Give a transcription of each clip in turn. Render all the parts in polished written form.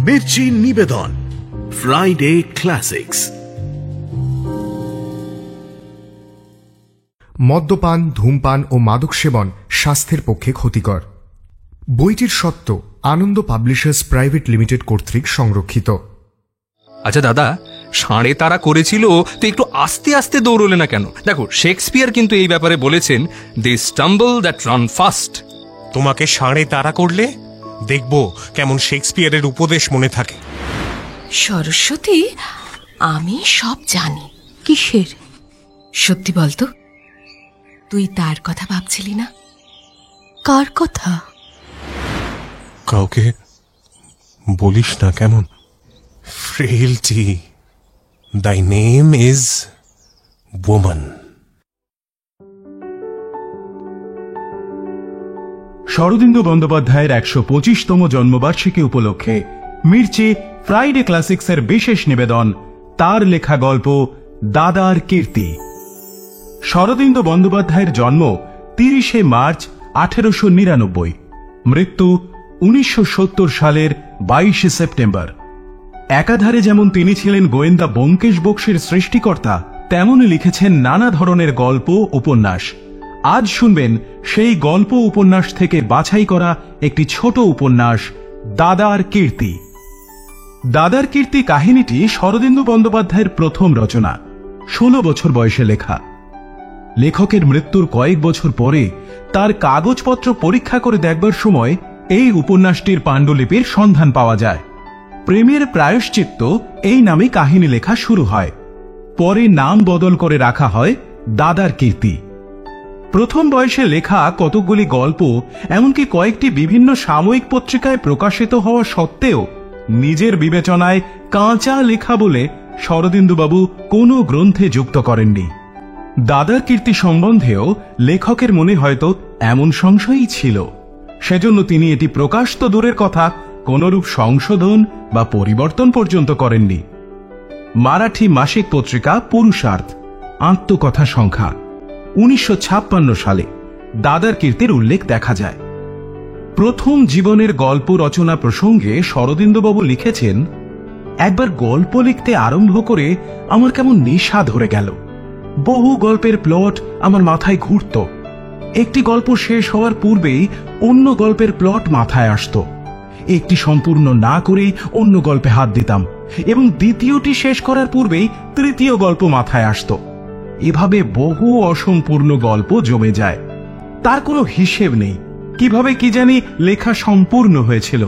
মির্চি নিবেদন Friday classics. মদ্যপান, ধূমপান ও মাদক সেবন স্বাস্থ্যের পক্ষে ক্ষতিকর। বইটির সত্ত্ব আনন্দ পাবলিশার্স প্রাইভেট লিমিটেড কর্তৃক সংরক্ষিত। আচ্ছা দাদা, ষাঁড়ে তারা করেছিল তো একটু আস্তে আস্তে দৌড়লে না কেন? দেখো, শেক্সপিয়ার কিন্তু এই ব্যাপারে বলেছেন, দে স্টাম্বল দ্যাট রান ফাস্ট। তোমাকে ষাঁড়ে তাড়া করলে দেখবো কেমন শেক্সপিয়ারের উপদেশ মনে থাকে। সরস্বতী, আমি সব জানি। কিসের? সত্যি বলতো, তুই তার কথা ভাবছিলি না? কার কথা? কাউকে বলিস না কেমন? Frailty, thy name is woman. Sharadindu বন্দ্যোপাধ্যায়ের ১২৫তম জন্মবার্ষিকী উপলক্ষে মির্চি ফ্রাইডে ক্লাসিক্সের বিশেষ নিবেদন, তার লেখা গল্প দাদার কীর্তি। শরদিন্দু বন্দ্যোপাধ্যায়ের জন্ম ৩০শে মার্চ ১৮৯৯, মৃত্যু ১৯৭০ সালের ২২শে সেপ্টেম্বর। একাধারে যেমন তিনি ছিলেন গোয়েন্দা ব্যোমকেশ বক্সীর সৃষ্টিকর্তা, তেমনই লিখেছেন নানা ধরনের গল্প, উপন্যাস। আজ শুনবেন সেই গল্প উপন্যাস থেকে বাছাই করা একটি ছোট উপন্যাস, দাদার কীর্তি। দাদার কীর্তি কাহিনীটি শরদিন্দু বন্দ্যোপাধ্যায়ের প্রথম রচনা, ১৬ বছর বয়সে লেখা। লেখকের মৃত্যুর কয়েক বছর পরে তার কাগজপত্র পরীক্ষা করে দেখবার সময় এই উপন্যাসটির পাণ্ডুলিপির সন্ধান পাওয়া যায়। প্রেমের প্রায়শ্চিত্ত এই নামে কাহিনী লেখা শুরু হয়। পরে নাম বদল করে রাখা হয় দাদার কীর্তি। প্রথম বয়সে লেখা কতকগুলি গল্প, এমনকি কয়েকটি বিভিন্ন সাময়িক পত্রিকায় প্রকাশিত হওয়া সত্ত্বেও নিজের বিবেচনায় কাঁচা লেখা বলে শরদিন্দুবাবু কোনো গ্রন্থে যুক্ত করেননি। দাদার কীর্তি সম্বন্ধেও লেখকের মনে হয়তো এমন সংশয়ই ছিল। সেজন্য তিনি এটি প্রকাশ তো দূরের কথা, কোনরূপ সংশোধন বা পরিবর্তন পর্যন্ত করেননি। মারাঠি মাসিক পত্রিকা পুরুষার্থ, আত্মকথা সংখ্যা, ১৯৫৬ সালে দাদার কীর্তির উল্লেখ দেখা যায়। প্রথম জীবনের গল্প রচনা প্রসঙ্গে শরদিন্দুবাবু লিখেছেন, একবার গল্প লিখতে আরম্ভ করে আমার কেমন নেশা ধরে গেল। বহু গল্পের প্লট আমার মাথায় ঘুরত। একটি গল্প শেষ হওয়ার পূর্বেই অন্য গল্পের প্লট মাথায় আসত। একটি সম্পূর্ণ না করেই অন্য গল্পে হাত দিতাম এবং দ্বিতীয়টি শেষ করার পূর্বেই তৃতীয় গল্প মাথায় আসত। এভাবে বহু অসম্পূর্ণ গল্প জমে যায়। তার কোনো হিসেব নেই কিভাবে কি জানি লেখা সম্পূর্ণ হয়েছিল।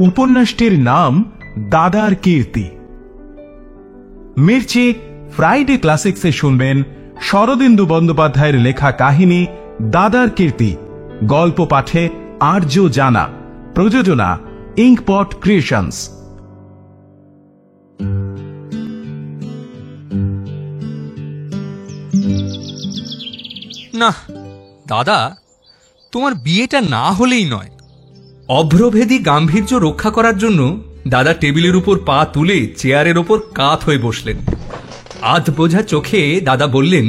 উপন্যাসটির নাম দাদার কীর্তি। মির্চি ফ্রাইডে ক্লাসিক্সে শুনবেন শরদিন্দু বন্দ্যোপাধ্যায়ের লেখা কাহিনী দাদার কীর্তি। গল্প পাঠে আর্য জানা, প্রযোজনা ইঙ্কপট ক্রিয়েশনস। না দাদা, তোমার বিয়েটা না হলেই নয়। অভ্রভেদী গাম্ভীর্য রক্ষা করার জন্য দাদা টেবিলের উপর পা তুলে চেয়ারের ওপর কাত হয়ে বসলেন। আধ বোঝা চোখে দাদা বললেন,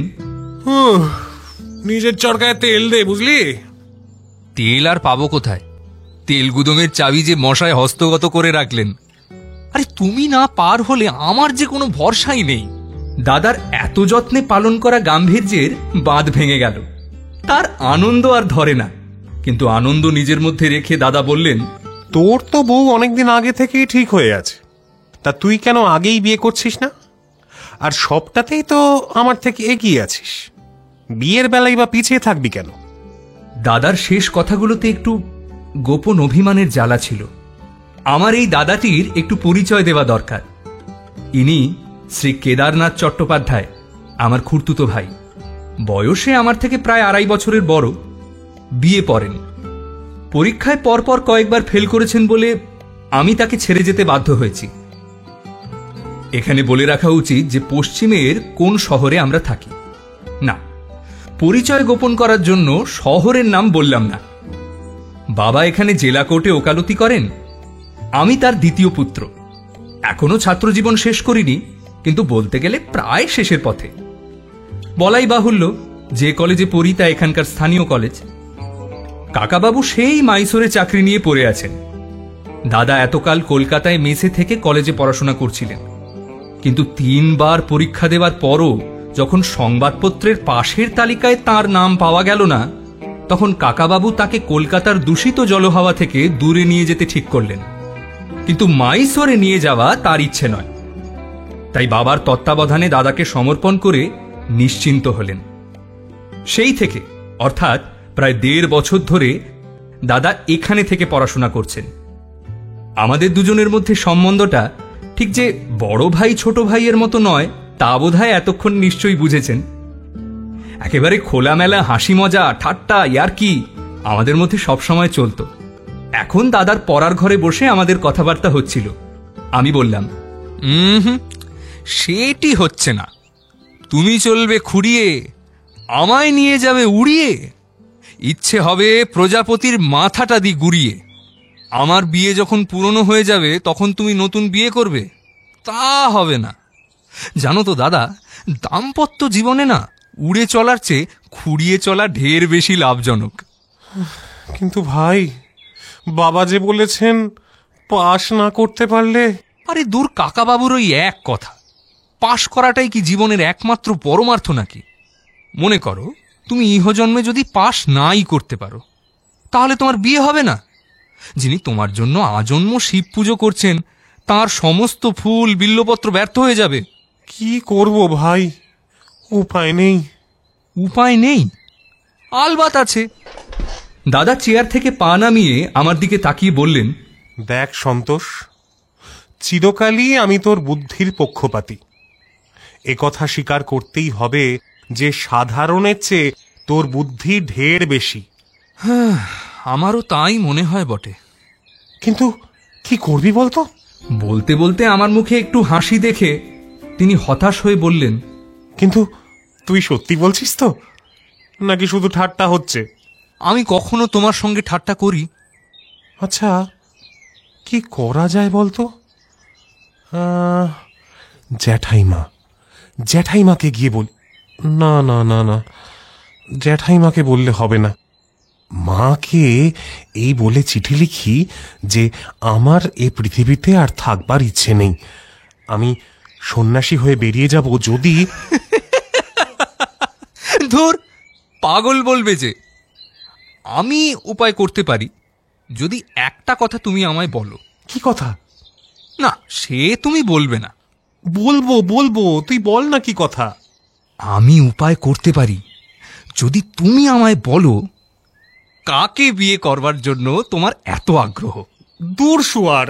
নিজের চরকায় তেল দে, বুঝলি? তেল আর পাবো কোথায়? তেল গুদমের চাবি যে মশায় হস্তগত করে রাখলেন। আরে তুমি না পার হলে আমার যে কোনো ভরসাই নেই। দাদার এত যত্নে পালন করা গাম্ভীর্যের বাঁধ ভেঙে গেল। তার আনন্দ আর ধরে না, কিন্তু আনন্দ নিজের মধ্যে রেখে দাদা বললেন, তোর তো বউ অনেকদিন আগে থেকেই ঠিক হয়ে আছে, তা তুই কেন আগেই বিয়ে করছিস না? আর সবটাতেই তো আমার থেকে এগিয়ে আছিস, বিয়ের বেলায় বা পিছিয়ে থাকবি কেন? দাদার শেষ কথাগুলোতে একটু গোপন অভিমানের জ্বালা ছিল। আমার এই দাদাটির একটু পরিচয় দেওয়া দরকার। ইনি শ্রী কেদারনাথ চট্টোপাধ্যায়, আমার খুড়তুতো ভাই। বয়সে আমার থেকে প্রায় ২.৫ বছরের বড়। বিয়ে পড়েন। পরীক্ষায় পরপর কয়েকবার ফেল করেছেন বলে আমি তাকে ছেড়ে যেতে বাধ্য হয়েছি। এখানে বলে রাখা উচিত যে পশ্চিমের কোন শহরে আমরা থাকি। না, পরিচয় গোপন করার জন্য শহরের নাম বললাম না। বাবা এখানে জেলা কোর্টে ওকালতি করেন। আমি তার দ্বিতীয় পুত্র। এখনো ছাত্রজীবন শেষ করিনি, কিন্তু বলতে গেলে প্রায় শেষের পথে। বলাই বাহুল্য, যে কলেজে পড়ি তা এখানকার স্থানীয় কলেজ। কাকাবাবু সেই মাইসোরে চাকরি নিয়ে পড়ে আছেন। দাদা এতকাল কলকাতায় মেসে থেকে কলেজে পড়াশোনা করছিলেন, কিন্তু 3 বার পরীক্ষা দেওয়ার পরও যখন সংবাদপত্রের পাশের তালিকায় তার নাম পাওয়া গেল না, তখন কাকাবাবু তাকে কলকাতার দূষিত জলহাওয়া থেকে দূরে নিয়ে যেতে ঠিক করলেন। কিন্তু মাইসোরে নিয়ে যাওয়া তার ইচ্ছে নয়। তাই বাবার তত্ত্বাবধানে দাদাকে সমর্পণ করে নিশ্চিন্ত হলেন। সেই থেকে, অর্থাৎ প্রায় 1.5 বছর ধরে দাদা এখানে থেকে পড়াশোনা করছেন। আমাদের দুজনের মধ্যে সম্বন্ধটা ঠিক যে বড় ভাই ছোট ভাইয়ের মতো নয়, তা বোধহয় এতক্ষণ নিশ্চয়ই বুঝেছেন। একেবারে খোলামেলা হাসি মজা ঠাট্টা ইয়ার্কি আমাদের মধ্যে সবসময় চলত। এখন দাদার পড়ার ঘরে বসে আমাদের কথাবার্তা হচ্ছিল। আমি বললাম, সেটি হচ্ছে না, তুমি চলবে খুঁড়িয়ে, আমায় নিয়ে যাবে উড়িয়ে, ইচ্ছে হবে প্রজাপতির মাথাটা দি গুড়িয়ে। আমার বিয়ে যখন পুরনো হয়ে যাবে তখন তুমি নতুন বিয়ে করবে, তা হবে না। জানো তো দাদা, দাম্পত্য জীবনে না উড়ে চলার চেয়ে খুঁড়িয়ে চলা ঢের বেশি লাভজনক। কিন্তু ভাই, বাবা যে বলেছেন পাশ না করতে পারলে। আরে দূর, কাকাবাবুর ওই এক কথা। পাশ করাটাই কি জীবনের একমাত্র পরমার্থ নাকি? মনে করো তুমি ইহজন্মে যদি পাশ নাই করতে পারো, তাহলে তোমার বিয়ে হবে না। যিনি তোমার জন্য আজন্ম শিব পুজো করছেন, তার সমস্ত ফুল বিল্লপত্র ব্যর্থ হয়ে যাবে। কি করব ভাই, উপায় নেই। উপায় নেই? আলবাত আছে। দাদা চেয়ার থেকে পা নামিয়ে আমার দিকে তাকিয়ে বললেন, দেখ সন্তোষ, চিরকালই আমি তোর বুদ্ধির পক্ষপাতী। এ কথা স্বীকার করতেই হবে যে সাধারণের চেয়ে তোর বুদ্ধি ঢের বেশি। আমারও তাই মনে হয় বটে। কিন্তু কি করবি বলতো? বলতে বলতে আমার মুখে একটু হাসি দেখে তিনি হতাশ হয়ে বললেন, কিন্তু তুই সত্যি বলছিস তো, নাকি শুধু ঠাট্টা হচ্ছে? আমি কখনো তোমার সঙ্গে ঠাট্টা করি? আচ্ছা, কি করা যায় বলতো? জ্যাঠাইমাকে গিয়ে বল। না না না না, জ্যাঠাইমাকে বললে হবে না। মাকে এই বলে চিঠি লিখি যে আমার এ পৃথিবীতে আর থাকবার ইচ্ছে নেই, আমি সন্ন্যাসী হয়ে বেরিয়ে যাব। যদি ধুর, পাগল বলবে যে। আমি উপায় করতে পারি, যদি একটা কথা তুমি আমায় বলো। কি কথা? না, সে তুমি বলবে না। বলবো বলবো, তুই বল না কি কথা। আমি উপায় করতে পারি, যদি তুমি আমায় বলো কাকে বিয়ে করবার জন্য তোমার এত আগ্রহ। দূর শুয়ার।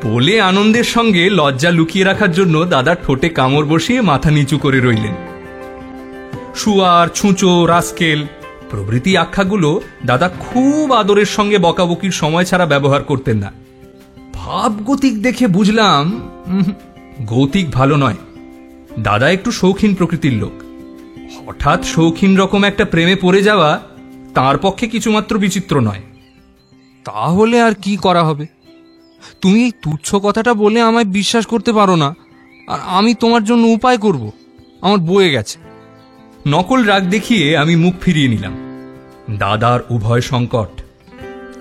বলে আনন্দের সঙ্গে লজ্জা লুকিয়ে রাখার জন্য দাদা ঠোঁটে কামড় বসিয়ে মাথা নিচু করে রইলেন। শুয়ার, ছুঁচো, রাস্কেল প্রভৃতি আখ্যাগুলো দাদা খুব আদরের সঙ্গে বকাবকির সময় ছাড়া ব্যবহার করতেন না। ভাবগতিক দেখে বুঝলাম গৌতিক ভালো নয়। দাদা একটু শৌখিন প্রকৃতির লোক। হঠাৎ শৌখিন রকম একটা প্রেমে পড়ে যাওয়া তার পক্ষে কিছুমাত্র বিচিত্র নয়। তাহলে আর কি করা হবে? তুমি এই তুচ্ছ কথাটা বলে আমায় বিশ্বাস করতে পারো না, আর আমি তোমার জন্য উপায় করব, আমার বয়ে গেছে। নকল রাগ দেখিয়ে আমি মুখ ফিরিয়ে নিলাম। দাদার উভয় সংকট,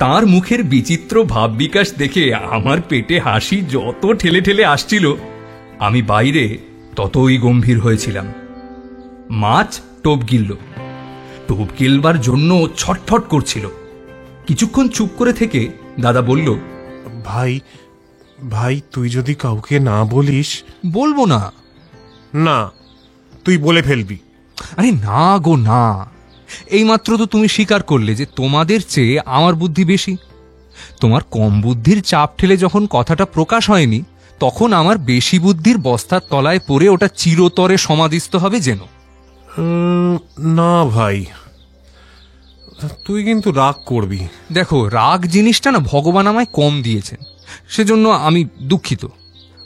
তার মুখের বিচিত্র ভাব বিকাশ দেখে আমার পেটে হাসি যত ঠেলে ঠেলে আসছিল, আমি বাইরে ততই গম্ভীর হয়েছিলাম। মাছ টোপ গিলল। টোপ গিলবার জন্য ছটফট করছিল। কিছুক্ষণ চুপ করে থেকে দাদা বলল, ভাই ভাই, তুই যদি কাউকে না বলিস। বলবো না। না, তুই বলে ফেলবি। আরে না গো না, এইমাত্র তো তুমি স্বীকার করলে যে তোমাদের চেয়ে আমার বুদ্ধি বেশি। তোমার কম বুদ্ধির চাপ ঠেলে যখন কথাটা প্রকাশ হয়নি, তখন আমার বেশি বুদ্ধির বস্তার তলায় পড়ে ওটা চিরতরে সমাধিস্থ হবে যেন। না ভাই, তুই কিন্তু রাগ করবি। দেখো, রাগ জিনিসটা না ভগবান আমায় কম দিয়েছেন, সেজন্য আমি দুঃখিত।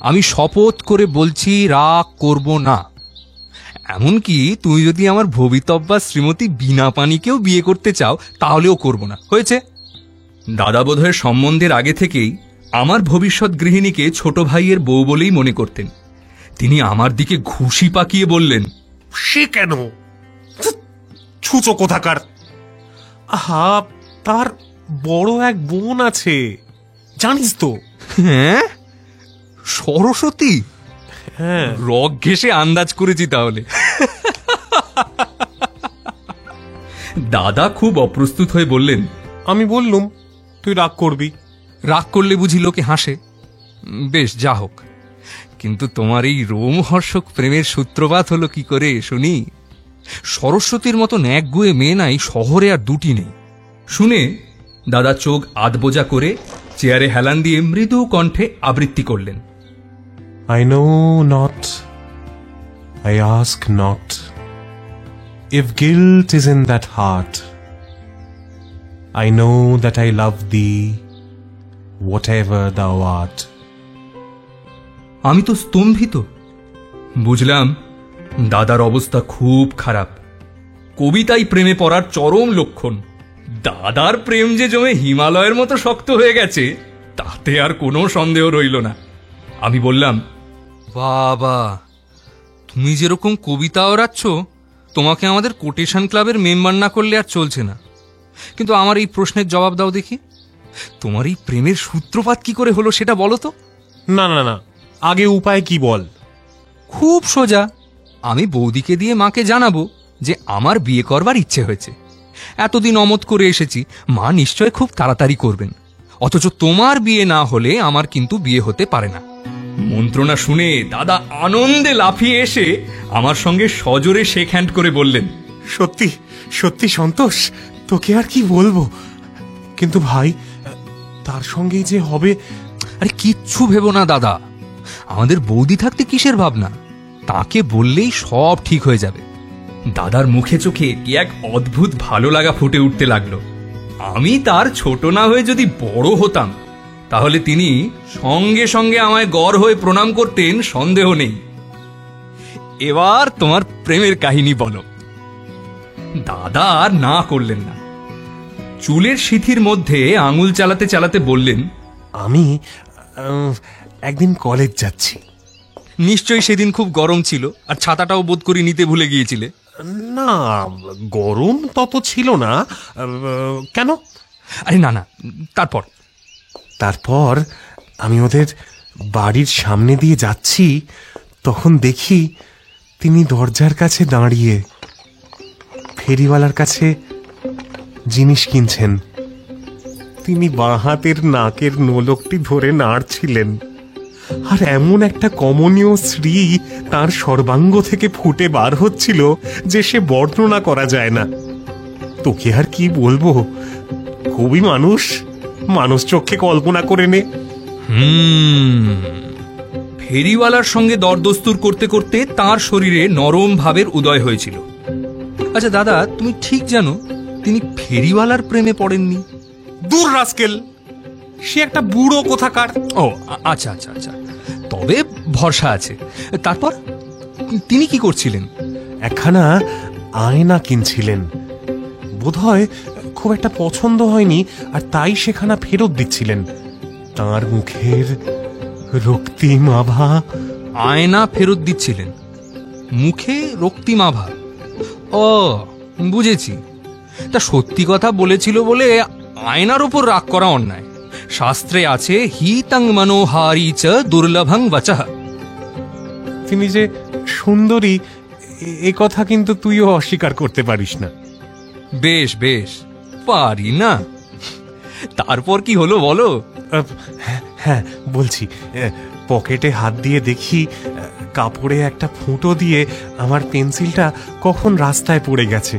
আমি শপথ করে বলছি রাগ করব না। এমনকি তুমি যদি আমার ভবিতব্যা শ্রীমতী বিনা পানিকেও বিয়ে করতে চাও, তাহলেও করব না। হয়েছে? দাদা বোধহয় সম্বন্ধের আগে থেকেই আমার ভবিষ্যৎ গৃহিণীকে ছোট ভাইয়ের বউ বলেই মনে করতেন। তিনি আমার দিকে ঘুষি পাকিয়ে বললেন, সে কেন? ছুঁচো কোথাকার। আহা, তার বড় এক বোন আছে, জানিস তো? হ্যাঁ, সরস্বতী? হ্যাঁ, রক ঘেঁষে আন্দাজ করেছি তাহলে। দাদা খুব অপ্রস্তুত হয়ে বললেন, আমি বললুম তুই রাগ করবি। রাগ করলে বুঝি লোকে হাসে? বেশ, যা হোক, কিন্তু তোমার এই রোমহর্ষক প্রেমের সূত্রপাত হলো কি করে শুনি? সরস্বতীর মতো ন্যাকগুয়ে মেয়ে নাই শহরে আর দুটি নেই। শুনে দাদা চোখ আধবোজা করে চেয়ারে হেলান দিয়ে মৃদু কণ্ঠে আবৃত্তি করলেন। I know not, I ask not, if guilt is in that heart. I know that I love thee, whatever thou art. আমি তো স্তম্ভিত। বুঝলাম দাদার অবস্থা খুব খারাপ। কবিতাই প্রেমে পড়ার চরম লক্ষণ। দাদার প্রেম যে জমে হিমালয়ের মতো শক্ত হয়ে গেছে তাতে আর কোনো সন্দেহ রইল না। আমি বললাম, বাবা, তুমি যেরকম কবিতা ওড়াচ্ছ, তোমাকে আমাদের কোটেশন ক্লাবের মেম্বার না করলে আর চলছে না। কিন্তু আমার এই প্রশ্নের জবাব দাও দেখি, তোমার এই প্রেমের সূত্রপাত কি করে হলো সেটা বলো তো। না না না, আগে উপায় কি বল। খুব সোজা, আমি বৌদিকে দিয়ে মাকে জানাবো যে আমার বিয়ে করবার ইচ্ছে হয়েছে। এতদিন অমত করে এসেছি, মা নিশ্চয় খুব তাড়াতাড়ি করবেন। অথচ তোমার বিয়ে না হলে আমার কিন্তু বিয়ে হতে পারে না। মন্ত্রণা শুনে দাদা আনন্দে লাফিয়ে এসে আমার সঙ্গে সজোরে শেক হ্যান্ড করে বললেন, সত্যি সত্যি সন্তোষ, তোকে আর কি বলবো। কিন্তু ভাই, তার সঙ্গেই যে হবে। আরে কিচ্ছু ভেবো না দাদা, আমাদের বৌদি থাকতে কিসের ভাবনা? তাকে বললেই সব ঠিক হয়ে যাবে। দাদার মুখে চোখে কি এক অদ্ভুত ভালো লাগা ফুটে উঠতে লাগলো। আমি তার ছোট না হয়ে যদি বড় হতাম তাহলে তিনি সঙ্গে সঙ্গে আমায় গড় হয়ে প্রণাম করতেন, সন্দেহ নেই। এবার তোমার প্রেমের কাহিনী বলো। দাদা আর না করলেন না। চুলের সিথির মধ্যে আঙুল চালাতে চালাতে বললেন, আমি একদিন কলেজ যাচ্ছি। নিশ্চয়ই সেদিন খুব গরম ছিল আর ছাতাটাও বোধ করি নিতে ভুলে গিয়েছিলে। না, গরম তত ছিল না। কেন? আরে না না, তারপর আমি ওদের বাড়ির সামনে দিয়ে যাচ্ছি, তখন দেখি তিনি দরজার কাছে দাঁড়িয়ে ফেরিওয়ালার কাছে জিনিস কিনছেন। তিনি বাঁ হাতের নাকের নোলকটি ধরে নাড়ছিলেন, আর এমন একটা কমনীয় শ্রী তার সর্বাঙ্গ থেকে ফুটে বার হচ্ছিল যে সে বর্ণনা করা যায় না। তোকে আর কি বলবো, খুবই মানুষ চোখে কল্পনা করে নে। ফেরিওয়ালার সঙ্গে দরদস্তুর করতে করতে তার শরীরে নরম ভাবের উদয় হয়েছিল। আচ্ছা দাদা, তুমি ঠিক জানো তিনি ফেরিওয়ালার প্রেমে পড়েননি? দূর রাস্কেল, সে একটা বুড়ো কোথাকার। ও আচ্ছা আচ্ছা আচ্ছা, তবে ভরসা আছে। তারপর তিনি কি করছিলেন? একখানা আয়না কিনছিলেন। বোধহয় খুব একটা পছন্দ হয়নি, আর তাই সেখানা ফেরত দিচ্ছিলেন। তার মুখের রক্তিম আভা। আয়না ফেরত দিচ্ছিলেন, মুখে রক্তিম আভা। ও বুঝেছি। তা সত্যি কথা বলেছিল বলে আয়নার উপর রাগ করা অন্যায়। শাস্ত্রে আছে, হিতং মনোহারি চ দুর্লভং বচঃ। তিনি যে সুন্দরী এ কথা কিন্তু তুইও অস্বীকার করতে পারিস না। বেশ বেশ, পারি না। তারপর কি হলো বলো? হ্যাঁ বলছি, পকেটে হাত দিয়ে দেখি কাপড়ে একটা ফুটো দিয়ে আমার পেন্সিলটা কখন রাস্তায় পড়ে গেছে।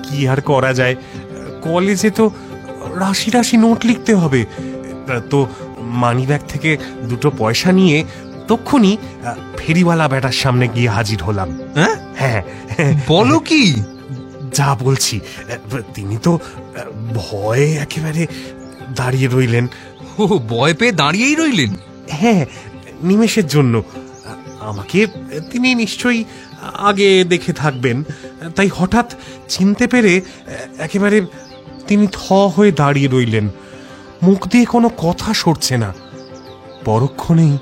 কি আর করা যায়, কলেজে তো রাশি রাশি নোট লিখতে হবে। তো মানিব্যাগ থেকে 2 পয়সা নিয়ে তক্ষুনি ফেরিওয়ালা বেটার সামনে গিয়ে হাজির হলাম। হ্যাঁ, বলো কি? যা বলছি। তিনি তো ভয়ে একেবারে দাঁড়িয়ে রইলেন। ও, ভয় পেয়ে দাঁড়িয়েই রইলেন? হ্যাঁ, নিমেষের জন্য। আমাকে তিনি নিশ্চয়ই আগে দেখে থাকবেন, তাই হঠাৎ চিনতে পেরে একেবারে তিনি থ হয়ে দাঁড়িয়ে রইলেন। মুখ দিয়ে কোনো কথা সরছে না। পরক্ষণেই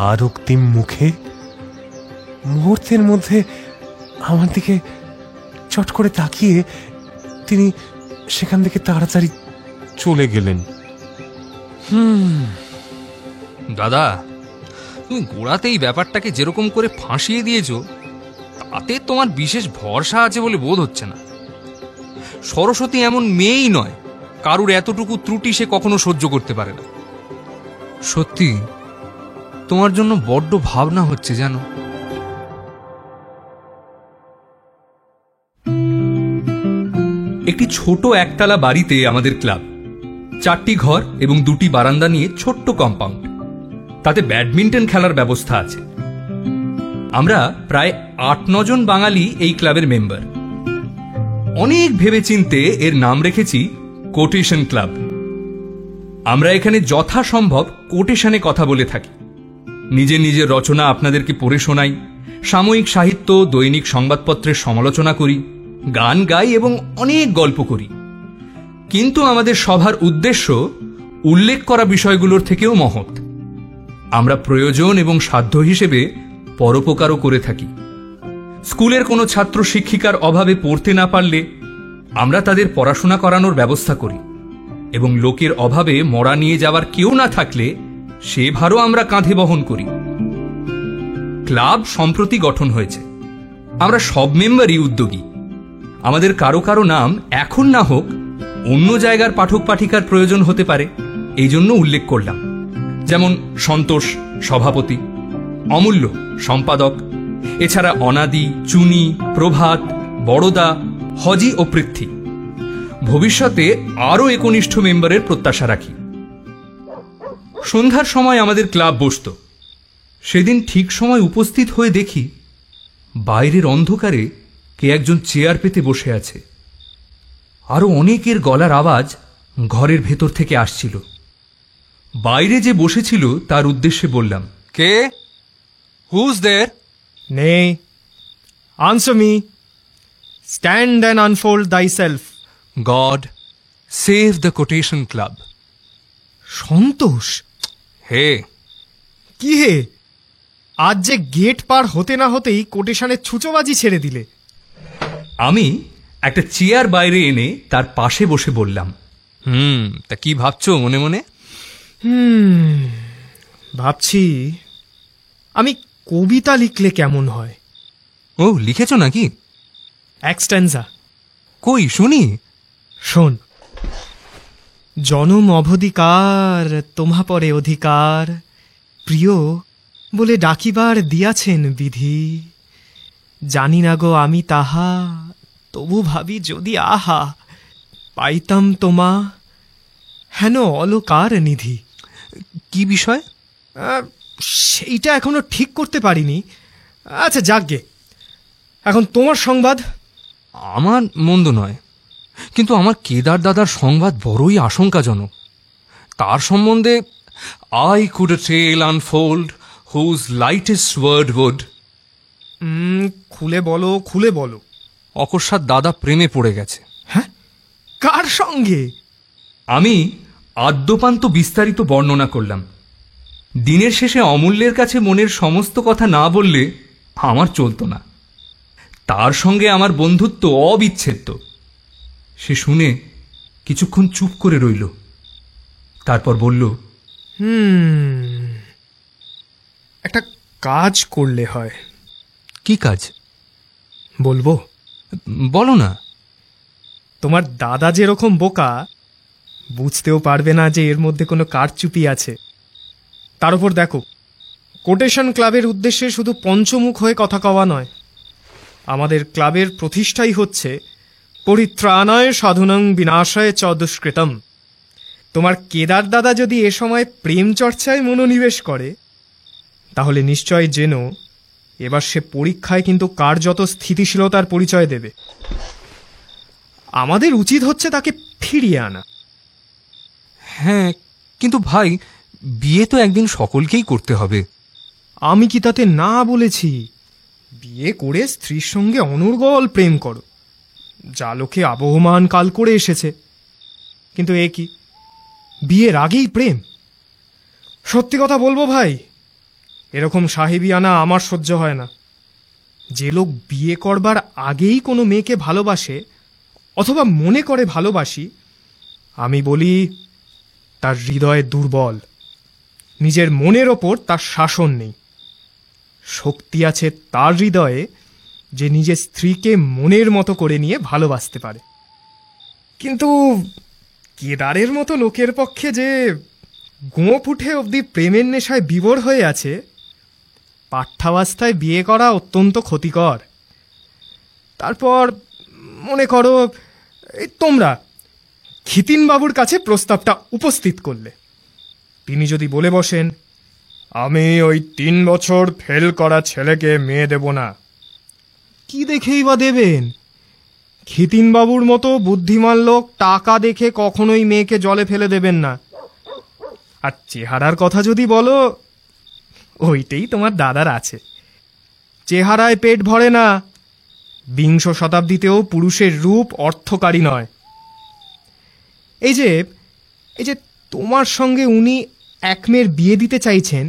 আর রক্তিম মুখে, মুহূর্তের মধ্যে আমার দিকে চট করে তাকিয়ে তিনি সেখান থেকে তাড়াতাড়ি চলে গেলেন। দাদা, তুমি গোড়াতেই ব্যাপারটাকে যেরকম করে ফাঁসিয়ে দিয়েছ, তাতে তোমার বিশেষ ভরসা আছে বলে বোধ হচ্ছে না। সরস্বতী এমন মেয়েই নয় কারুর এতটুকু ত্রুটি সে কখনো সহ্য করতে পারে না। সত্যি তোমার জন্য বড্ড ভাবনা হচ্ছে জানো। একটি ছোট একতলা বাড়িতে আমাদের ক্লাব, 4টি ঘর এবং 2টি বারান্দা নিয়ে ছোট্ট কম্পাউন্ড। তাতে ব্যাডমিন্টন খেলার ব্যবস্থা আছে। আমরা প্রায় 8-9 জন বাঙালি এই ক্লাবের মেম্বার। অনেক ভেবেচিন্তে এর নাম রেখেছি কোটেশন ক্লাব। আমরা এখানে যথাসম্ভব কোটেশনে কথা বলে থাকি। নিজের নিজের রচনা আপনাদেরকে পড়ে শোনাই, সাময়িক সাহিত্য, দৈনিক সংবাদপত্রের সমালোচনা করি, গান গাই এবং অনেক গল্প করি। কিন্তু আমাদের সভার উদ্দেশ্য উল্লেখ করা বিষয়গুলোর থেকেও মহৎ। আমরা প্রয়োজন এবং সাধ্য হিসেবে পরোপকারও করে থাকি। স্কুলের কোনো ছাত্র শিক্ষিকার অভাবে পড়তে না পারলে আমরা তাদের পড়াশোনা করানোর ব্যবস্থা করি, এবং লোকের অভাবে মরা নিয়ে যাওয়ার কেউ না থাকলে সে ভারও আমরা কাঁধে বহন করি। ক্লাব সম্প্রতি গঠন হয়েছে। আমরা সব মেম্বারই উদ্যোগী। আমাদের কারো কারো নাম এখন না হোক অন্য জায়গার পাঠক পাঠিকার প্রয়োজন হতে পারে, এই জন্য উল্লেখ করলাম। যেমন সন্তোষ সভাপতি, অমূল্য সম্পাদক, এছাড়া অনাদি, চুনি, প্রভাত, বড়দা, হজি ও পৃথ্বী। ভবিষ্যতে আরও একনিষ্ঠ মেম্বারের প্রত্যাশা রাখি। সন্ধ্যার সময় আমাদের ক্লাব বসত। সেদিন ঠিক সময় উপস্থিত হয়ে দেখি বাইরের অন্ধকারে কে একজন চেয়ার পেতে বসে আছে। আরো অনেকের গলার আওয়াজ ঘরের ভেতর থেকে আসছিল। বাইরে যে বসেছিল তার উদ্দেশ্যে বললাম, কে? Whose there? Nay, answer me. Stand and unfold thyself. God save the Quotation Club. সন্তোষ, হে, কি হে? আজ যে গেট পার হতে না হতেই কোটেশনের ছুচোবাজি ছেড়ে দিলে। আমি একটা চেয়ার বাইরে এনে তার পাশে বসে বললাম, তা কি ভাবছো মনে মনে? ভাবছি আমি কবিতা লিখলে কেমন হয়। ও, লিখেছ নাকি? এক স্ট্যান্জা। কই শুনি। শোন। জনম অবধিকার তোমা পরে অধিকার, প্রিয় বলে ডাকিবার দিয়াছেন বিধি। জানি না গো আমি তাহা, তবু ভাবি যদি আহা পাইতাম তোমা হেন অলকার নিধি। কি বিষয়? সেইটা এখনো ঠিক করতে পারিনি। আচ্ছা যাকগে, এখন তোমার সংবাদ। আমার মন্দ নয়, কিন্তু আমার কেদার দাদার সংবাদ বড়ই আশঙ্কাজনক। তার সম্বন্ধে I could a tale unfold whose lightest word would... খুলে বলো, খুলে বলো। অকস্মাৎ দাদা প্রেমে পড়ে গেছে। হ্যাঁ? কার সঙ্গে? আমি আদ্যপান্ত বিস্তারিত বর্ণনা করলাম। দিনের শেষে অমূল্যের কাছে মনের সমস্ত কথা না বললে আমার চলত না। তার সঙ্গে আমার বন্ধুত্ব অবিচ্ছেদ্য। সে শুনে কিছুক্ষণ চুপ করে রইল, তারপর বলল, একটা কাজ করলে হয়। কি কাজ? বলবো? বলো না। তোমার দাদা যেরকম বোকা, বুঝতেও পারবে না যে এর মধ্যে কোনো কারচুপি আছে। তার উপর দেখো, কোটেশন ক্লাবের উদ্দেশ্যে শুধু পঞ্চমুখ হয়ে কথা কওয়া নয়। আমাদের ক্লাবের প্রতিষ্ঠাই হচ্ছে পরিত্রাণায় সাধুনাং বিনাশায় চ দুষ্কৃতম। তোমার কেদার দাদা যদি এ সময় প্রেম চর্চায় মনোনিবেশ করে, তাহলে নিশ্চয় যেন এবার সে পরীক্ষায় কিন্তু কার্যত স্থিতিশীলতার পরিচয় দেবে। আমাদের উচিত হচ্ছে তাকে ফিরিয়ে আনা। হ্যাঁ, কিন্তু ভাই, বিয়ে তো একদিন সকলকেই করতে হবে। আমি কি তাতে না বলেছি? বিয়ে করে স্ত্রীর সঙ্গে অনর্গল প্রেম করো, যা লোকে আবহমান কাল করে এসেছে। কিন্তু এ কি, বিয়ের আগেই প্রেম? সত্যি কথা বলবো ভাই, এরকম সাহেবিয়ানা আমার সহ্য হয় না। যে লোক বিয়ে করবার আগেই কোনো মেয়েকে ভালোবাসে অথবা মনে করে ভালোবাসি, আমি বলি তার হৃদয়ে দুর্বল, নিজের মনের ওপর তার শাসন নেই। শক্তি আছে তার হৃদয়ে যে নিজের স্ত্রীকে মনের মতো করে নিয়ে ভালোবাসতে পারে। কিন্তু কেদারের মতো লোকের পক্ষে যে গোঁপ উঠে অবধি প্রেমের নেশায় বিভোর হয়ে আছে, পাঠ্যাবস্থায় বিয়ে করা অত্যন্ত ক্ষতিকর। তারপর মনে করো তোমরা খিতিনবাবুর কাছে প্রস্তাবটা উপস্থিত করলে। তিনি যদি বলে বসেন, আমি ওই 3 বছর ফেল করা ছেলেকে মেয়ে দেব না, কি দেখেই বা দেবেন? খিতিনবাবুর মতো বুদ্ধিমান লোক টাকা দেখে কখনোই মেয়েকে জলে ফেলে দেবেন না। আর চেহারার কথা যদি বলো, ওইটাই তোমার দাদার আছে। চেহারায় পেট ভরে না। 20 শতাব্দীতেও পুরুষের রূপ অর্থকারী নয়। এই যে তোমার সঙ্গে উনি এক মেয়ের বিয়ে দিতে চাইছেন,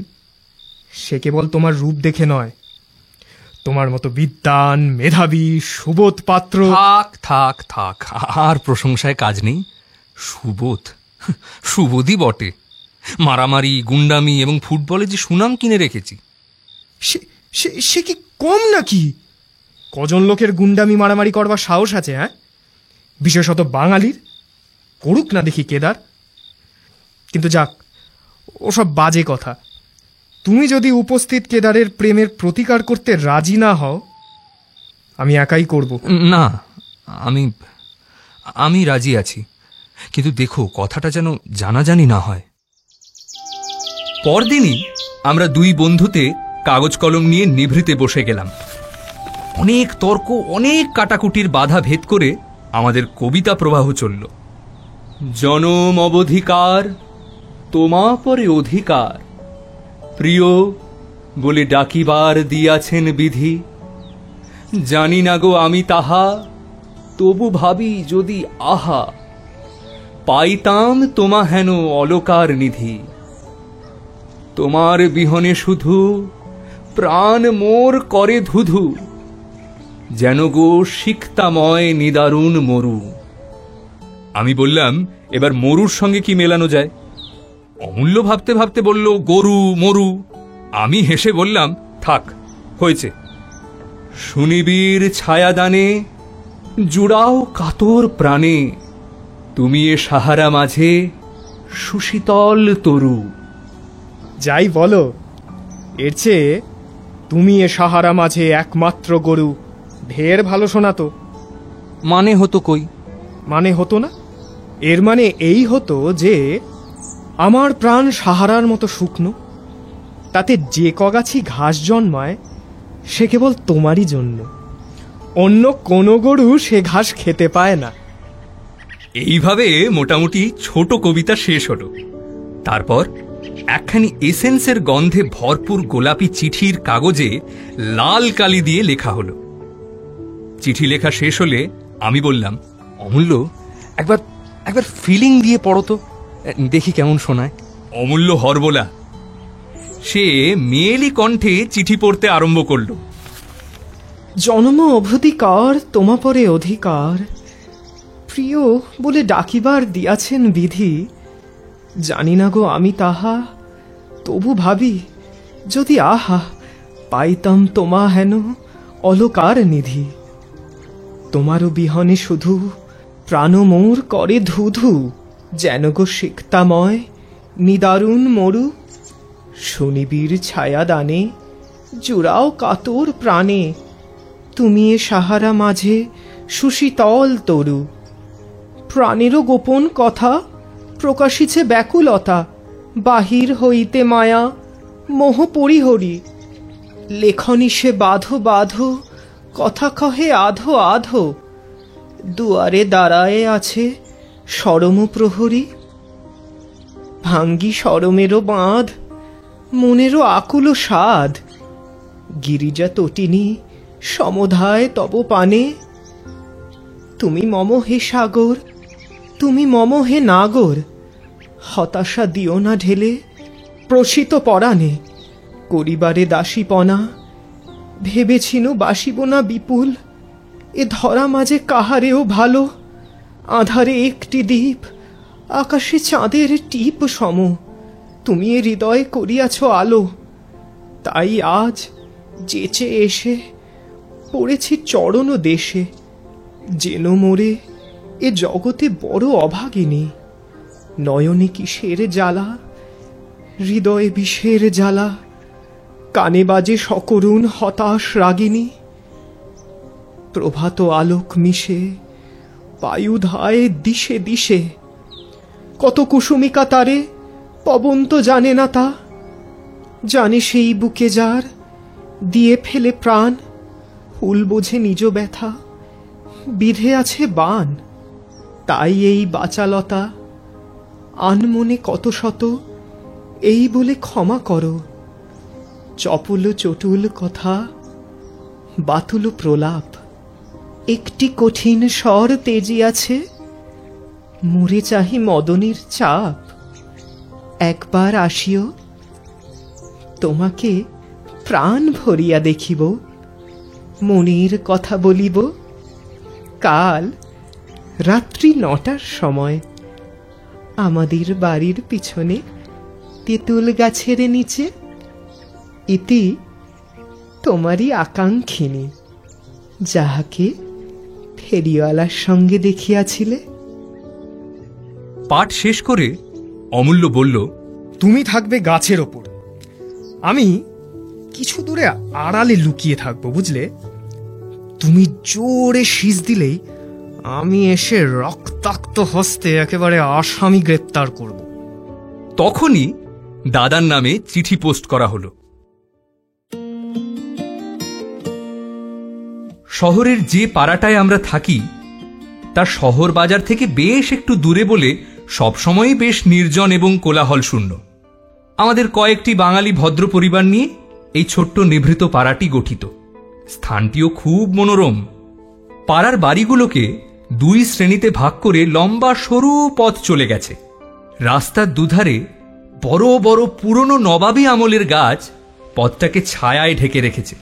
সে কেবল তোমার রূপ দেখে নয়, তোমার মতো বিদ্বান, মেধাবী, সুবোধ পাত্র। থাক থাক থাক, আর প্রশংসায় কাজ নেই। সুবোধই বটে। মারামারি, গুন্ডামি এবং ফুটবলে যে সুনাম কিনে রেখেছি। সে কি কম নাকি? কজন লোকের গুন্ডামি মারামারি করবার সাহস আছে? হ্যাঁ, বিশেষত বাঙালির। করুক না দেখি কেদার। কিন্তু যাক, ওসব বাজে কথা। তুমি যদি উপস্থিত কেদারের প্রেমের প্রতিকার করতে রাজি না হও, আমি একাই করব। না, আমি রাজি আছি, কিন্তু দেখো কথাটা যেন জানাজানি না হয়। পরদিনই আমরা 2 বন্ধুতে কাগজ কলম নিয়ে নিভৃতে বসে গেলাম। অনেক তর্ক, অনেক কাটাকুটির বাধা ভেদ করে আমাদের কবিতা প্রবাহ চলল। জনম অবধিকার তোমা পরে অধিকার, প্রিয় বলে ডাকিবার দিয়াছেন বিধি। জানি না গো আমি তাহা, তবু ভাবি যদি আহা, পাইতাম তোমা হেন অলকার নিধি। তোমার বিহনে শুধু প্রাণ মোর করে ধুধু, যেন গো সিক্তাময় নিদারুণ মরু। আমি বললাম, এবার মরুর সঙ্গে কি মেলানো যায়? অমূল্য ভাবতে ভাবতে বলল, গরু মরু। আমি হেসে বললাম, থাক, হয়েছে। শুনিবীর ছায়াদানে জুড়াও কাতর প্রাণে, তুমি এ সাহারা মাঝে সুশীতল তরু। যাই বলো, এর চেয়ে তুমি এ সাহারা মাঝে একমাত্র গরু ঢের ভালো শোনাতো। মানে হতো কই? মানে হতো না? এর মানে এই হতো যে আমার প্রাণ সাহারার মতো শুকনো, তাতে যে কগাছি ঘাস জন্মায় সে কেবল তোমারই জন্য। অন্য কোনো গরু সে ঘাস খেতে পায় না। এইভাবে মোটামুটি ছোট কবিতা শেষ হলো। তারপর একখানি এসেন্সের গন্ধে ভরপুর গোলাপি চিঠির কাগজে লাল কালি দিয়ে লেখা হলো। চিঠি লেখা শেষ হলে আমি বললাম, অমূল্য, একবার ফিলিং দিয়ে পড়ো তো, দেখি কেমন শোনায়। অমূল্য হরবোলা। সে মেয়েলি কণ্ঠে চিঠি পড়তে আরম্ভ করল। জন্ম অবধিকার তোমা পরে অধিকার, প্রিয় বলে ডাকিবার দিয়াছেন বিধি। জানি না গো আমি তাহা, তবু ভাবি যদি আহা, পাইতাম তোমা হেন অলকার নিধি। তোমারও বিহনে শুধু প্রাণ মোর করে ধুধু, যেন গো সিক্তাময় নিদারুণ মরু। শনিবীর ছায়া দানে জুড়াও কাতর প্রাণে, তুমি এ সাহারা মাঝে সুশীতল তরু। প্রাণেরও গোপন কথা প্রকাশিছে ব্যাকুলতা, বাহির হইতে মায়া মোহ পরিহরি। লেখনি সে বাঁধো বাঁধো, কথা কহে আধো আধো, দুয়ারে দাঁড়ায়ে আছে সরম প্রহরী। ভাঙ্গি সরমেরও বাঁধ, মনেরও আকুল সাধ, গিরিজা তটিনী সমধায় তব পানে। তুমি মম হে সাগর, তুমি মম হে নাগর, হতাশা দিও না ঢেলে প্রসিত পরাণে। করিবারে দাসীপনা ভেবেছিনু বাসিব না বিপুল, এ ধরা মাঝে কাহারেও ভালো। আধারে একটি দ্বীপ আকাশে চাঁদের টিপ সম তুমি এ হৃদয়ে করিয়াছ আলো। তাই আজ যেচে এসে পড়েছি চরণ দেশে, যেন মোরে এ জগতে বড় অভাগিনী। নয়নে কিসের জ্বালা, হৃদয়ে বিষের জ্বালা, কানে বাজে সকরুণ হতাশ রাগিনী। প্রভাত আলোক মিশে বায়ুধায় দিশে দিশে, কত কুসুমিকা তারে পবন তো জানে না তা। জানে সেই বুকে যার দিয়ে ফেলে প্রাণ, ফুল বোঝে নিজ ব্যথা বিধে আছে বান। তাই এই বাচালতা আনমনে কত শত, এই বলে ক্ষমা করো। চপল চটুল কথা, বাতুল প্রলাপ, একটি কঠিন স্বর তেজিয়াছে, মুড়ে চাহি মদনের চাপ। একবার আসিও, তোমাকে প্রাণ ভরিয়া দেখিব, মনের কথা বলিব। কাল রাত্রি 9টার সময় আমাদের বাড়ির পিছনে তেঁতুল গাছের নিচে। ইতি তোমারই আকাঙ্ক্ষিনী, যাহাকে ফেরিওয়ালার সঙ্গে দেখিয়াছিলে। পাঠ শেষ করে অমূল্য বলল, তুমি থাকবে গাছের ওপর, আমি কিছু দূরে আড়ালে লুকিয়ে থাকবো, বুঝলে? তুমি জোরে শীষ দিলেই আমি এসে রক্তাক্ত হস্তে একেবারে আসামি গ্রেপ্তার করব। তখনই দাদার নামে চিঠি পোস্ট করা হলো। শহরের যে পাড়াটায় আমরা থাকি তার শহর বাজার থেকে বেশ একটু দূরে বলে সবসময়ই বেশ নির্জন এবং কোলাহল শূন্য। আমাদের কয়েকটি বাঙালি ভদ্র পরিবার নিয়ে এই ছোট্ট নিভৃত পাড়াটি গঠিত। স্থানটিও খুব মনোরম। পাড়ার বাড়িগুলোকে 2 শ্রেণীতে ভাগ করে লম্বা সরু পথ চলে গেছে। রাস্তার দুধারে বড় বড় পুরনো নবাবী আমলের গাছ পথটাকে ছায়ায় ঢেকে রেখেছে।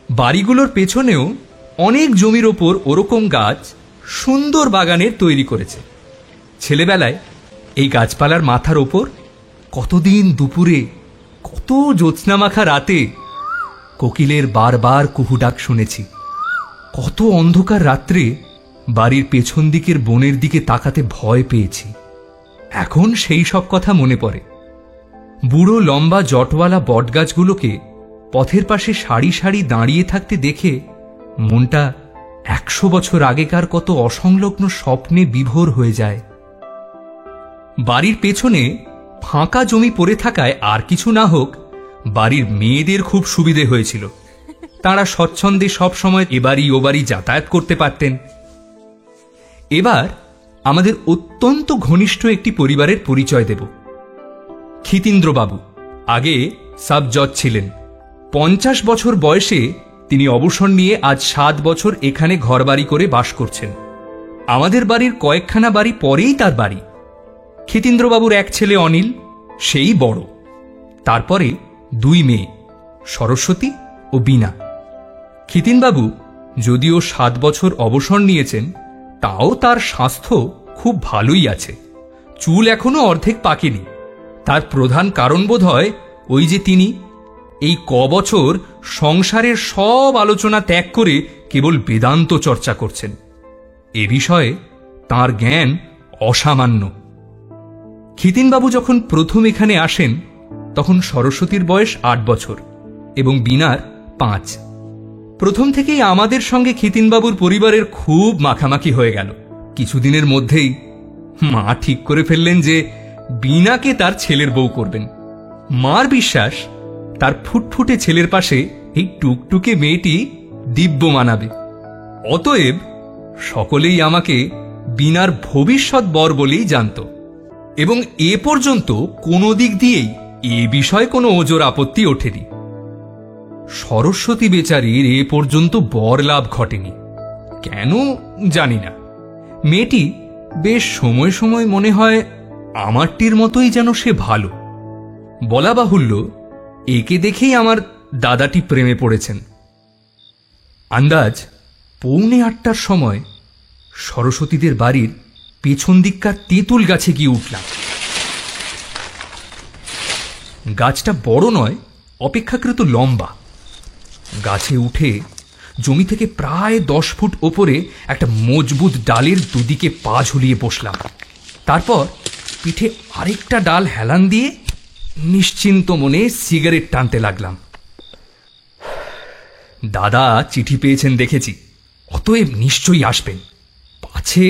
বাড়িগুলোর পেছনেও অনেক জমির ওপর ওরকম গাছ সুন্দর বাগানের তৈরি করেছে। ছেলেবেলায় এই গাছপালার মাথার ওপর কতদিন দুপুরে, কত জ্যোৎস্নামাখা রাতে কোকিলের বারবার কুহু ডাক শুনেছি। কত অন্ধকার রাত্রে বাড়ির পেছন দিকের বনের দিকে তাকাতে ভয় পেয়েছি। এখন সেই সব কথা মনে পড়ে। বুড়ো লম্বা জটওয়ালা বটগাছগুলোকে পথের পাশে সারি সারি দাঁড়িয়ে থাকতে দেখে মনটা 100 বছর আগেকার কত অসংলগ্ন স্বপ্নে বিভোর হয়ে যায়। বাড়ির পেছনে ফাঁকা জমি পড়ে থাকায় আর কিছু না হোক বাড়ির মেয়েদের খুব সুবিধে হয়েছিল। তারা স্বচ্ছন্দে সব সময় এবাড়ি ওবাড়ি যাতায়াত করতে পারতেন। এবার আমাদের অত্যন্ত ঘনিষ্ঠ একটি পরিবারের পরিচয় দেব। ক্ষিতীন্দ্রবাবু আগে সাব জজ ছিলেন। 50 বছর বয়সে তিনি অবসর নিয়ে আজ 7 বছর এখানে ঘরবাড়ি করে বাস করছেন। আমাদের বাড়ির কয়েকখানা বাড়ি পরেই তার বাড়ি। ক্ষিতীন্দ্রবাবুর এক ছেলে অনিল, সেই বড়। তারপরে 2 মেয়ে, সরস্বতী ও বীণা। ক্ষিতীনবাবু যদিও 7 বছর অবসর নিয়েছেন, তাও তার স্বাস্থ্য খুব ভালোই আছে। চুল এখনো অর্ধেক পাকেনি। তার প্রধান কারণ বোধ হয় ওই যে তিনি এই বছর সংসারের সব আলোচনা ত্যাগ করে কেবল বেদান্ত চর্চা করছেন। এ বিষয়ে তাঁর জ্ঞান অসামান্য। ক্ষিতীনবাবু যখন প্রথম এখানে আসেন তখন সরস্বতীর বয়স 8 বছর এবং বীণার 5। প্রথম থেকেই আমাদের সঙ্গে ক্ষিতীনবাবুর পরিবারের খুব মাখামাখি হয়ে গেল। কিছুদিনের মধ্যেই মা ঠিক করে ফেললেন যে বীণাকে তার ছেলের বউ করবেন। মার বিশ্বাস তার ফুটফুটে ছেলের পাশে এই টুকটুকে মেয়েটি দিব্য মানাবে। অতএব সকলেই আমাকে বীণার ভবিষ্যৎ বর বলেই জানত এবং এ পর্যন্ত কোনো দিক দিয়েই এ বিষয়ে কোনো ওজোর আপত্তি ওঠেনি। সরস্বতী বেচারির এ পর্যন্ত বর লাভ ঘটেনি, কেন জানি না। মেয়েটি বেশ সময় সময় মনে হয় আমারটির মতোই যেন সে ভালো। বলা বাহুল্য, একে দেখেই আমার দাদাটি প্রেমে পড়েছেন। আন্দাজ 7:45 সময় সরস্বতীদের বাড়ির পেছন দিককার তেঁতুল গাছে গিয়ে উঠলাম। গাছটা বড় নয়, অপেক্ষাকৃত লম্বা। গাছে উঠে জমি থেকে প্রায় 10 ফুট ওপরে একটা মজবুত ডালের দুদিকে পা ঝুলিয়ে বসলাম। তারপর পিঠে আরেকটা ডাল হেলান দিয়ে নিশ্চিন্ত মনে সিগারেট টানতে লাগলাম। দাদা চিঠি পেয়েছেন দেখেছি, অতএব নিশ্চয়ই আসবেন। পাছে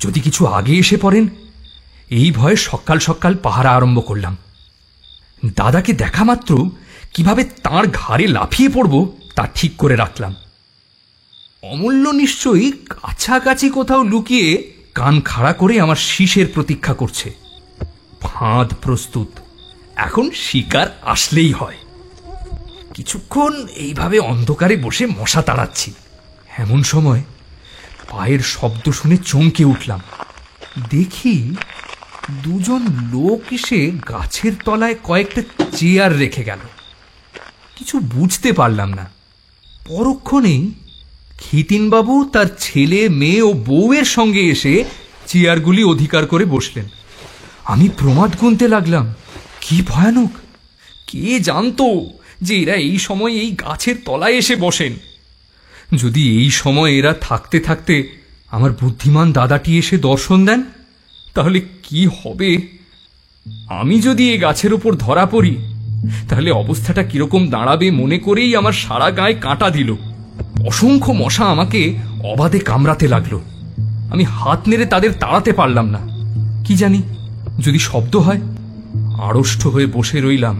যদি কিছু আগে এসে পড়েন, এই ভয়ে সকাল সকাল পাহারা আরম্ভ করলাম। দাদাকে দেখা মাত্র কিভাবে তাঁর ঘাড়ে লাফিয়ে পড়ব তা ঠিক করে রাখলাম। অমূল্য নিশ্চয়ই কাছাকাছি কোথাও লুকিয়ে কান খাড়া করে আমার শীষের প্রতীক্ষা করছে। ফাঁদ প্রস্তুত, এখন শিকার আসলেই হয়। কিছুক্ষণ এইভাবে অন্ধকারে বসে মশা তাড়াচ্ছি। এমন সময় পায়ের শব্দ শুনে চমকে উঠলাম। দেখি দুজন লোক এসে গাছের তলায় কয়েকটা চেয়ার রেখে গেল। কিছু বুঝতে পারলাম না। পরক্ষণেই খিতিনবাবু তার ছেলে, মেয়ে ও বউয়ের সঙ্গে এসে চেয়ারগুলি অধিকার করে বসলেন। আমি প্রমাদ গুনতে লাগলাম। কি ভয়ানক! কে জানতো যে এরা এই সময় এই গাছের তলায় এসে বসেন? যদি এই সময় এরা থাকতে থাকতে আমার বুদ্ধিমান দাদাটি এসে দর্শন দেন, তাহলে কি হবে? আমি যদি এই গাছের উপর ধরা পড়ি, তাহলে অবস্থাটা কিরকম দাঁড়াবে মনে করেই আমার সারা গায়ে কাঁটা দিল। অসংখ্য মশা আমাকে অবাধে কামড়াতে লাগলো। আমি হাত নেড়ে তাদের তাড়াতে পারলাম না। কি জানি যদি শব্দ হয়। আড়ষ্ট হয়ে বসে রইলাম।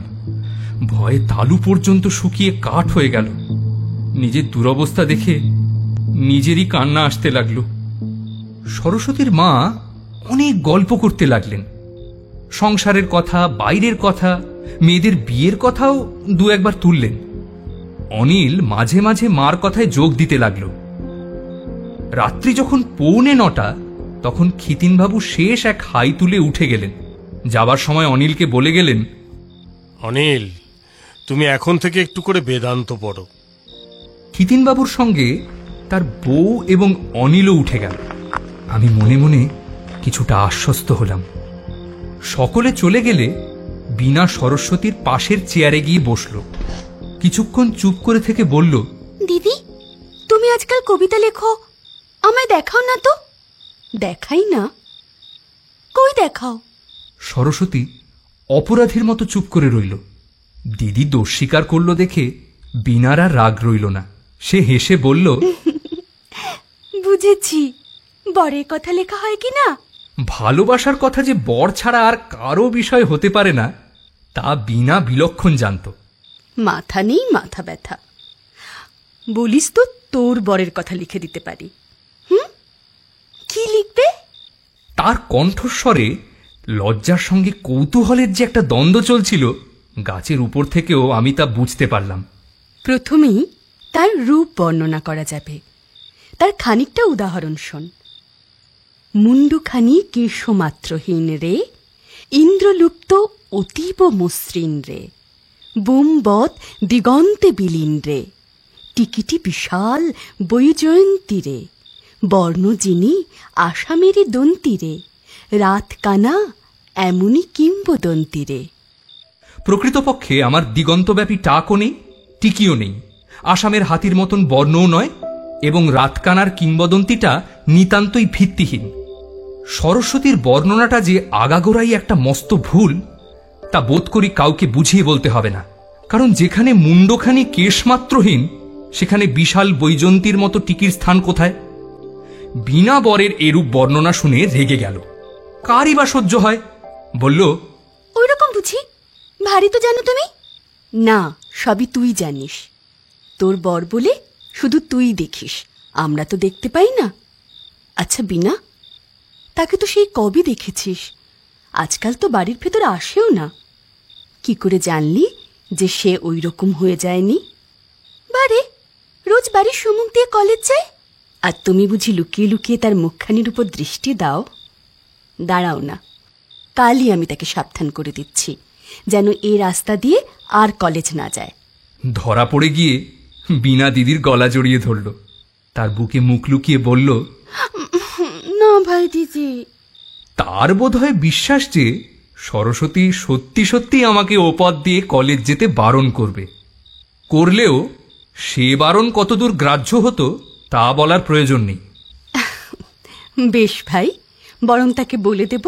ভয়ে তালু পর্যন্ত শুকিয়ে কাঠ হয়ে গেল। নিজের দুরবস্থা দেখে নিজেরই কান্না আসতে লাগলো। সরস্বতীর মা অনেক গল্প করতে লাগলেন। সংসারের কথা, বাইরের কথা, মেয়েদের বিয়ের কথাও দু একবার তুললেন। অনিল মাঝে মাঝে মার কথায় যোগ দিতে লাগলো। রাত্রি যখন 8:45, তখন খিতিনবাবু শেষ এক হাই তুলে উঠে গেলেন। যাবার সময় অনিলকে বলে গেলেন, অনিল, তুমি এখন থেকে একটু করে বেদান্ত পড়ো। খিতিনবাবুর সঙ্গে তার বউ এবং অনিলও উঠে গেল। আমি মনে মনে কিছুটা আশ্বস্ত হলাম। সকলে চলে গেলে বীণা সরস্বতীর পাশের চেয়ারে গিয়ে বসল। কিছুক্ষণ চুপ করে থেকে বলল, দিদি, তুমি আজকাল কবিতা লেখো, আমায় দেখাও না তো। দেখাই না? কই দেখাও? সরস্বতী অপরাধীর মতো চুপ করে রইল। দিদি দোষ স্বীকার করল দেখে বীণার আর রাগ রইল না। সে হেসে বলল, বুঝেছি, বরের কথা লেখা হয় কি না? ভালোবাসার কথা যে বর ছাড়া আর কারো বিষয় হতে পারে না, তা বীণা বিলক্ষণ জানত। মাথা নেই মাথা ব্যথা। বলিস তো তোর বরের কথা লিখে দিতে পারি। কি লিখবে? তার কণ্ঠস্বরে লজ্জার সঙ্গে কৌতূহলের যে একটা দ্বন্দ্ব চলছিল, গাছের উপর থেকেও আমি তা বুঝতে পারলাম। প্রথমেই তার রূপ বর্ণনা করা যাবে। তার খানিকটা উদাহরণ শোন। মুন্ডুখানি কেশমাত্রহীন রে, ইন্দ্রলুপ্ত অতীব মসৃণ রে, বুমবৎ দিগন্তে বিলীন রে, টিকিটি বিশাল বৈজয়ন্তী রে, বর্ণ যিনি আসামেরই দন্তি রে, রাত কানা এমনই কিংবদন্তি রে। প্রকৃতপক্ষে আমার দিগন্তব্যাপী টাকও নেই, টিকিও নেই, আসামের হাতির মতন বর্ণও নয়, এবং রাতকানার কিংবদন্তিটা নিতান্তই ভিত্তিহীন। সরস্বতীর বর্ণনাটা যে আগাগোড়াই একটা মস্ত ভুল, তা বোধ করি কাউকে বুঝিয়ে বলতে হবে না। কারণ যেখানে মুন্ডখানি কেশমাত্রহীন, সেখানে বিশাল বৈজন্তীর মতো টিকির স্থান কোথায়? বিনা বরের এরূপ বর্ণনা শুনে রেগে গেল। কারই বা সহ্য হয়? বলল, ওই রকম বুঝি? ভারী তো জানো তুমি। না, সবই তুই জানিস। তোর বর বলে শুধু তুই দেখিস, আমরা তো দেখতে পাই না। আচ্ছা বিনা, তাকে তো সেই কবে দেখেছিস? আজকাল তো বাড়ির ভেতর আসেও না। কি করে জানলি যে সে ওই রকম হয়ে যায়নি? বারে রোজ বাড়ির সম্মুখ দিয়ে কলেজ যায়, আর তুমি বুঝি লুকিয়ে লুকিয়ে তার মুখখানির উপর দৃষ্টি দাও? দাঁড়াও না, কালই আমি তাকে সাবধান করে দিচ্ছি, যেন এ রাস্তা দিয়ে আর কলেজ না যায়। ধরা পড়ে গিয়ে বীণা দিদির গলা জড়িয়ে ধরল। তার বুকে মুখ লুকিয়ে বলল, না ভাই দিদি, তার বোধহয় বিশ্বাস যে সরস্বতী সত্যি সত্যি আমাকে ও পথ দিয়ে কলেজ যেতে বারণ করবে। করলেও সে বারণ কতদূর গ্রাহ্য হতো তা বলার প্রয়োজন নেই। বেশ ভাই, বরং তাকে বলে দেব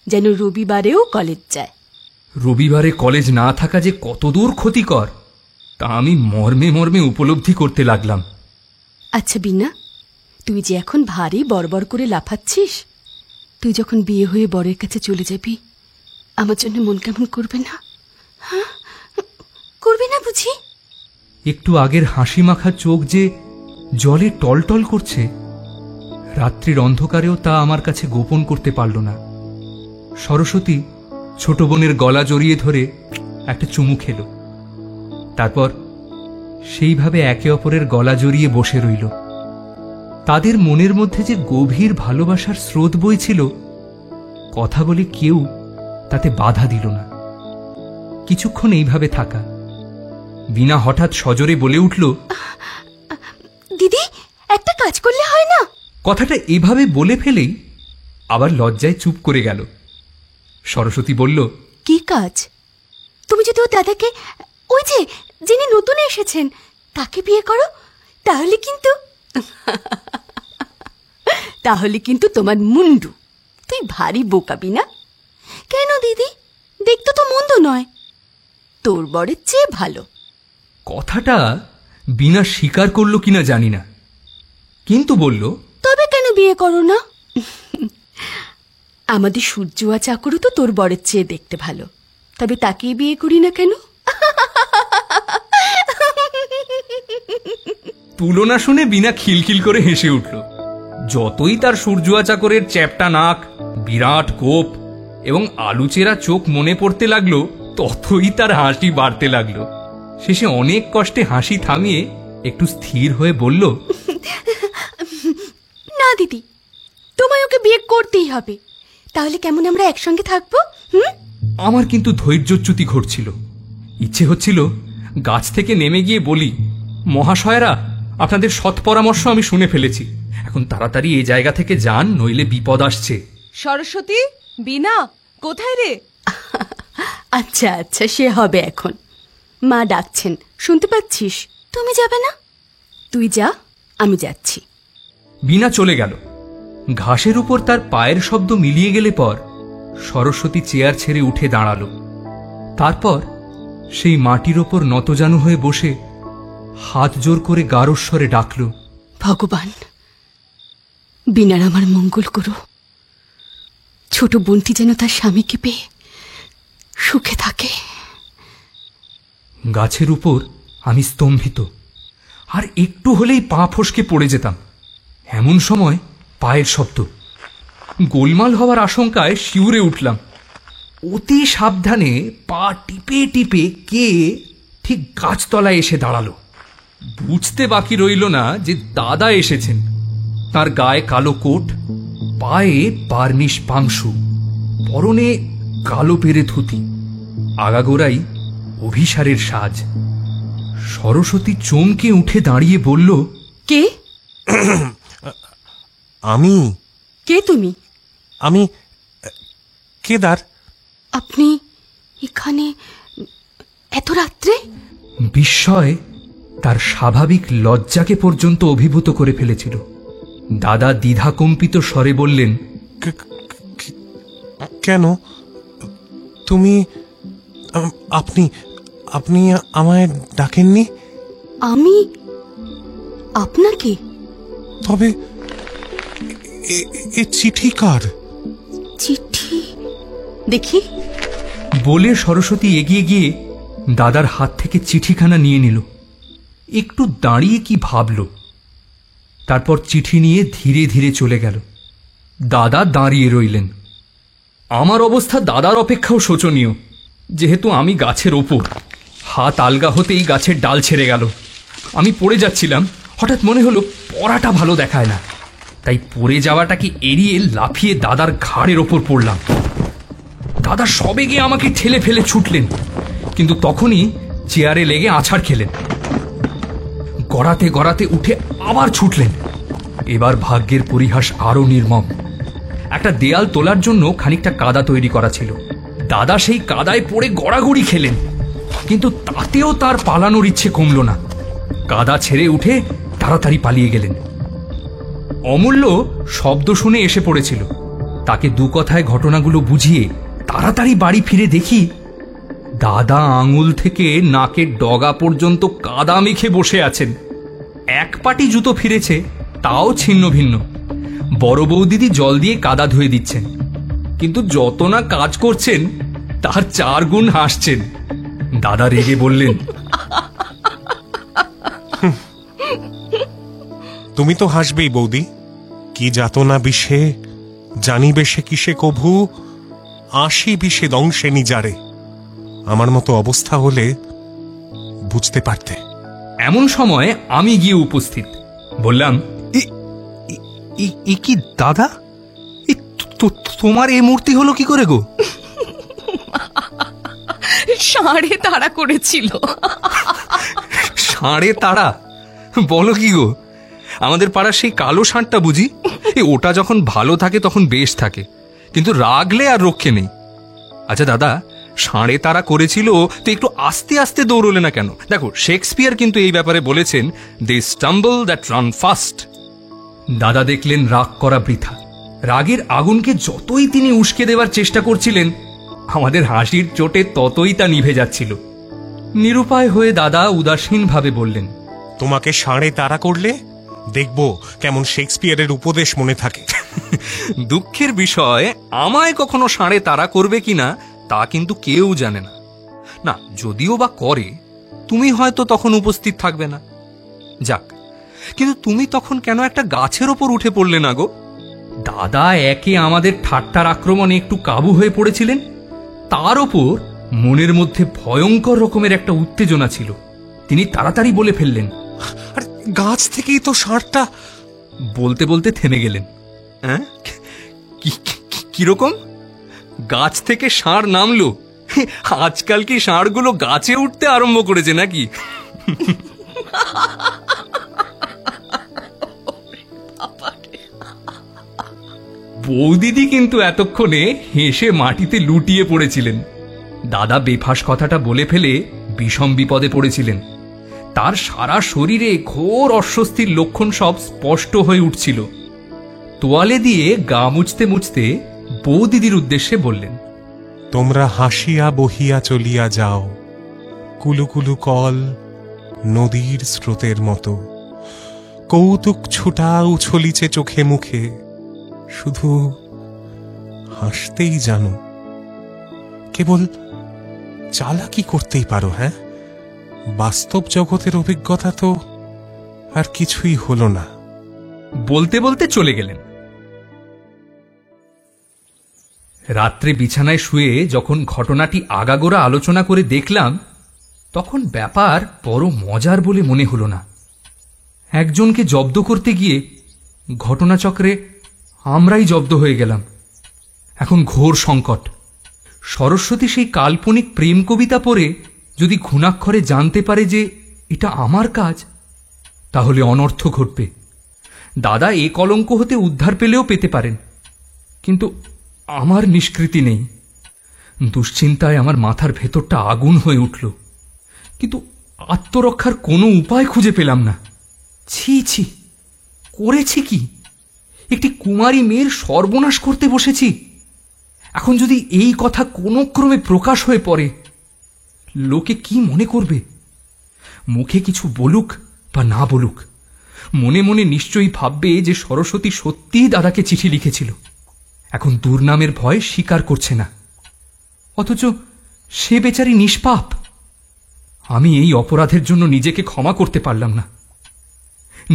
যেন রবিবারেও কলেজ যায়। রবিবারে কলেজ না থাকা যে কতদূর ক্ষতিকর তা আমি মর্মে মর্মে উপলব্ধি করতে লাগলাম। আচ্ছা বিনা, তুই যে এখন ভারী বড়বড় করে লাফাচ্ছিস, তুই যখন বিয়ে হয়ে বরের কাছে চলে যাবি আমার জন্য মন কেমন করবে না? হ্যাঁ, করবে না বুঝি? একটু আগের হাসি মাখা চোখ যে জলে টলটল করছে, রাত্রির অন্ধকারেও তা আমার কাছে গোপন করতে পারল না। সরস্বতী ছোট বোনের গলা জড়িয়ে ধরে একটা চুমু খেল, তারপর সেইভাবে একে অপরের গলা জড়িয়ে বসে রইল। তাদের মনের মধ্যে যে গভীর ভালোবাসার স্রোত বইছিল, কথা বলে কেউ তাতে বাধা দিল না। কিছুক্ষণ এইভাবে থাকা, বিনা হঠাৎ সজোরে বলে উঠল, দিদি, একটা কাজ করলে হয় না? কথাটা এভাবে বলে ফেলেই আবার লজ্জায় চুপ করে গেল। সরস্বতী বলল, কি কাজ? তুমি যদি ও দাদাকে, ওই যে যিনি নতুন এসেছেন, তাকে বিয়ে করো, তাহলে কিন্তু তাহলে কিন্তু তোমার মুন্ডু। তুই ভারী বোকাবি না? কেন দিদি, দেখতে তো মন্দ নয়, তোর বরের চেয়ে ভালো। কথাটা বিনা স্বীকার করল কিনা জানি না, কিন্তু বলল, তবে কেন বিয়ে করো না? আমাদের সূর্যুয়া চাকরও তো তোর বরের চেয়ে দেখতে ভালো, তবে তাকেই বিয়ে করি না কেন? তুলনা শুনে বিনা খিলখিল করে হেসে উঠল। যতই তার সূর্যুয়া চাকরের চ্যাপ্টা নাক, বিরাট কোপ এবং আলুচেরা চোখ মনে পড়তে লাগলো, ততই তার হাসি বাড়তে লাগলো। শেষে অনেক কষ্টে হাসি থামিয়ে একটু স্থির হয়ে বলল, না দিদি, তোমায় ওকে বিয়ে করতেই হবে, তাহলে কেমন আমরা একসঙ্গে থাকবো? আমার কিন্তু ধৈর্যচ্যুতি ঘটছিল। ইচ্ছে হচ্ছিল গাছ থেকে নেমে গিয়ে বলি, মহাশয়রা, আপনাদের সৎ পরামর্শ আমি শুনে ফেলেছি, এখন তাড়াতাড়ি এই জায়গা থেকে যান, নইলে বিপদ আসছে। সরস্বতী, বিনা, কোথায় রে? আচ্ছা আচ্ছা, সে হবে এখন। মা ডাকছেন, শুনতে পাচ্ছিস? তুমি যাবে না? তুই যা, আমি যাচ্ছি। বিনা চলে গেল। ঘাসের উপর তার পায়ের শব্দ মিলিয়ে গেলে পর সরস্বতী চেয়ার ছেড়ে উঠে দাঁড়ালো। তারপর সেই মাটির ওপর নতজানু হয়ে বসে হাত জোর করে গারস্বরে ডাকল, ভগবান, বিনার আমার মঙ্গল করো। ছোট বোনটি যেন তার স্বামীকে পেয়ে সুখে থাকে। গাছের উপর আমি স্তম্ভিত, আর একটু হলেই পা ফসকে পড়ে যেতাম। এমন সময় পায়ের শব্দ। গোলমাল হওয়ার আশঙ্কায় শিউরে উঠলাম। অতি সাবধানে পা টিপে টিপে কে ঠিক গাছতলায় এসে দাঁড়ালো। বুঝতে বাকি রইল না যে দাদা এসেছেন। তার গায়ে কালো কোট, পায়ে বার্নিশ পাংশু, পরনে কালো পেরে ধুতি, আগাগোড়াই অভিসারের সাজ। সরস্বতী চমকে উঠে দাঁড়িয়ে বলল, কে? আমি? কে তুমি? আমি কেদার। আপনি এখানে এত রাত্রে? বিস্ময় তার স্বাভাবিক লজ্জাকে পর্যন্ত অভিভূত করে ফেলেছিল। দাদা দ্বিধাকম্পিত স্বরে বললেন, কেন? তুমি, আপনি আপনি আমায় ডাকেননি? আমি আপনাকে? তবে এ চিঠি কার? চিঠি দেখি। বলে সরস্বতী এগিয়ে গিয়ে দাদার হাত থেকে চিঠিখানা নিয়ে নিল। একটু দাঁড়িয়ে কি ভাবল, তারপর চিঠি নিয়ে ধীরে ধীরে চলে গেল। দাদা দাঁড়িয়ে রইলেন। আমার অবস্থা দাদার অপেক্ষাও শোচনীয়, যেহেতু আমি গাছের ওপর। হাত আলগা হতেই গাছের ডাল ছেড়ে গেল। আমি পড়ে যাচ্ছিলাম, হঠাৎ মনে হলো পড়াটা ভালো দেখায় না, তাই পড়ে যাওয়াটাকে এড়িয়ে লাফিয়ে দাদার ঘাড়ের ওপর পড়লাম। দাদা সবেগে আমাকে ঠেলে ফেলে ছুটলেন, কিন্তু তখনই চেয়ারে লেগে আছাড় খেলেন। গড়াতে গড়াতে উঠে আবার ছুটলেন। এবার ভাগ্যের পরিহাস আরো নির্মম। একটা দেয়াল তোলার জন্য খানিকটা কাদা তৈরি করা ছিল। দাদা সেই কাদায় পড়ে গড়াগড়ি খেলেন, কিন্তু তাতেও তার পালানোর ইচ্ছে কমল না। কাদা ছেড়ে উঠে তাড়াতাড়ি পালিয়ে গেলেন। অমূল্য শব্দ শুনে এসে পড়েছিল। তাকে দু কথায় ঘটনাগুলো বুঝিয়ে তাড়াতাড়ি বাড়ি ফিরে দেখি দাদা আঙুল থেকে নাকের ডগা পর্যন্ত কাদা মেখে বসে আছেন। এক পাটি জুতো ফিরেছে, তাও ছিন্ন ভিন্ন। বড় বৌদিদি জল দিয়ে কাদা ধুয়ে দিচ্ছেন, কিন্তু যত না কাজ করছেন তার 4 গুণ হাসছেন। দাদা রেগে বললেন, তুমি তো হাসবেই বৌদি। কি যাতনা বিষে জানিবে সে কিসে কভু, 80 বিষে দংশে নিজারে। আমার মতো অবস্থা হলে বুঝতে পারতে। এমন সময় আমি গিয়ে উপস্থিত। বললাম, কি দাদা, তোমার এই মূর্তি হলো কি করে গো? ষাঁড়ে তাড়া করেছিল। ষাঁড়ে তাড়া বলো কি গো? আমাদের পাড়ার সেই কালো ষাঁড়টা বুঝি? ওটা যখন ভালো থাকে তখন বেশ থাকে, কিন্তু রাগলে আর রক্ষে নেই। আচ্ছা দাদা, ষাঁড়ে তাড়া করেছিল তো একটু আস্তে আস্তে দৌড়লে না কেন? দেখো, শেক্সপিয়ার কিন্তু এই ব্যাপারে বলেছেন, দে স্টাম্বল দ্যাট রান ফাস্ট। দাদা দেখলেন রাগ করা বৃথা। রাগের আগুনকে যতই তিনি উস্কে দেওয়ার চেষ্টা করছিলেন, আমাদের হাসির চোটে ততই তা নিভে যাচ্ছিল। নিরুপায় হয়ে দাদা উদাসীনভাবে বললেন, তোমাকে ষাঁড়ে তাড়া করলে দেখবো কেমন শেক্সপিয়ারের উপদেশ মনে থাকে। দুঃখের বিষয়, আমায় কখনো ষাঁড়ে তাড়া করবে কিনা তা কিন্তু কেউ জানে না। না, যদিও বা করে, তুমি হয়তো তখন উপস্থিত থাকবে না। যাক, কিন্তু তুমি তখন কেন একটা গাছের ওপর উঠে পড়লে না গো? দাদা একে আমাদের ঠাট্টার আক্রমণে একটু কাবু হয়ে পড়েছিলেন, তার ওপর মনের মধ্যে ভয়ঙ্কর রকমের একটা উত্তেজনা ছিল। তিনি তাড়াতাড়ি বলে ফেললেন, আর গাছ থেকেই তো ষাঁড়টা। বলতে বলতে থেমে গেলেন। হ্যাঁ, কিরকম? গাছ থেকে ষাঁড় নামলো? আজকাল কি ষাঁড়গুলো গাছে উঠতে আরম্ভ করেছে নাকি? বৌদিদি কিন্তু এতক্ষণে হেসে মাটিতে লুটিয়ে পড়েছিলেন। দাদা বেফাস কথাটা বলে ফেলে বিষম বিপদে পড়েছিলেন। তার সারা শরীরে ঘোর অস্বস্তির লক্ষণ সব স্পষ্ট হয়ে উঠছিল। তোয়ালে দিয়ে গা মুছতে মুছতে বৌদিদির উদ্দেশ্যে বললেন, তোমরা হাসিয়া বহিয়া চলিয়া যাও, কুলুকুলু কল নদীর স্রোতের মতো। কৌতুক ছুটা উছলিছে চোখে মুখে, শুধু হাসতেই জানো। কেবল চালাকি করতেই পারো। হ্যাঁ, বাস্তব জগতের অভিজ্ঞতা তো আর কিছুই হলো না। বলতে বলতে চলে গেলেন। রাত্রে বিছানায় শুয়ে যখন ঘটনাটি আগাগোড়া আলোচনা করে দেখলাম, তখন ব্যাপার বড় মজার বলে মনে হলো না। একজনকে জব্দ করতে গিয়ে ঘটনাচক্রে আমরাই জব্দ হয়ে গেলাম। এখন ঘোর সংকট। সরস্বতী সেই কাল্পনিক প্রেম কবিতা পড়ে যদি ঘুণাক্ষরে জানতে পারে যে এটা আমার কাজ, তাহলে অনর্থ ঘটবে। দাদা এ কলঙ্ক হতে উদ্ধার পেলেও পেতে পারেন, কিন্তু আমার নিষ্কৃতি নেই। দুশ্চিন্তায় আমার মাথার ভেতরটা আগুন হয়ে উঠল, কিন্তু আত্মরক্ষার কোনো উপায় খুঁজে পেলাম না। ছি ছি, করেছি কি? একটি কুমারী মেয়ের সর্বনাশ করতে বসেছি। এখন যদি এই কথা কোনো ক্রমে প্রকাশ হয়ে পড়ে, লোকে কি মনে করবে? মুখে কিছু বলুক বা না বলুক, মনে মনে নিশ্চয়ই ভাববে যে সরস্বতী সত্যিই দাদাকে চিঠি লিখেছিল। এখন দুর্নামের ভয় স্বীকার করছে না, অথচ সে বেচারি নিষ্পাপ। আমি এই অপরাধের জন্য নিজেকে ক্ষমা করতে পারলাম না।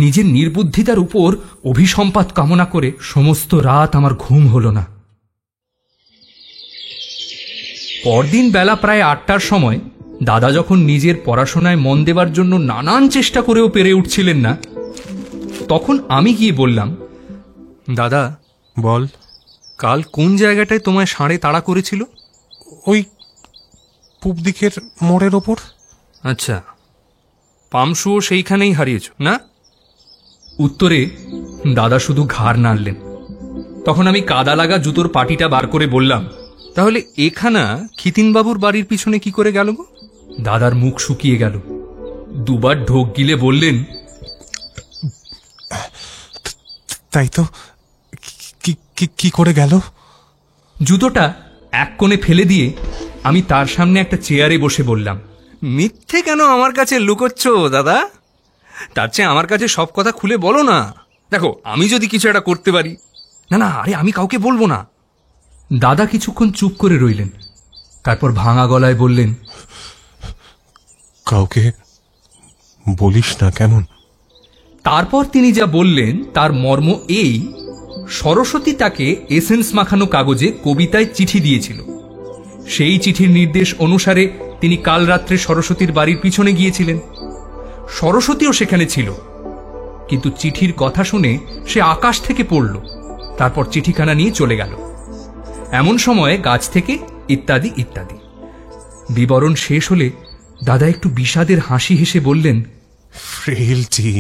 নিজের নির্বুদ্ধিতার উপর অভিসম্পাত কামনা করে সমস্ত রাত আমার ঘুম হল না। পরদিন বেলা প্রায় 8টার সময় দাদা যখন নিজের পড়াশোনায় মন দেবার জন্য নানান চেষ্টা করেও পেরে উঠছিলেন না, তখন আমি গিয়ে বললাম, দাদা বল, কাল কোন জায়গাটায় তোমায় ষাঁড়ে তাড়া করেছিল? ওই পূব দিকের মোড়ের ওপর। আচ্ছা, পামশুও সেইখানেই হারিয়েছ না? উত্তরে দাদা শুধু ঘাড় নাড়লেন। তখন আমি কাদা লাগা জুতোর পাটিটা বার করে বললাম, তাহলে এখানা খিতিনবাবুর বাড়ির পিছনে কি করে গেল গো? দাদার মুখ শুকিয়ে গেল, দুবার ঢোক গিলে বললেন, তাই তো, কি করে গেল? জুতোটা এক কোণে ফেলে দিয়ে আমি তার সামনে একটা চেয়ারে বসে বললাম, মিথ্যে কেন আমার কাছে লুকোচ্ছ দাদা? তার চেয়ে আমার কাছে সব কথা খুলে বলো না। দেখো, আমি যদি কিছু একটা করতে পারি। না না, আরে আমি কাউকে বলবো না। দাদা কিছুক্ষণ চুপ করে রইলেন, তারপর ভাঙা গলায় বললেন, কাউকে বলিস না কেমন? তারপর তিনি যা বললেন তার মর্ম এই, সরস্বতী তাকে এসেন্স মাখানো কাগজে কবিতায় চিঠি দিয়েছিল। সেই চিঠির নির্দেশ অনুসারে তিনি কাল রাত্রে সরস্বতীর বাড়ির পিছনে গিয়েছিলেন। সরস্বতীও সেখানে ছিল, কিন্তু চিঠির কথা শুনে সে আকাশ থেকে পড়ল, তারপর চিঠিখানা নিয়ে চলে গেল। এমন সময়ে গাছ থেকে ইত্যাদি ইত্যাদি। বিবরণ শেষ হলে দাদা একটু বিষাদের হাসি হেসে বললেন, frailty,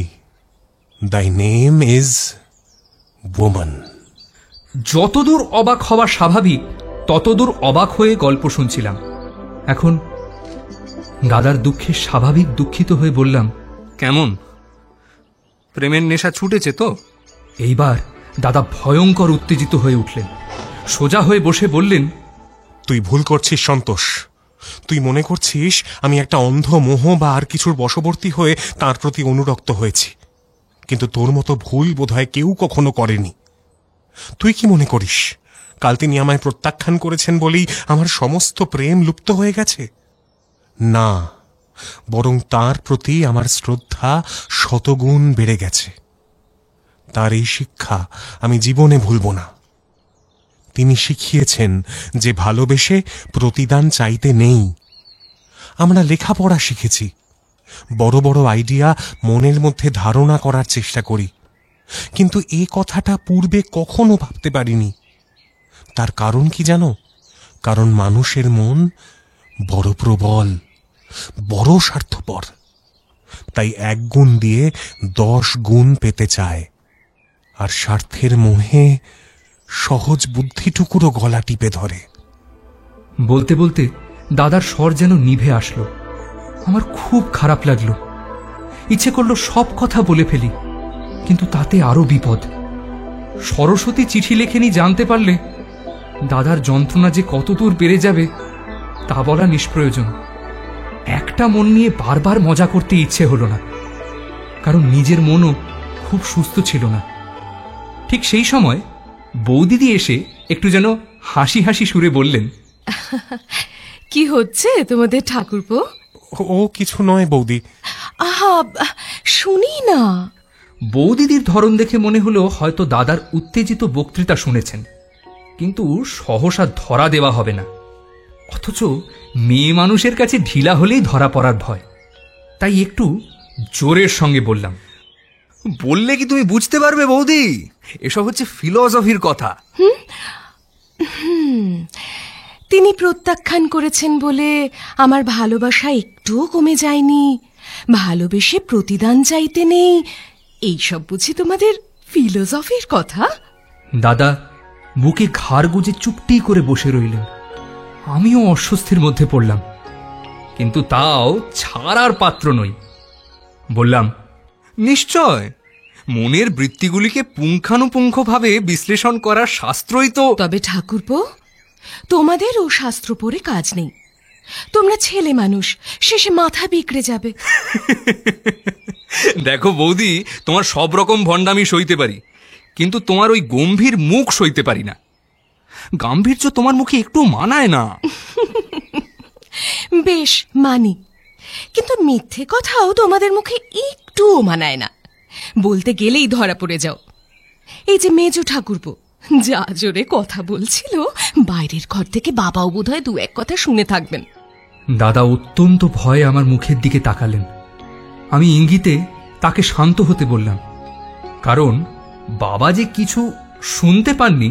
thy name is woman. যতদূর অবাক হওয়া স্বাভাবিক ততদূর অবাক হয়ে গল্প শুনছিলাম। এখন দাদার দুঃখে স্বাভাবিক দুঃখিত হয়ে বললাম, কেমন, প্রেমের নেশা ছুটেছে তো? এইবার দাদা ভয়ঙ্কর উত্তেজিত হয়ে উঠলেন, সোজা হয়ে বসে বললেন, তুই ভুল করছিস সন্তোষ। তুই মনে করছিস আমি একটা অন্ধ মোহ বা আর কিছুর বশবর্তী হয়ে তার প্রতি অনুরক্ত হয়েছি, কিন্তু তোর মতো ভুল বোধহয় কেউ কখনো করেনি। তুই কি মনে করিস কাল তিনি আমায় প্রত্যাখ্যান করেছেন বলেই আমার সমস্ত প্রেম লুপ্ত হয়ে গেছে? না, বরং তার প্রতি আমার শ্রদ্ধা শতগুণ বেড়ে গেছে। তার এই শিক্ষা আমি জীবনে ভুলব না। তিনি শিখিয়েছেন যে ভালোবেসে প্রতিদান চাইতে নেই। আমরা লেখাপড়া শিখেছি, বড় বড় আইডিয়া মনের মধ্যে ধারণা করার চেষ্টা করি, কিন্তু এই কথাটা পূর্বে কখনো ভাবতে পারিনি। তার কারণ কি জানো? কারণ মানুষের মন বড় প্রবল, বড় স্বার্থপর, তাই 1 গুণ দিয়ে 10 গুণ পেতে চায়, আর স্বার্থের মোহে সহজ বুদ্ধিটুকুরও গলা টিপে ধরে। বলতে বলতে দাদার স্বর যেন নিভে আসলো। আমার খুব খারাপ লাগলো, ইচ্ছে করলো সব কথা বলে ফেলি, কিন্তু তাতে আরো বিপদ। সরস্বতী চিঠি লেখেনি জানতে পারলে দাদার যন্ত্রণা যে কতদূর বেড়ে যাবে তা বলা নিষ্প্রয়োজন। একটা মন নিয়ে বারবার মজা করতে ইচ্ছে হলো না, কারণ নিজের মনও খুব সুস্থ ছিল না। ঠিক সেই সময় বৌদিদি এসে একটু যেন হাসি হাসি সুরে বললেন, কি হচ্ছে তোমাদের ঠাকুরপো? ও কিছু নয় বৌদি। আহা, শুনি না। বৌদিদির ধরন দেখে মনে হলো হয়তো দাদার উত্তেজিত বক্তৃতা শুনেছেন, কিন্তু সহসা ধরা দেওয়া হবে না। অথচ মেয়ে মানুষের কাছে ঢিলা হলেই ধরা পড়ার ভয়। তাই একটু জোরের সঙ্গে বললাম, বললে কি তুমি বুঝতে পারবে বৌদি, এসব হচ্ছে ফিলসফির কথা। তিনি প্রত্যাখ্যান করেছেন বলে আমার ভালোবাসা একটুও কমে যায়নি, ভালোবেসে প্রতিদান চাইতে নেই, এইসব বুঝি তোমাদের ফিলসফির কথা? দাদা বুকে ঘাড় গুজে চুপটি করে বসে রইলেন। আমিও অস্বস্তির মধ্যে পড়লাম, কিন্তু তাও ছাড়ার পাত্র নই। বললাম, নিশ্চয়, মনের বৃত্তিগুলিকে পুঙ্খানুপুঙ্খভাবে বিশ্লেষণ করার শাস্ত্রই তো। তবে ঠাকুরপো, তোমাদের ও শাস্ত্র পড়ে কাজ নেই। তোমরা ছেলে মানুষ, শেষে মাথা বিগড়ে যাবে। দেখো বৌদি, তোমার সব রকম ভণ্ডামি সইতে পারি, কিন্তু তোমার ওই গম্ভীর মুখ সইতে পারি না। গাম্ভীর্য তোমার মুখে একটু মানায় না। বেশ মানি, কিন্তু মিথ্যে কথাও তোমাদের মুখে একটুও মানায় না। বলতে গেলেই ধরা পড়ে যাও। এই যে মেজো ঠাকুরপো যা জোরে কথা বলছিল, বাইরের ঘর থেকে বাবাও বোধহয় 2-1 কথা শুনে থাকবেন। দাদা অত্যন্ত ভয়ে আমার মুখের দিকে তাকালেন। আমি ইঙ্গিতে তাকে শান্ত হতে বললাম, কারণ বাবা যে কিছু শুনতে পাননি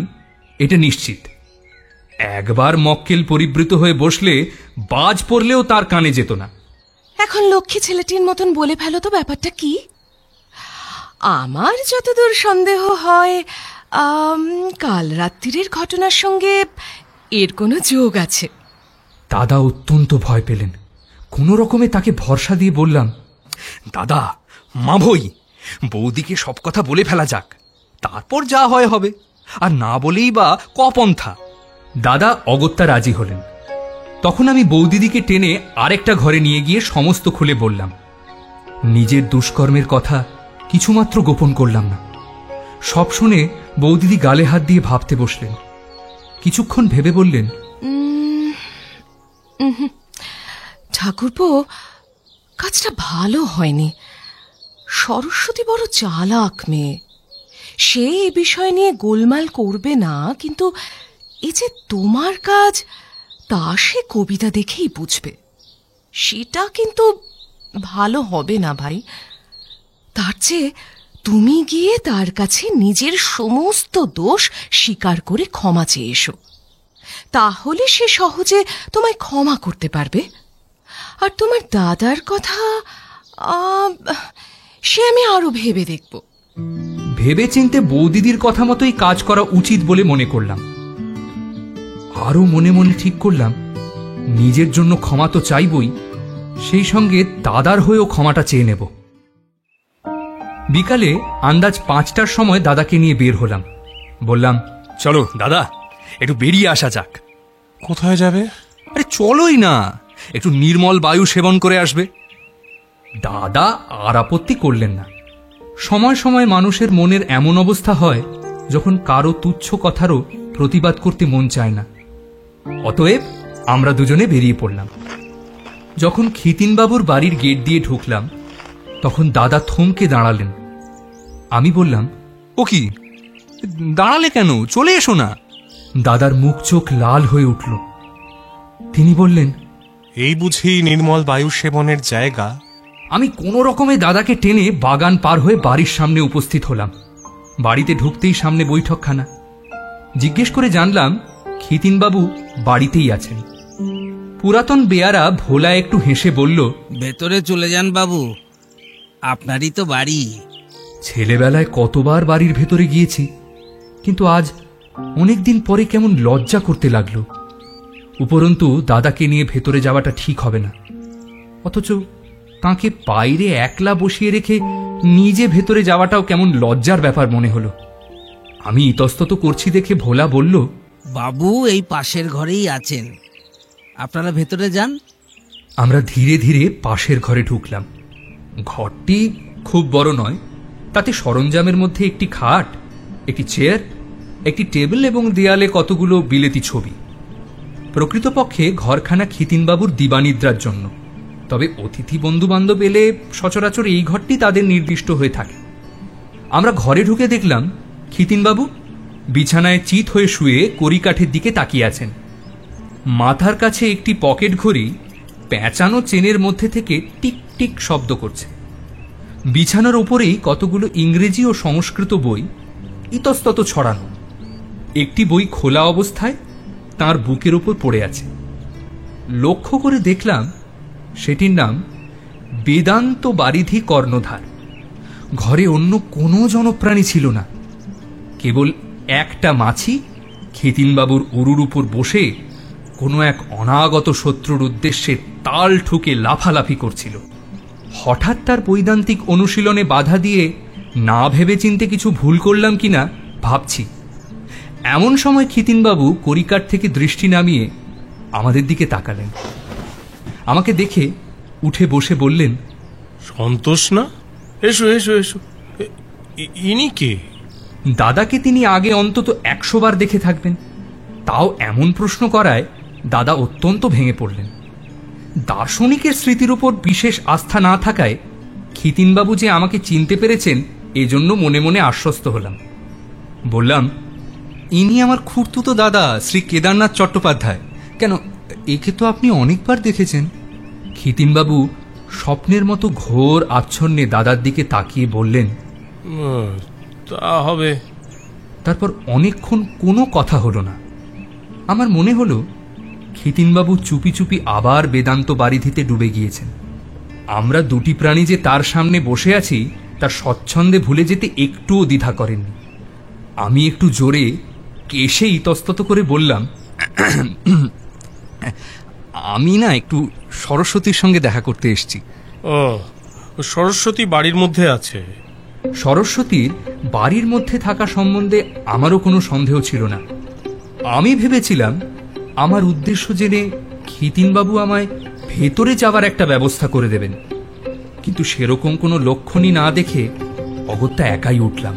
এটা নিশ্চিত। একবার মক্কেল পরিবৃত হয়ে বসলে বাজ পড়লেও তার কানে যেত না। এখন লক্ষ্মী ছেলেটির মতন বলে ফেলো তো ব্যাপারটা কি? আমার যতদূর সন্দেহ হয়, কাল রাত্রির ঘটনার সঙ্গে এর কোনো যোগ আছে। দাদা অত্যন্ত ভয় পেলেন। কোনো রকমে তাকে ভরসা দিয়ে বললাম, দাদা মা ভই, বৌদিকে সব কথা বলে ফেলা যাক, তারপর যা হয় হবে, আর না বলেই বা কপন্থা। দাদা অগত্যা রাজি হলেন। তখন আমি বৌদিদিকে টেনে আরেকটা ঘরে নিয়ে গিয়ে সমস্ত খুলে বললাম। নিজের দুষ্কর্মের কথা কিছুমাত্র গোপন করলাম না। সব শুনে বৌদিদি গালে হাত দিয়ে ভাবতে বসলেন। কিছুক্ষণ ভেবে বললেন, ঠাকুরপো, কাজটা ভালো হয়নি। সরস্বতী বড় চালাক মেয়ে, সে এ বিষয় নিয়ে গোলমাল করবে না, কিন্তু এই যে তোমার কাজ, তা সে কবিতা দেখেই বুঝবে। সেটা কিন্তু ভালো হবে না ভাই। তার চেয়ে তুমি গিয়ে তার কাছে নিজের সমস্ত দোষ স্বীকার করে ক্ষমা চেয়ে এসো, তাহলে সে সহজে তোমায় ক্ষমা করতে পারবে। আর তোমার দাদার কথা সে আমি আরো ভেবে দেখব। ভেবে চিনতে বৌদিদির কথা মতোই কাজ করা উচিত বলে মনে করলাম। আরো মনে মনে ঠিক করলাম, নিজের জন্য ক্ষমা তো চাইবই, সেই সঙ্গে দাদার হয়েও ক্ষমাটা চেয়ে নেব। বিকালে আন্দাজ 5টার সময় দাদাকে নিয়ে বের হলাম। বললাম, চলো দাদা, একটু বেরিয়ে আসা যাক। কোথায় যাবে? আরে চলোই না, একটু নির্মল বায়ু সেবন করে আসবে। দাদা আর আপত্তি করলেন না। সময় সময় মানুষের মনের এমন অবস্থা হয় যখন কারো তুচ্ছ কথারও প্রতিবাদ করতে মন চায় না। অতএব আমরা দুজনে বেরিয়ে পড়লাম। যখন খিতিনবাবুর বাড়ির গেট দিয়ে ঢুকলাম, তখন দাদা থমকে দাঁড়ালেন। আমি বললাম, ও কি, দাঁড়ালে কেন? চলে এসো না। দাদার মুখ চোখ লাল হয়ে উঠল। তিনি বললেন, এই বুঝি নির্মল বায়ু সেবনের জায়গা? আমি কোনো রকমে দাদাকে টেনে বাগান পার হয়ে বাড়ির সামনে উপস্থিত হলাম। বাড়িতে ঢুকতেই সামনে বৈঠকখানা। জিজ্ঞেস করে জানলাম খিতিনবাবু বাড়িতেই আছেন। পুরাতন বেয়ারা ভোলা একটু হেসে বলল, ভেতরে চলে যান বাবু, আপনারই তো বাড়ি। ছেলেবেলায় কতবার বাড়ির ভেতরে গিয়েছি, কিন্তু আজ অনেকদিন পরে কেমন লজ্জা করতে লাগলো। উপরন্তু দাদাকে নিয়ে ভেতরে যাওয়াটা ঠিক হবে না, অথচ তাঁকে বাইরে একলা বসিয়ে রেখে নিজে ভেতরে যাওয়াটাও কেমন লজ্জার ব্যাপার মনে হলো। আমি ইতস্তত করছি দেখে ভোলা বলল, বাবু এই পাশের ঘরেই আছেন, আপনারা ভেতরে যান। আমরা ধীরে ধীরে পাশের ঘরে ঢুকলাম। ঘরটি খুব বড় নয়, তাতে সরঞ্জামের মধ্যে একটি খাট, একটি চেয়ার, একটি টেবিল এবং দেয়ালে কতগুলো বিলেতি ছবি। প্রকৃতপক্ষে ঘরখানা খিতিনবাবুর দিবানিদ্রার জন্য, তবে অতিথি বন্ধু বান্ধব এলে সচরাচর এই ঘরটি তাদের নির্দিষ্ট হয়ে থাকে। আমরা ঘরে ঢুকে দেখলাম খিতিনবাবু বিছানায় চিত হয়ে শুয়ে কড়িকাঠের দিকে তাকিয়ে আছেন। মাথার কাছে একটি পকেট ঘড়ি পেঁচানো চেনের মধ্যে থেকে টিক টিক শব্দ করছে। বিছানার ওপরেই কতগুলো ইংরেজি ও সংস্কৃত বই ইতস্তত ছড়ানো। একটি বই খোলা অবস্থায় তার বুকের উপর পড়ে আছে। লক্ষ্য করে দেখলাম সেটির নাম বেদান্ত বারিধি কর্ণধার। ঘরে অন্য কোনো জনপ্রাণী ছিল না, কেবল একটা মাছি খিতিনবাবুর উরুর উপর বসে কোনো এক অনাগত শত্রুর উদ্দেশ্যে তাল ঠুকে লাফালাফি করছিল। হঠাৎ তার বৈদান্তিক অনুশীলনে বাধা দিয়ে না ভেবে চিনতে কিছু ভুল করলাম কিনা ভাবছি। এমন সময় খিতিনবাবু কড়িকাঠ থেকে দৃষ্টি নামিয়ে আমাদের দিকে তাকালেন। আমাকে দেখে উঠে বসে বললেন, সন্তোষ না? এসো এসো এসো। ইনি কে? দাদাকে তিনি আগে অন্তত 100 বার দেখে থাকবেন, তাও এমন প্রশ্ন করায় দাদা অত্যন্ত ভেঙে পড়লেন। দার্শনিকের স্মৃতির উপর বিশেষ আস্থা না থাকায় খিতিনবাবু যে আমাকে চিনতে পেরেছেন এজন্য মনে মনে আশ্বস্ত হলাম। বললাম, ইনি আমার খুড়তুতো দাদা শ্রী কেদারনাথ চট্টোপাধ্যায়। কেন, একে তো আপনি অনেকবার দেখেছেন। খিতিনবাবু স্বপ্নের মতো ঘোর আচ্ছন্নে দাদার দিকে তাকিয়ে বললেন, তা হবে। তারপর অনেকক্ষণ কোনো কথা হলো না। আমার মনে হলো খিতিনবাবু চুপি চুপি আবার বেদান্ত বারিধিতে ডুবে গিয়েছেন। আমরা দুটি প্রাণী যে তার সামনে বসে আছি তার স্বচ্ছন্দে ভুলে যেতে একটুও দ্বিধা করেননি। আমি একটু জোরে কেশে ইতস্তত করে বললাম, আমি না একটু সরস্বতীর সঙ্গে দেখা করতে এসেছি। ও, সরস্বতী বাড়ির মধ্যে আছে? সরস্বতীর বাড়ির মধ্যে থাকা সম্বন্ধে আমারও কোনো সন্দেহ ছিল না। আমি ভেবেছিলাম আমার উদ্দেশ্য জেনে খিতিনবাবু আমায় ভেতরে যাওয়ার একটা ব্যবস্থা করে দেবেন, কিন্তু সেরকম কোনো লক্ষণই না দেখে অগত্যা একাই উঠলাম।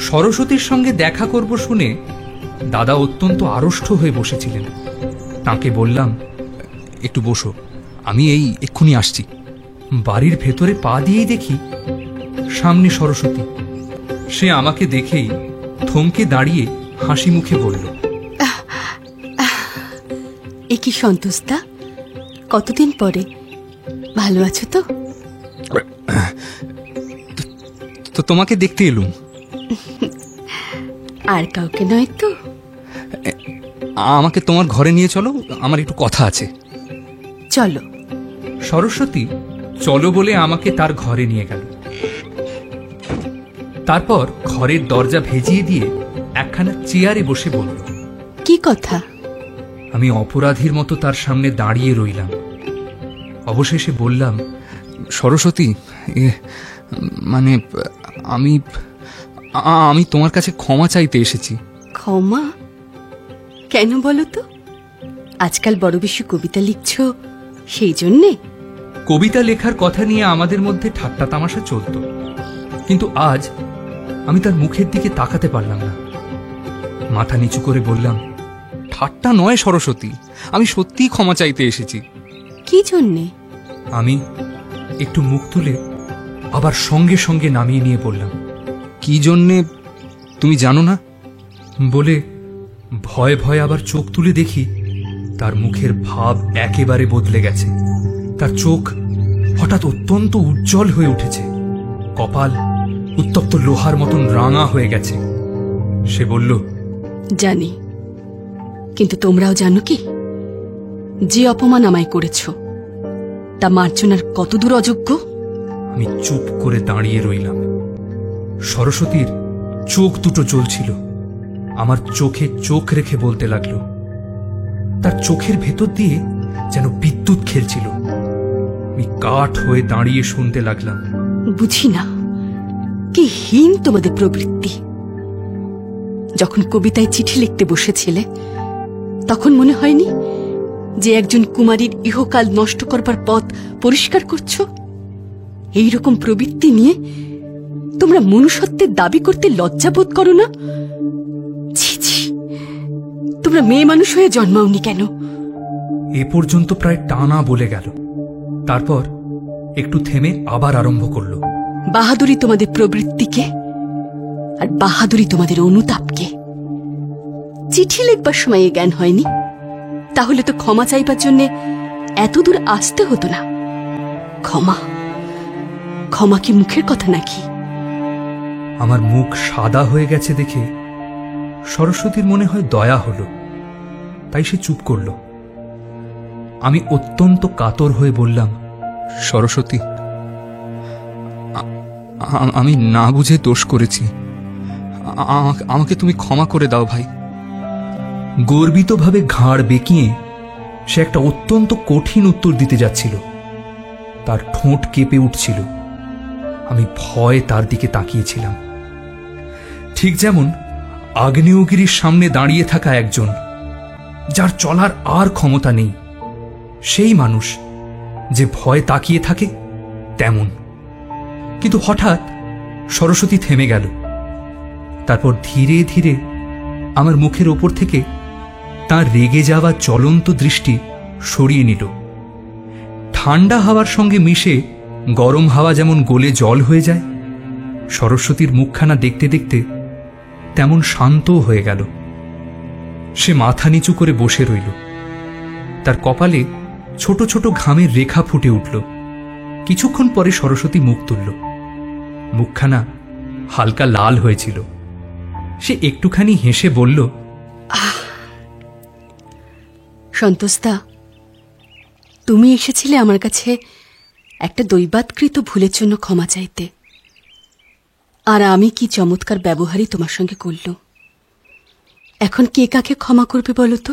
সরস্বতীর সঙ্গে দেখা করব শুনে দাদা অত্যন্ত আড়ষ্ট হয়ে বসেছিলেন। তাকে বললাম, একটু বসো, আমি এই এক্ষুনি আসছি। বাড়ির ভেতরে পা দিয়েই দেখি সামনে সরস্বতী। সে আমাকে দেখেই থমকে দাঁড়িয়ে হাসি মুখে বলল, এ কি সন্তোষদা, কতদিন পরে, ভালো আছো তো? তো তোমাকে দেখতে এলুম। আর কাউকে নয় তো? আমাকে তোমার ঘরে নিয়ে চলো, আমার একটু কথা আছে। চলো। সরস্বতী চলো বলে আমাকে তার ঘরে নিয়ে গেল। তারপর ঘরের দরজা ভেজিয়ে দিয়ে একখানা চেয়ারে বসে বলল, কি কথা? আমি অপরাধীর মতো তার সামনে দাঁড়িয়ে রইলাম। অবশেষে বললাম, সরস্বতী, মানে আমি তোমার কাছে ক্ষমা চাইতে এসেছি। ক্ষমা? কেন বলো তো? আজকাল বড় বেশি কবিতা লিখছো, সেই জন্যে? কবিতা লেখার কথা নিয়ে আমাদের মধ্যে ঠাট্টা তামাশা চলত, কিন্তু আজ আমি তার মুখের দিকে তাকাতে পারলাম না। মাথা নিচু করে বললাম, ঠাট্টা নয় সরস্বতী, আমি সত্যিই ক্ষমা চাইতে এসেছি। কি জন্যে? আমি একটু মুখ তুলে আবার সঙ্গে সঙ্গে নামিয়ে নিয়ে বললাম, কি জন্যে তুমি জানো না? বলে ভয়ে ভয়ে আবার চোখ তুলে দেখি তার মুখের ভাব একেবারে বদলে গেছে। তার চোখ হঠাৎ অত্যন্ত উজ্জ্বল হয়ে উঠেছে, কপাল উত্তপ্ত লোহার মতন রাঙা হয়ে গেছে। সে বলল, জানি, কিন্তু তোমরাও জানো কি, যে অপমান আমায় করেছ তা মার্জনার কতদূর অযোগ্য? আমি চুপ করে দাঁড়িয়ে রইলাম। সরস্বতীর চোখ দুটো জ্বলছিল। আমার চোখে চোখ রেখে বলতে লাগলো। তার চোখের ভেতর দিয়ে যেন বিদ্যুৎ খেলছিল। আমি কাঠ হয়ে দাঁড়িয়ে শুনতে লাগলাম। বুঝি না কি হীন তোমাদের প্রবৃত্তি। যখন কবিতায় চিঠি লিখতে বসেছিলে তখন মনে হয়নি যে একজন কুমারীর ইহকাল নষ্ট করবার পথ পরিষ্কার করছো? এইরকম প্রবৃত্তি নিয়ে তোমরা মনুষ্যত্বের দাবি করতে লজ্জা বোধ করো না? ছি ছি, তোমরা মেয়ে মানুষ হয়ে জন্মাওনি কেন? এ পর্যন্ত প্রায় টানা বলে গেল। তারপর একটু থেমে আবার আরম্ভ করলো। বাহাদুরি তোমাদের প্রবৃত্তিকে, আর বাহাদুরি তোমাদের অনুতাপকে। চিঠি লিখবার সময় এ জ্ঞান হয়নি, তাহলে তো ক্ষমা চাইবার জন্য এত দূর আসতে হতো না। ক্ষমা, ক্ষমা কি মুখের কথা নাকি? আমার মুখ সাদা হয়ে গেছে দেখে সরস্বতীর মনে হয় দয়া হলো, তাই সে চুপ করল। আমি অত্যন্ত কাতর হয়ে বললাম, সরস্বতী, আমি না বুঝে দোষ করেছি, আমাকে তুমি ক্ষমা করে দাও ভাই। গর্বিতভাবে ঘাড় বেঁকিয়ে সে একটা অত্যন্ত কঠিন উত্তর দিতে যাচ্ছিল। তার ঠোঁট কেঁপে উঠছিল। আমি ভয়ে তার দিকে তাকিয়েছিলাম, ঠিক যেমন আগ্নেয়গিরির সামনে দাঁড়িয়ে থাকা একজন যার চলার আর ক্ষমতা নেই, সেই মানুষ যে ভয়ে তাকিয়ে থাকে তেমন। কিন্তু হঠাৎ সরস্বতী থেমে গেল। তারপর ধীরে ধীরে আমার মুখের ওপর থেকে তার রেগে যাওয়া জ্বলন্ত দৃষ্টি সরিয়ে নিল। ঠান্ডা হাওয়ার সঙ্গে মিশে গরম হাওয়া যেমন গলে জল হয়ে যায়, সরস্বতীর মুখখানা দেখতে দেখতে তেমন শান্তও হয়ে গেল। সে মাথা নিচু করে বসে রইল। তার কপালে ছোট ছোট ঘামের রেখা ফুটে উঠল। কিছুক্ষণ পরে সরস্বতী মুখ তুলল। মুখখানা হালকা লাল হয়েছিল। সে একটুখানি হেসে বলল, সন্তোষদা, তুমি এসেছিলে আমার কাছে একটা দৈবাৎকৃত ভুলের জন্য ক্ষমা চাইতে। আর আমি কি চমৎকার ব্যবহারই তোমার সঙ্গে করল। এখন কে কাকে ক্ষমা করবে বলো তো?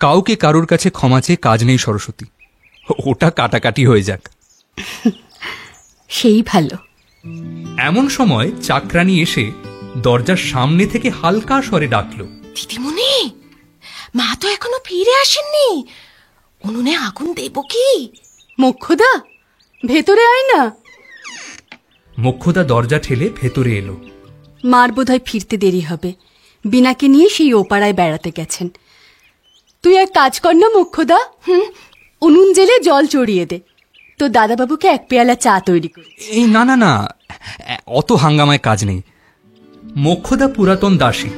কাউকে কারোর কাছে ক্ষমা চেয়ে কাজ নেই সরস্বতী, ওটা কাটাকাটি হয়ে যাক। সেই ভালো। এমন সময় চাকরানী এসে দরজার সামনে থেকে হালকা স্বরে ডাকলো, দিদিমণি, মা তো এখনো ফিরে আসেননি, উনুনে আগুন দেব কি? মোক্ষদা, ভেতরে আয় না। মোক্ষদা দরজা ঠেলে ভেতরে এলো। মার বোধহয় ফিরতে দেরি হবে, বিনাকে নিয়ে সেই ওপাড়ায় বেড়াতে গেছেন। তুই এক কাজ কর না মোক্ষদা, উনুন জেলে জল চড়িয়ে দে, তো দাদাবাবুকে এক পেয়ালা চা তৈরি কর। এই না না না, অত হাঙ্গামায় কাজ নেই। মোক্ষদা পুরাতন দাসী,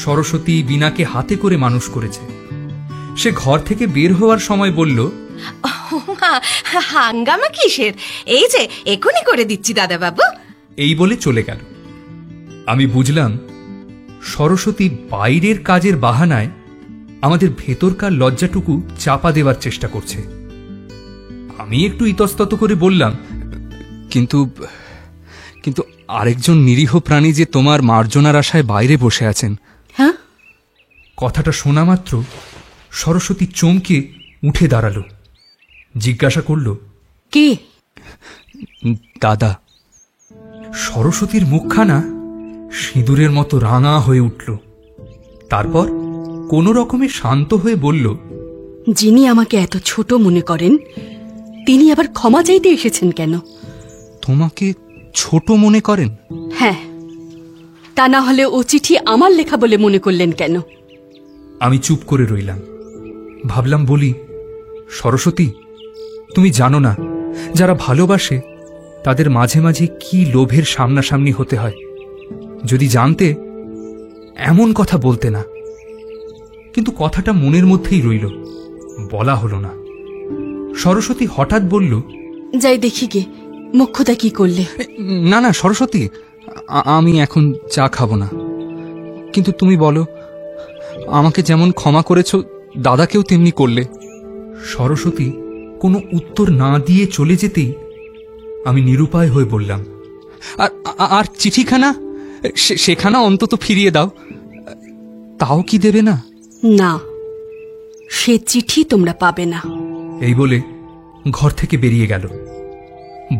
সরস্বতী বিনাকে হাতে করে মানুষ করেছে। সে ঘর থেকে বের হওয়ার সময় বলল, হাঙ্গামা কিসের, এই যে এখনই করে দিচ্ছি দাদাবাবু। এই বলে চলে গেল। আমি বুঝলাম সরস্বতী বাইরের কাজের বাহানায় আমাদের ভেতরকার লজ্জাটুকু চাপা দেওয়ার চেষ্টা করছে। আমি একটু ইতস্তত করে বললাম, কিন্তু কিন্তু আরেকজন নিরীহ প্রাণী যে তোমার মার্জনার আশায় বাইরে বসে আছেন। হ্যাঁ? কথাটা শোনা মাত্র সরস্বতী চমকে উঠে দাঁড়ালো, জিজ্ঞাসা করল, কে? দাদা। সরস্বতীর মুখখানা সিঁদুরের মতো রাঙা হয়ে উঠল। তারপর কোনো রকমে শান্ত হয়ে বলল, যিনি আমাকে এত ছোট মনে করেন তিনি আবার ক্ষমা চাইতে এসেছেন কেন? তোমাকে ছোট মনে করেন? হ্যাঁ, তা না হলে ও চিঠি আমার লেখা বলে মনে করলেন কেন? আমি চুপ করে রইলাম। ভাবলাম বলি, সরস্বতী, তুমি জানো না যারা ভালোবাসে তাদের মাঝে মাঝে কি লোভের সামনাসামনি হতে হয়। যদি জানতে এমন কথা বলতে না। কিন্তু কথাটা মনের মধ্যেই রইল, বলা হলো না। সরস্বতী হঠাৎ বলল, যাই দেখি গে মোক্ষদা কি করলে। না না সরস্বতী, আমি এখন চা খাবো না। কিন্তু তুমি বলো, আমাকে যেমন ক্ষমা করেছ দাদাকেও তেমনি করলে। সরস্বতী কোনো উত্তর না দিয়ে চলে যেতেই আমি নিরুপায় হয়ে বললাম, আর চিঠিখানা, সেখানা অন্তত ফিরিয়ে দাও। তাও কি দেবে না? না, সে চিঠি তোমরা পাবে না। এই বলে ঘর থেকে বেরিয়ে গেল।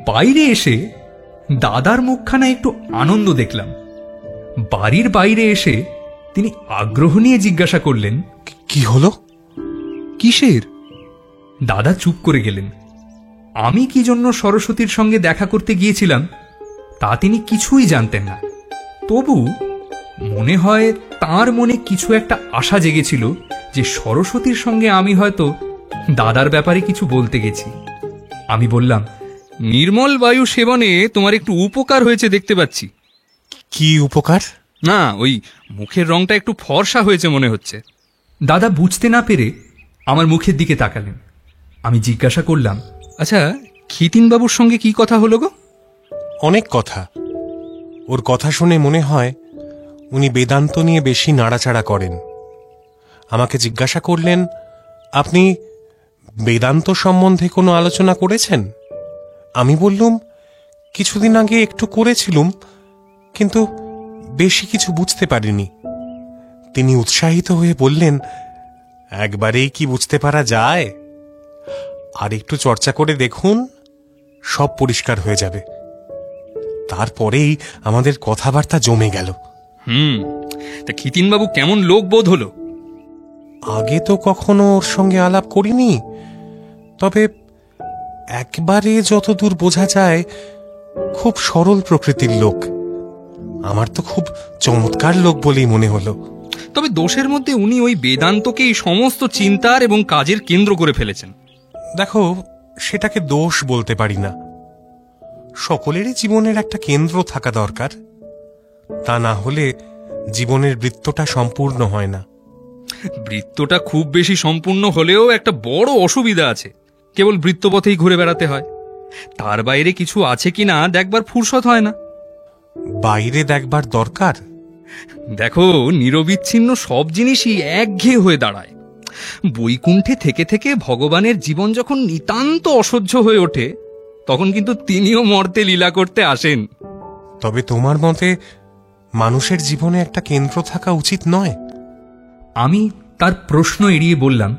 বাইরে এসে দাদার মুখখানা একটু আনন্দ দেখলাম। বাড়ির বাইরে এসে তিনি আগ্রহ নিয়ে জিজ্ঞাসা করলেন, কি হলো? কিসের? দাদা চুপ করে গেলেন। আমি কি জন্য সরস্বতীর সঙ্গে দেখা করতে গিয়েছিলাম তা তিনি কিছুই জানতেন না। তবু মনে হয় তার মনে কিছু একটা আশা জেগেছিল যে সরস্বতীর সঙ্গে আমি হয়তো দাদার ব্যাপারে কিছু বলতে গেছি। আমি বললাম, নির্মল বায়ু সেবনে তোমার একটু উপকার হয়েছে দেখতে পাচ্ছি। কি উপকার? না, ওই মুখের রংটা একটু ফর্সা হয়েছে মনে হচ্ছে। দাদা বুঝতে না পেরে আমার মুখের দিকে তাকালেন। আমি জিজ্ঞাসা করলাম, আচ্ছা খিতিনবাবুর সঙ্গে কি কথা হলো গো? অনেক কথা। ওর কথা শুনে মনে হয় উনি বেদান্ত নিয়ে বেশি নাড়াচাড়া করেন। আমাকে জিজ্ঞাসা করলেন, আপনি বেদান্ত সম্বন্ধে কোনো আলোচনা করেছেন? আমি বললুম, কিছুদিন আগে একটু করেছিলুম, কিন্তু বেশি কিছু বুঝতে পারিনি। তিনি উৎসাহিত হয়ে বললেন, একবারেই কি বুঝতে পারা যায়? আর একটু চর্চা করে দেখুন, সব পরিষ্কার হয়ে যাবে। তারপরেই আমাদের কথাবার্তা জমে গেল। তা খিতিনবাবু কেমন লোক বোধ হলো? আগে তো কখনো ওর সঙ্গে আলাপ করিনি, তবে একবারে যতদূর বোঝা যায় খুব সরল প্রকৃতির লোক। আমার তো খুব চমৎকার লোক বলেই মনে হলো। তবে দোষের মধ্যে উনি ওই বেদান্তকেই সমস্ত চিন্তার এবং কাজের কেন্দ্র করে ফেলেছেন। দেখো, সেটাকে দোষ বলতে পারি না। সকলেরই জীবনের একটা কেন্দ্র থাকা দরকার, তা না হলে জীবনের বৃত্তটা সম্পূর্ণ হয় না। বৃত্তটা খুব বেশি সম্পূর্ণ হলেও একটা বড় অসুবিধা আছে, কেবল বৃত্তপথেই ঘুরে বেড়াতে হয়। তার বাইরে কিছু আছে কিনা দেখবার ফুরসত হয় না। বাইরে দেখবার দরকার। দেখো, নিরবিচ্ছিন্ন সব জিনিসই একঘেয়ে হয়ে দাঁড়ায়। বৈকুণ্ঠে থেকে থেকে ভগবানের জীবন যখন নিতান্ত অসহ্য হয়ে ওঠে, তখন কিন্তু তিনিও মর্তে লীলা করতে আসেন। তবে তোমার মতে মানুষের জীবনে একটা কেন্দ্র থাকা উচিত নয়? আমি তার প্রশ্ন এড়িয়ে বললাম,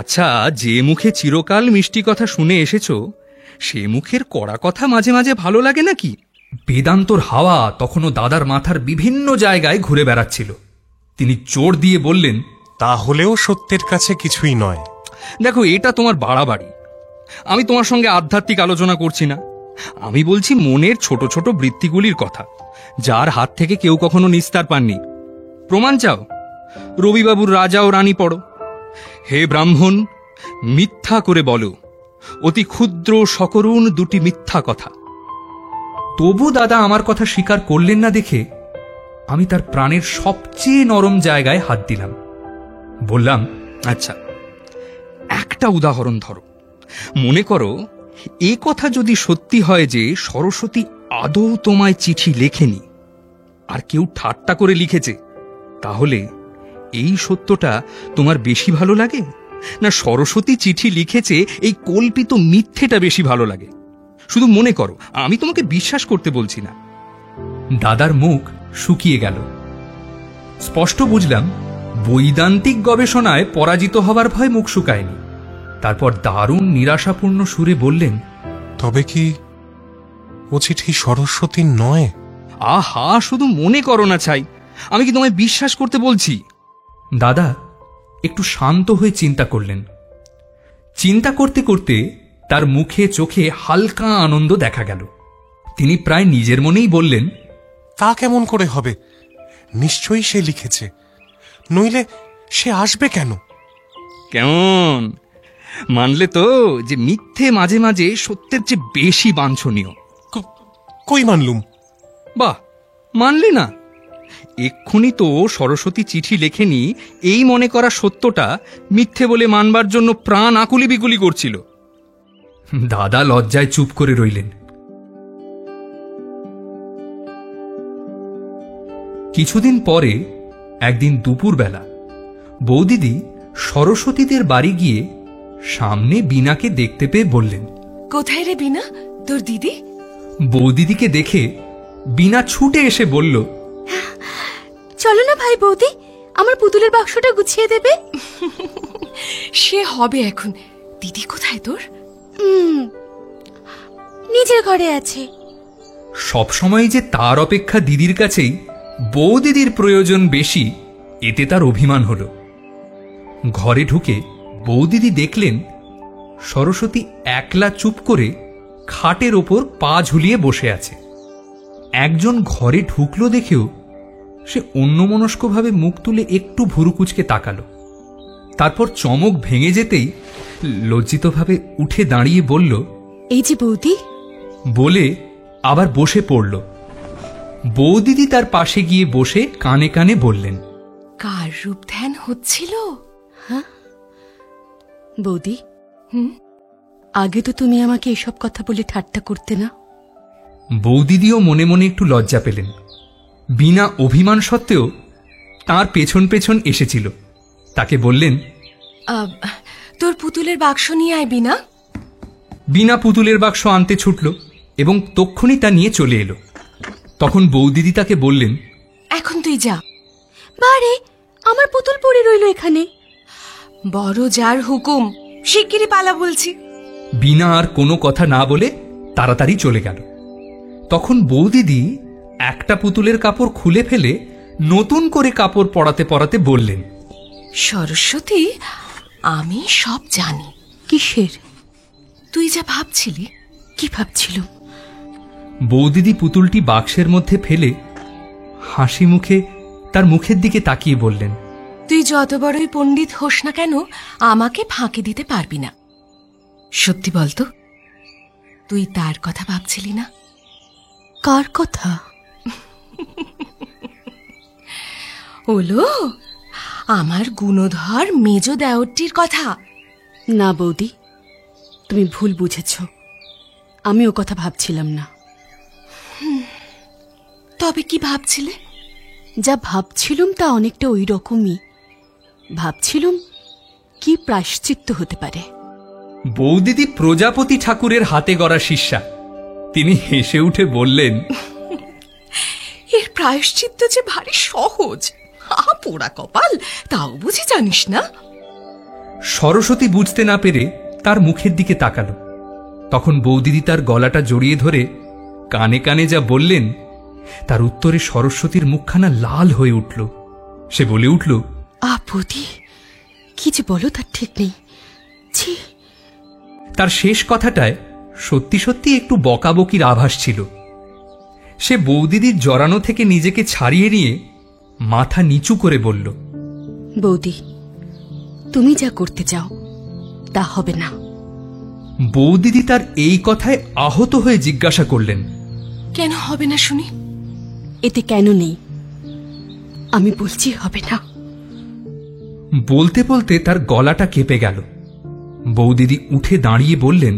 আচ্ছা, যে মুখে চিরকাল মিষ্টি কথা শুনে এসেছ সে মুখের কড়া কথা মাঝে মাঝে ভালো লাগে নাকি? বেদান্তর হাওয়া তখনও দাদার মাথার বিভিন্ন জায়গায় ঘুরে বেড়াচ্ছিল। তিনি জোর দিয়ে বললেন, তাহলেও সত্যের কাছে কিছুই নয়। দেখো, এটা তোমার বাড়াবাড়ি। আমি তোমার সঙ্গে আধ্যাত্মিক আলোচনা করছি না, আমি বলছি মনের ছোট ছোট বৃত্তিগুলির কথা, যার হাত থেকে কেউ কখনো নিস্তার পাননি। প্রমাণ চাও? রবিবাবুর রাজা ও রানী পড়ো। হে ব্রাহ্মণ, মিথ্যা করে বলো, অতি ক্ষুদ্র সকরুণ দুটি মিথ্যা কথা। তবু দাদা আমার কথা স্বীকার করলেন না দেখে আমি তার প্রাণের সবচেয়ে নরম জায়গায় হাত দিলাম। বললাম, আচ্ছা, একটা উদাহরণ ধরো। মনে করো এ কথা যদি সত্যি হয় যে সরস্বতী আদৌ তোমায় চিঠি লেখেনি, আর কেউ ঠাট্টা করে লিখেছে, তাহলে এই সত্যটা তোমার বেশি ভালো লাগে, না সরস্বতী চিঠি লিখেছে এই কল্পিত মিথ্যেটা বেশি ভালো লাগে? শুধু মনে করো, আমি তোমাকে বিশ্বাস করতে বলছি না। দাদার মুখ শুকিয়ে গেল। স্পষ্ট বুঝলাম বৈদান্তিক গবেষণায় পরাজিত হবার ভয় মুখ শুকায়নি। তারপর দারুণ নিরাশাপূর্ণ সুরে বললেন, তবে কি ও চিঠি সরস্বতীর নয়? আহা, শুধু মনে করো না ছাই, আমি কি তোমায় বিশ্বাস করতে বলছি? দাদা একটু শান্ত হয়ে চিন্তা করলেন। চিন্তা করতে করতে তার মুখে চোখে হালকা আনন্দ দেখা গেল। তিনি প্রায় নিজের মনেই বললেন, তা কেমন করে হবে? নিশ্চয়ই সে লিখেছে, নইলে সে আসবে কেন? কেমন মানলে তো যে মিথ্যে মাঝে মাঝে সত্যের চেয়ে বেশি বাঞ্ছনীয়? কই মানলুম? বাহ, মানলি না? এক্ষুনি তো সরস্বতী চিঠি লেখেনি এই মনে করা সত্যটা মিথ্যে বলে মানবার জন্য প্রাণ আকুলি বিকুলি করছিল। দাদা লজ্জায় চুপ করে রইলেন। কিছুদিন পরে একদিন দুপুরবেলা বৌদিদি সরস্বতীদের বাড়ি গিয়ে সামনে বীণাকে দেখতে পেয়ে বললেন, কোথায় রে বীণা, তোর দিদি? বৌদিদিকে দেখে বীণা ছুটে এসে বলল, চলো না ভাই বৌদি, আমার পুতুলের বাক্সটা গুছিয়ে দেবে। সে হবে এখন। দিদি কোথায় তোর? নিজের ঘরে আছে। সবসময় যে তার অপেক্ষা দিদির কাছেই বৌদিদির প্রয়োজন বেশি, এতে তার অভিমান হল। ঘরে ঢুকে বৌদিদি দেখলেন সরস্বতী একলা চুপ করে খাটের ওপর পা ঝুলিয়ে বসে আছে। একজন ঘরে ঢুকলো দেখেও সে অন্যমনস্কভাবে মুখ তুলে একটু ভুরুকুচকে তাকালো। তারপর চমক ভেঙে যেতেই লজ্জিতভাবে উঠে দাঁড়িয়ে বলল, এই যে বৌদি, বলে আবার বসে পড়ল। বৌদিদি তার পাশে গিয়ে বসে কানে কানে বললেন, কার রূপ ধ্যান হচ্ছিল? বৌদি, আগে তো তুমি আমাকে এসব কথা বলে ঠাট্টা করতে না। বৌদিদিও মনে মনে একটু লজ্জা পেলেন। বিনা অভিমান সত্ত্বেও তার পেছন পেছন এসেছিল। তাকে বললেন, তোর পুতুলের বাক্স নিয়ে আয় বীণা। বিনা পুতুলের বাক্স আনতে ছুটল এবং তক্ষুনি তা নিয়ে চলে এলো। তখন বৌদিদি তাকে বললেন, এখন তুই যা। বারে, আমার পুতুল পড়ে রইল এখানে। বড় যার হুকুম, শিগগিরই পালা বলছি। বিনা আর কোনো কথা না বলে তাড়াতাড়ি চলে গেল। তখন বৌদিদি একটা পুতুলের কাপড় খুলে ফেলে নতুন করে কাপড় পরাতে পরাতে বললেন, সরস্বতী, আমি সব জানি। কিসের? তুই যা ভাবছিলি। কি ভাবছিল? বৌদিদি পুতুলটি বাক্সের মধ্যে ফেলে হাসি মুখে তার মুখের দিকে তাকিয়ে বললেন, তুই যত বড়ই পণ্ডিত হোস না কেন, আমাকে ফাঁকি দিতে পারবি না। সত্যি বলতো, তুই তার কথা ভাবছিলি না? কার কথা? ওলো, আমার গুণধর মেজ দেওরটির কথা। না বৌদি, তুমি ভুল বুঝেছ। আমি ও কথা ভাবছিলাম না। তবে কি ভাবছিলে? যা ভাবছিলুম তা অনেকটা ওই রকমই। ভাবছিলুম কি প্রায়শ্চিত্ত হতে পারে। বৌদিদি প্রজাপতি ঠাকুরের হাতে গড়া শিষ্যা। তিনি হেসে উঠে বললেন, এর প্রায়শ্চিত্ত যে ভারী সহজ। পোড়া কপাল, তাও বুঝি জানিস না? সরস্বতী বুঝতে না পেরে তার মুখের দিকে তাকালো। তখন বৌদিদি তার গলাটা জড়িয়ে ধরে কানে কানে যা বললেন, তার উত্তরে সরস্বতীর মুখখানা লাল হয়ে উঠল। সে বলে উঠল, বৌদি, কি যে বলো তার ঠিক নেই। ছি। তার শেষ কথাটায় সত্যি সত্যি একটু বকাবকির আভাস ছিল। সে বৌদিদির জড়ানো থেকে নিজেকে ছাড়িয়ে নিয়ে মাথা নিচু করে বলল, বৌদি, তুমি যা করতে চাও তা হবে না। বৌদিদি তার এই কথায় আহত হয়ে জিজ্ঞাসা করলেন, কেন হবে না শুনি? এতে কেন নেই, আমি বলছি হবে না। বলতে বলতে তার গলাটা কেঁপে গেল। বৌদিদি উঠে দাঁড়িয়ে বললেন,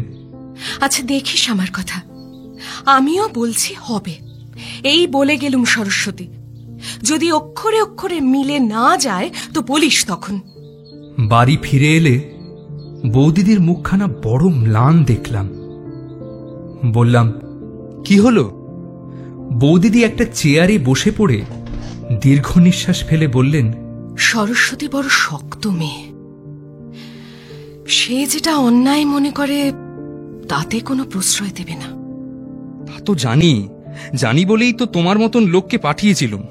আচ্ছা দেখিস আমার কথা, আমিও বলছি হবে। এই বলে গেলুম সরস্বতী, যদি অক্ষরে অক্ষরে মিলে না যায় তো বলিস তখন। বাড়ি ফিরে এলে বৌদিদির মুখখানা বড় ম্লান দেখলাম। বললাম, কি হলো? বৌদিদি একটা চেয়ারে বসে পড়ে দীর্ঘ নিঃশ্বাস ফেলে বললেন, সরস্বতী বড় শক্ত মেয়ে। সে যেটা অন্যায় মনে করে তাতে কোনো প্রশ্রয় দেবে না। তা তো জানি বলেই তো তোমার মতন লোককে পাঠিয়েছিলাম।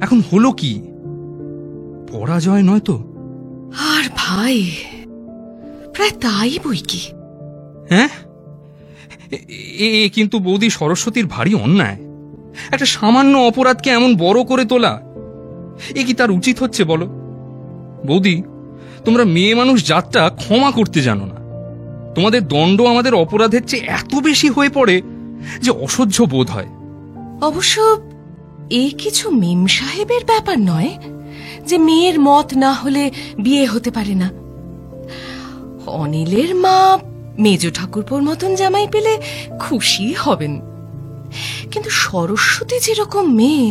এখন হলো কি? পরাজয় নয় তো? আর ভাই, প্রায় তাই বই কি। হ্যাঁ, কিন্তু বৌদি, সরস্বতীর ভারী অন্যায়। একটা সামান্য অপরাধকে এমন বড় করে তোলা, এ কি তার উচিত হচ্ছে বলো? বৌদি, তোমরা মেয়ে মানুষ জাতটা ক্ষমা করতে জানো না। তোমাদের দণ্ড আমাদের অপরাধের চেয়ে এত বেশি হয়ে পড়ে যে অসহ্য বোধ হয়। অবশ্য এই কিছু মেম সাহেবের ব্যাপার নয় যে মেয়ের মত না হলে বিয়ে হতে পারে না। অনিলের মা মেজ ঠাকুরপোর মতন জামাই পেলে খুশি হবেন, কিন্তু সরস্বতী যেরকম মেয়ে,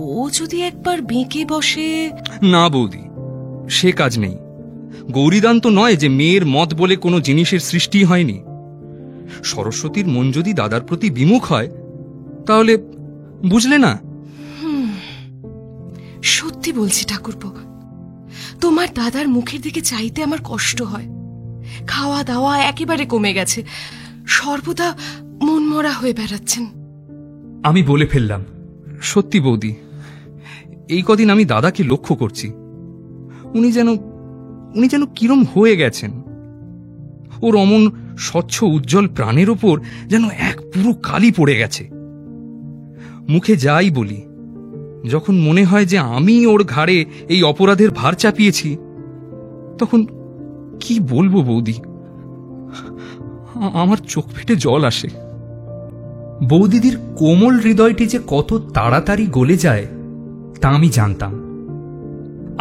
ও যদি একবার বেঁকে বসে। না বৌদি, সে কাজ নেই। গৌরীদান তো নয় যে মেয়ের মত বলে কোনো জিনিসের সৃষ্টি হয়নি। সরস্বতীর মন যদি দাদার প্রতি বিমুখ হয়, তাহলে বুঝলে না? সত্যি বলছি ঠাকুরপো, তোমার দাদার মুখের দিকে চাইতে আমার কষ্ট হয়। খাওয়া দাওয়া একেবারে কমে গেছে, সর্বদা মনমরা হয়ে বেড়াচ্ছেন। আমি বলে ফেললাম, সত্যি বৌদি, এই কদিন আমি দাদাকে লক্ষ্য করছি। উনি যেন কিরম হয়ে গেছেন। ওর অমন স্বচ্ছ উজ্জ্বল প্রাণের ওপর যেন এক পুরো কালি পড়ে গেছে। মুখে যাই বলি, যখন মনে হয় যে আমি ওর ঘাড়ে এই অপরাধের ভার চাপিয়েছি, তখন কি বলবো বৌদি, আমার চোখ ফেটে জল আসে। বৌদিদির কোমল হৃদয়টি যে কত তাড়াতাড়ি গলে যায় তা আমি জানতাম।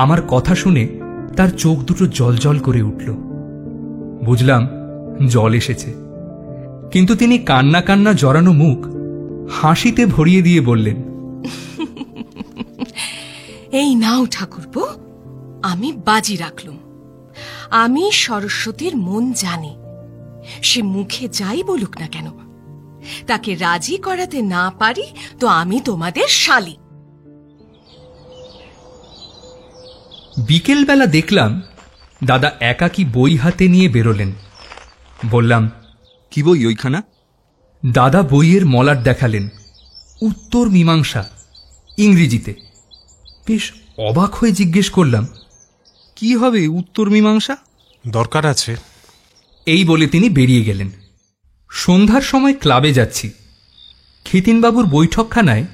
আমার কথা শুনে তার চোখ দুটো জলজল করে উঠল। বুঝলাম জল এসেছে, কিন্তু তিনি কান্না কান্না জড়ানো মুখ হাসিতে ভরিয়ে দিয়ে বললেন, এই নাও ঠাকুরপো, আমি বাজি রাখলুম। আমি সরস্বতীর মন জানি। সে মুখে যাই বলুক না কেন, তাকে রাজি করাতে না পারি তো আমি তোমাদের শালি। বিকেলবেলা দেখলাম দাদা একাকী বই হাতে নিয়ে বেরোলেন। বললাম, কি বই ওইখানা? দাদা বইয়ের মলাট দেখালেন, উত্তর মীমাংসা, ইংরেজিতে। বেশ অবাক হয়ে জিজ্ঞেস করলাম, কি হবে উত্তর মীমাংসা? দরকার আছে, এই বলে তিনি বেরিয়ে গেলেন। সন্ধ্যার সময় ক্লাবে যাচ্ছি। খিতিনবাবুর বৈঠকখানায়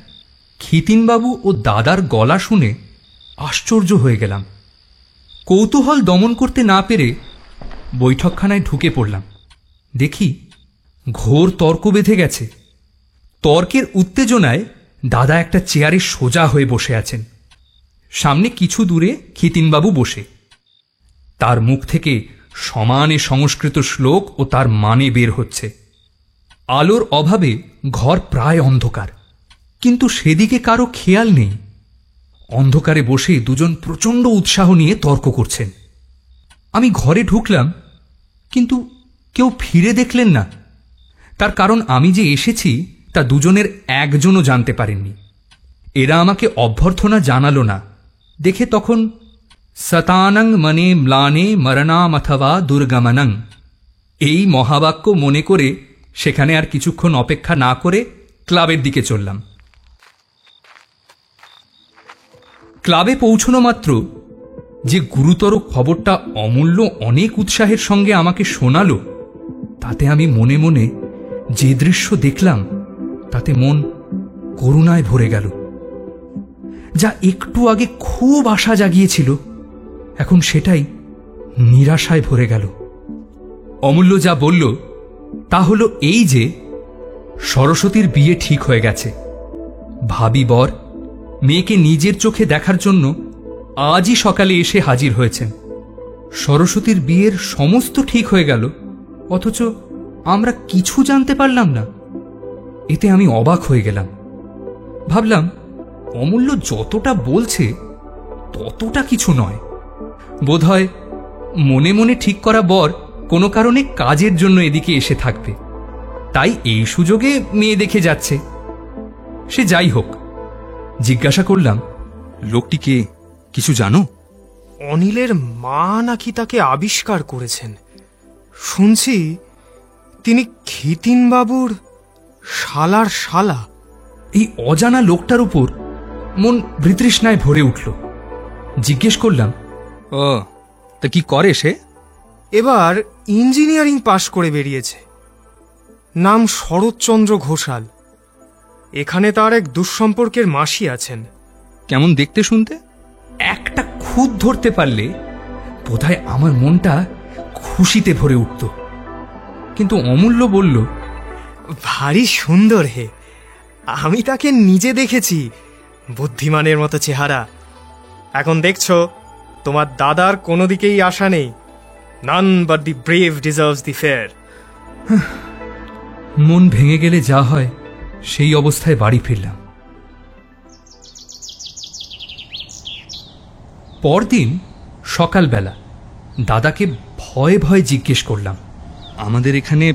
খিতিনবাবু ও দাদার গলা শুনে আশ্চর্য হয়ে গেলাম। কৌতূহল দমন করতে না পেরে বৈঠকখানায় ঢুকে পড়লাম। দেখি ঘোর তর্ক বেঁধে গেছে। তর্কের উত্তেজনায় দাদা একটা চেয়ারে সোজা হয়ে বসে আছেন। সামনে কিছু দূরে খিতিনবাবু বসে। তার মুখ থেকে সমানে সংস্কৃত শ্লোক ও তার মানে বের হচ্ছে। আলোর অভাবে ঘর প্রায় অন্ধকার, কিন্তু সেদিকে কারো খেয়াল নেই। অন্ধকারে বসে দুজন প্রচণ্ড উৎসাহ নিয়ে তর্ক করছেন। আমি ঘরে ঢুকলাম, কিন্তু কেউ ফিরে দেখলেন না। তার কারণ আমি যে এসেছি তা দুজনের একজনও জানতে পারেননি। এরা আমাকে অভ্যর্থনা জানালো না দেখে তখন সতানং মনে ম্লানে মরণামথবা দুর্গমনং এই মহাবাক্য মনে করে সেখানে আর কিছুক্ষণ অপেক্ষা না করে ক্লাবের দিকে চললাম। ক্লাবে পৌঁছনো মাত্র যে গুরুতর খবরটা অমূল্য অনেক উৎসাহের সঙ্গে আমাকে শোনালো, তাতে আমি মনে মনে যে দৃশ্য দেখলাম তাতে মন করুণায় ভরে গেল। যা একটু আগে খুব আশা জাগিয়েছিল, এখন সেটাই নিরাশায় ভরে গেল। অমূল্য যা বলল তা হলো এই যে সরস্বতীর বিয়ে ঠিক হয়ে গেছে। ভাবি বর মেয়েকে নিজের চোখে দেখার জন্য আজই সকালে এসে হাজির হয়েছেন। সরস্বতীর বিয়ের সমস্ত ঠিক হয়ে গেল, অথচ আমরা কিছু জানতে পারলাম না। এতে আমি অবাক হয়ে গেলাম। ভাবলাম অমূল্য যতটা বলছে ততটা কিছু নয়। বোধহয় মনে মনে ঠিক করা বর কোনো কারণে কাজের জন্য এদিকে এসে থাকবে, তাই এই সুযোগে মেয়ে দেখে যাচ্ছে। সে যাই হোক, জিজ্ঞাসা করলাম, লোকটিকে কিছু জানো? অনিলের মা নাকি তাকে আবিষ্কার করেছেন। শুনছি তিনি খিতিনবাবুর শালার শালা। এই অজানা লোকটার উপর মন বিতৃষ্ণায় ভরে উঠল। জিজ্ঞেস করলাম, ও তা কি করে সে? এবার ইঞ্জিনিয়ারিং পাশ করে বেরিয়েছে। নাম শরৎচন্দ্র ঘোষাল। এখানে তার এক দুঃসম্পর্কের মাসি আছেন। কেমন দেখতে শুনতে? একটা খুঁত ধরতে পারলে বোধহয় আমার মনটা খুশিতে ভরে উঠত। কিন্তু অমূল্য বলল, ভারী সুন্দর হে। আমি তাকে নিজে দেখেছি, বুদ্ধিমানের মতো চেহারা। এখন দেখছো তোমার দাদার কোনো দিকেই আশা নেই। None but the brave deserves the fair. মন ভেঙে গেলে যা হয় সেই অবস্থায় বাড়ি ফিরলাম। পরদিন সকালবেলা দাদাকে ভয়ে ভয়ে জিজ্ঞেস করলাম, আমাদের এখানে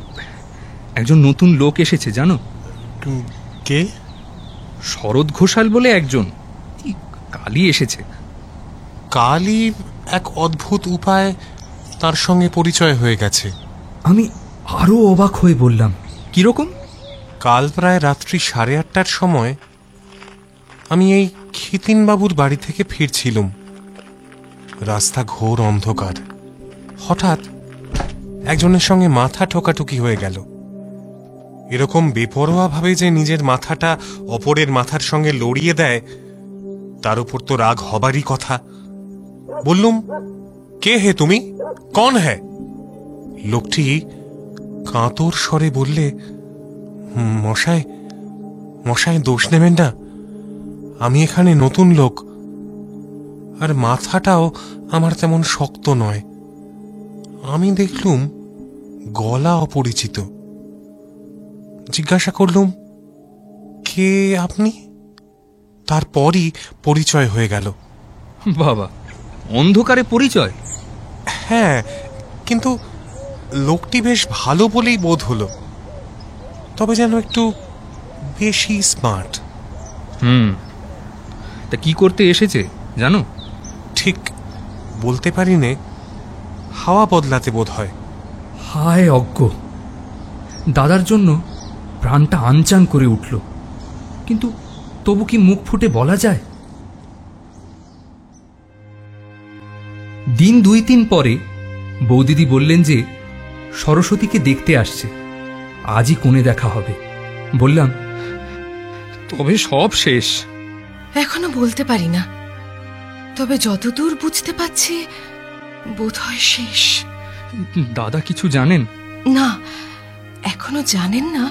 একজন নতুন লোক এসেছে জানো? কে? শরৎ ঘোষাল বলে একজন, কালই এসেছে। কালই এক অদ্ভুত উপায় তার সঙ্গে পরিচয় হয়ে গেছে। আমি আরো অবাক হয়ে বললাম, কিরকম? কাল প্রায় রাত্রি 8:30টার সময় আমি এই খিতিনবাবুর বাড়ি থেকে ফিরছিলাম। রাস্তা ঘোর অন্ধকার। হঠাৎ একজনের সঙ্গে মাথা ঠোকাঠুকি হয়ে গেল। এরকম বেপরোয়া ভাবে যে নিজের মাথাটা অপরের মাথার সঙ্গে লড়িয়ে দেয়, তার উপর তো রাগ হবারই কথা। বললুম, কে হে তুমি? কন হ্যাঁ? লোকটি কাঁতর স্বরে বললে, মশাই মশাই দোষ নেবেন না, আমি এখানে নতুন লোক, আর মাথাটাও আমার তেমন শক্ত নয়। আমি দেখলুম গলা অপরিচিত। জিজ্ঞাসা করলুম, কে আপনি? তারপরই পরিচয় হয়ে গেল। বাবা, অন্ধকারে পরিচয়? হ্যাঁ, কিন্তু লোকটি বেশ ভালো বলেই বোধ হলো, তবে যেন একটু বেশি স্মার্ট। তা কি করতে এসেছে জানো? ঠিক বলতে পারি নে, হাওয়া বদলাতে বোধ হয়। হায় অজ্ঞ! দাদার জন্য প্রাণটা আনচান করে উঠল, কিন্তু তবু কি মুখ ফুটে বলা যায়? দিন 2-3 পরে বৌদিদি বললেন যে সরস্বতীকে দেখতে আসছে, আজই কোণে দেখা হবে। বললাম, তবে সব শেষ। এখনো বলতে পারি না, তবে যতদূর বুঝতে পারছি বোধহয় শেষ। দাদা কিছু জানেন? না, এখনো জানেন না।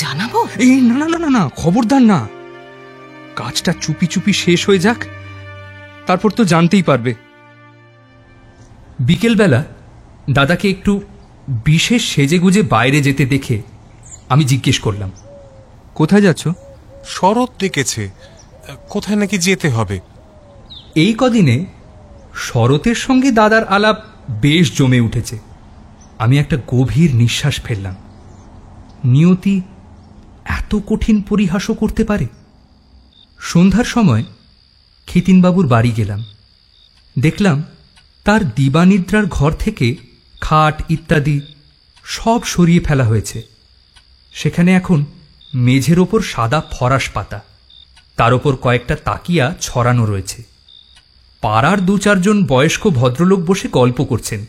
জানাবো? এই না না না না, খবরদার না। কাজটা চুপি চুপি শেষ হয়ে যাক, তারপর তো জানতেই পারবে। বিকেলবেলা দাদাকে একটু বিশেষ সেজেগুজে বাইরে যেতে দেখে আমি জিজ্ঞেস করলাম, কোথায় যাচ্ছ? শরৎ ডেকেছে, কোথায় নাকি যেতে হবে। এই কদিনে শরতের সঙ্গে দাদার আলাপ বেশ জমে উঠেছে। আমি একটা গভীর নিঃশ্বাস ফেললাম। নিয়তি এত কঠিন পরিহাসও করতে পারে? সন্ধ্যার সময় খিতিনবাবুর বাড়ি গেলাম। দেখলাম তার দিবানিদ্রার ঘর থেকে খাট ইত্যাদি সব সরিয়ে ফেলা হয়েছে। সেখানে এখন মেঝের ওপর সাদা ফরাস পাতা, তার ওপর কয়েকটা তাকিয়া ছড়ানো রয়েছে। পাড়ার 2-4 বয়স্ক ভদ্রলোক বসে গল্প করছেন।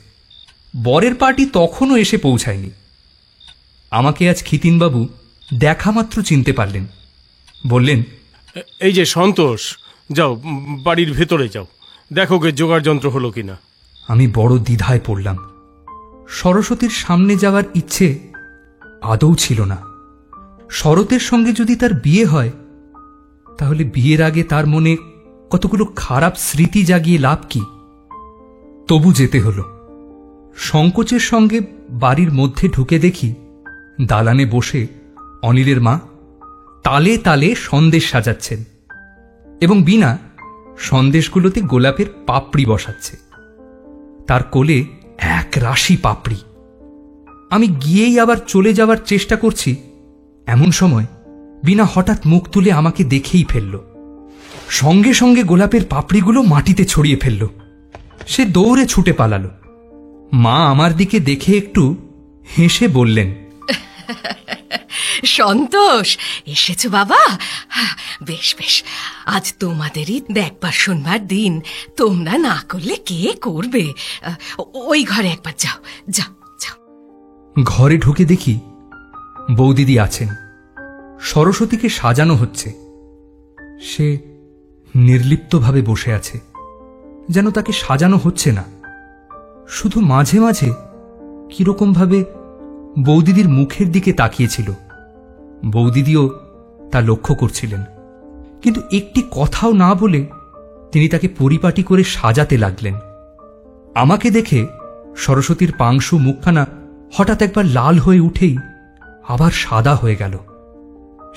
বরের পার্টি তখনও এসে পৌঁছায়নি। আমাকে আজ খিতিনবাবু দেখা মাত্র চিনতে পারলেন। বললেন, এই যে সন্তোষ, যাও বাড়ির ভেতরে যাও, দেখো গে জোগাড় যন্ত্র হলো কিনা। আমি বড় দ্বিধায় পড়লাম। সরস্বতীর সামনে যাওয়ার ইচ্ছে আদৌ ছিল না। শরতের সঙ্গে যদি তার বিয়ে হয়, তাহলে বিয়ের আগে তার মনে কতগুলো খারাপ স্মৃতি জাগিয়ে লাভ কি? তবু যেতে হলো। সংকোচের সঙ্গে বাড়ির মধ্যে ঢুকে দেখি দালানে বসে অনিলের মা তালে তালে সন্দেশ সাজাচ্ছেন এবং বিনা সন্দেশগুলোতে গোলাপের পাপড়ি বসাচ্ছে। তার কোলে এক রাশি পাপড়ি। আমি গিয়েই আবার চলে যাওয়ার চেষ্টা করছি, এমন সময় বিনা হঠাৎ মুখ তুলে আমাকে দেখেই ফেলল। সঙ্গে সঙ্গে গোলাপের পাপড়িগুলো মাটিতে ছড়িয়ে ফেলল। সে দৌড়ে ছুটে পালালো। মা আমার দিকে দেখে একটু হেসে বললেন, সন্তোষ, এসেছো বাবা? বেশ বেশ, আজ তোমাদেরই দেখবার শুনবার দিন। তোমরা না করলে কে করবে? ওই ঘরে একবার যাও যাও যাও। ঘরে ঢুকে দেখি বৌদিদি আছেন। সরস্বতীকে সাজানো হচ্ছে। সে নির্লিপ্তভাবে বসে আছে, যেন তাকে সাজানো হচ্ছে না। শুধু মাঝে মাঝে কিরকমভাবে বৌদিদির মুখের দিকে তাকিয়েছিল। বৌদিদিও তা লক্ষ্য করছিলেন, কিন্তু একটি কথাও না বলে তিনি তাকে পরিপাটি করে সাজাতে লাগলেন। আমাকে দেখে সরস্বতীর পাংশু মুখখানা হঠাৎ একবার লাল হয়ে উঠেই আবার সাদা হয়ে গেল।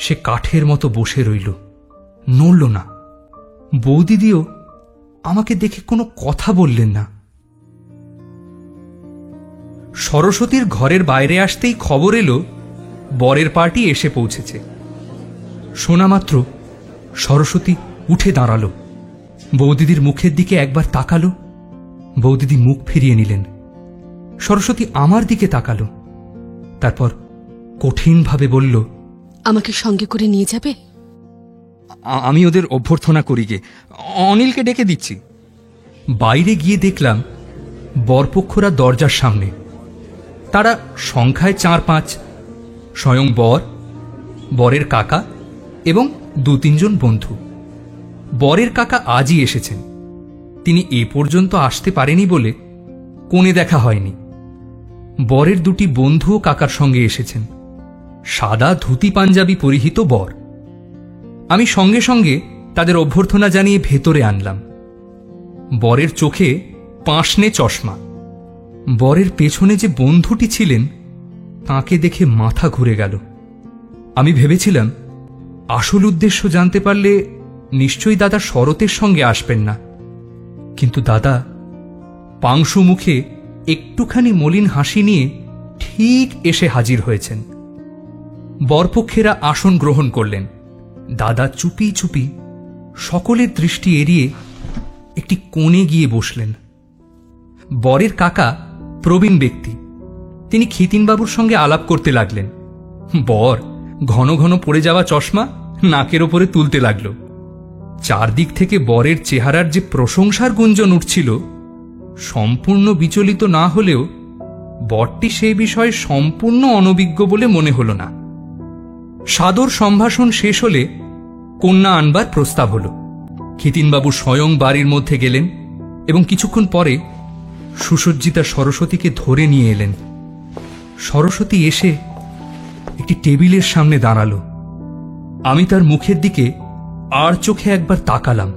সে কাঠের মতো বসে রইল, নড়ল না। বৌদিদিও আমাকে দেখে কোনো কথা বললেন না। সরস্বতীর ঘরের বাইরে আসতেই খবর এলো বরের পার্টি এসে পৌঁছেছে। শোনা মাত্র সরস্বতী উঠে দাঁড়ালো, বৌদিদির মুখের দিকে একবার তাকালো। বৌদিদি মুখ ফিরিয়ে নিলেন। সরস্বতী আমার দিকে তাকালো, তারপর কঠিনভাবে বলল, আমাকে সঙ্গে করে নিয়ে যাবে? আমি ওদের অভ্যর্থনা করি গে, অনিলকে ডেকে দিচ্ছি। বাইরে গিয়ে দেখলাম বরপক্ষরা দরজার সামনে। তারা সংখ্যায় 4-5, স্বয়ং বর, বরের কাকা এবং 2-3 বন্ধু। বরের কাকা আজই এসেছেন। তিনি এ পর্যন্ত আসতে পারেনি বলে কোণে দেখা হয়নি। বরের 2 বন্ধুও কাকার সঙ্গে এসেছেন। সাদা ধুতি পাঞ্জাবি পরিহিত বর। আমি সঙ্গে সঙ্গে তাদের অভ্যর্থনা জানিয়ে ভেতরে আনলাম। বরের চোখে পাঁশনে চশমা। বরের পেছনে যে বন্ধুটি ছিলেন তাকে দেখে মাথা ঘুরে গেল। আমি ভেবেছিলাম আসল উদ্দেশ্য জানতে পারলে নিশ্চয়ই দাদা শরতের সঙ্গে আসবেন না, কিন্তু দাদা পাংশু মুখে একটুখানি মলিন হাসি নিয়ে ঠিক এসে হাজির হয়েছেন। বরপক্ষেরা আসন গ্রহণ করলেন। দাদা চুপি চুপি সকলের দৃষ্টি এড়িয়ে একটি কোণে গিয়ে বসলেন। বরের কাকা প্রবীণ ব্যক্তি, তিনি খিতিনবাবুর সঙ্গে আলাপ করতে লাগলেন। বর ঘন ঘন পড়ে যাওয়া চশমা নাকের ওপরে তুলতে লাগল। চারদিক থেকে বরের চেহারার যে প্রশংসার গুঞ্জন উঠছিল, সম্পূর্ণ বিচলিত না হলেও বরটি সেই বিষয়ে সম্পূর্ণ অনভিজ্ঞ বলে মনে হল না। সাদর সম্ভাষণ শেষ হলে কন্যা আনবার প্রস্তাব হল। খিতিনবাবু স্বয়ং বাড়ির মধ্যে গেলেন এবং কিছুক্ষণ পরে সুসজ্জিতা সরস্বতীকে ধরে নিয়ে এলেন। সরস্বতী এসে একটি টেবিলের সামনে দাঁড়ালো। আমি তার মুখের দিকে আর চোখে একবার তাকালাম।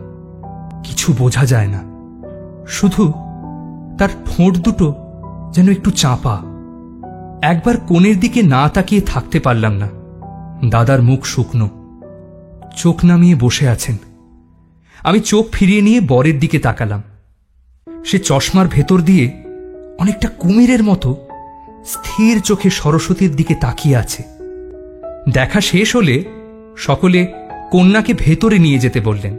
কিছু বোঝা যায় না, শুধু তার ঠোঁট দুটো যেন একটু চাপা। একবার কোণের দিকে না তাকিয়ে থাকতে পারলাম না। দাদার মুখ শুকনো, চোখ নামিয়ে বসে আছেন। আমি চোখ ফিরিয়ে নিয়ে বরের দিকে তাকালাম। সে চশমার ভেতর দিয়ে অনেকটা কুমিরের মতো স্থির চোখে সরস্বতীর দিকে তাকিয়ে আছে। দেখা শেষ হলে সকলে কন্যাকে ভেতরে নিয়ে যেতে বললেন।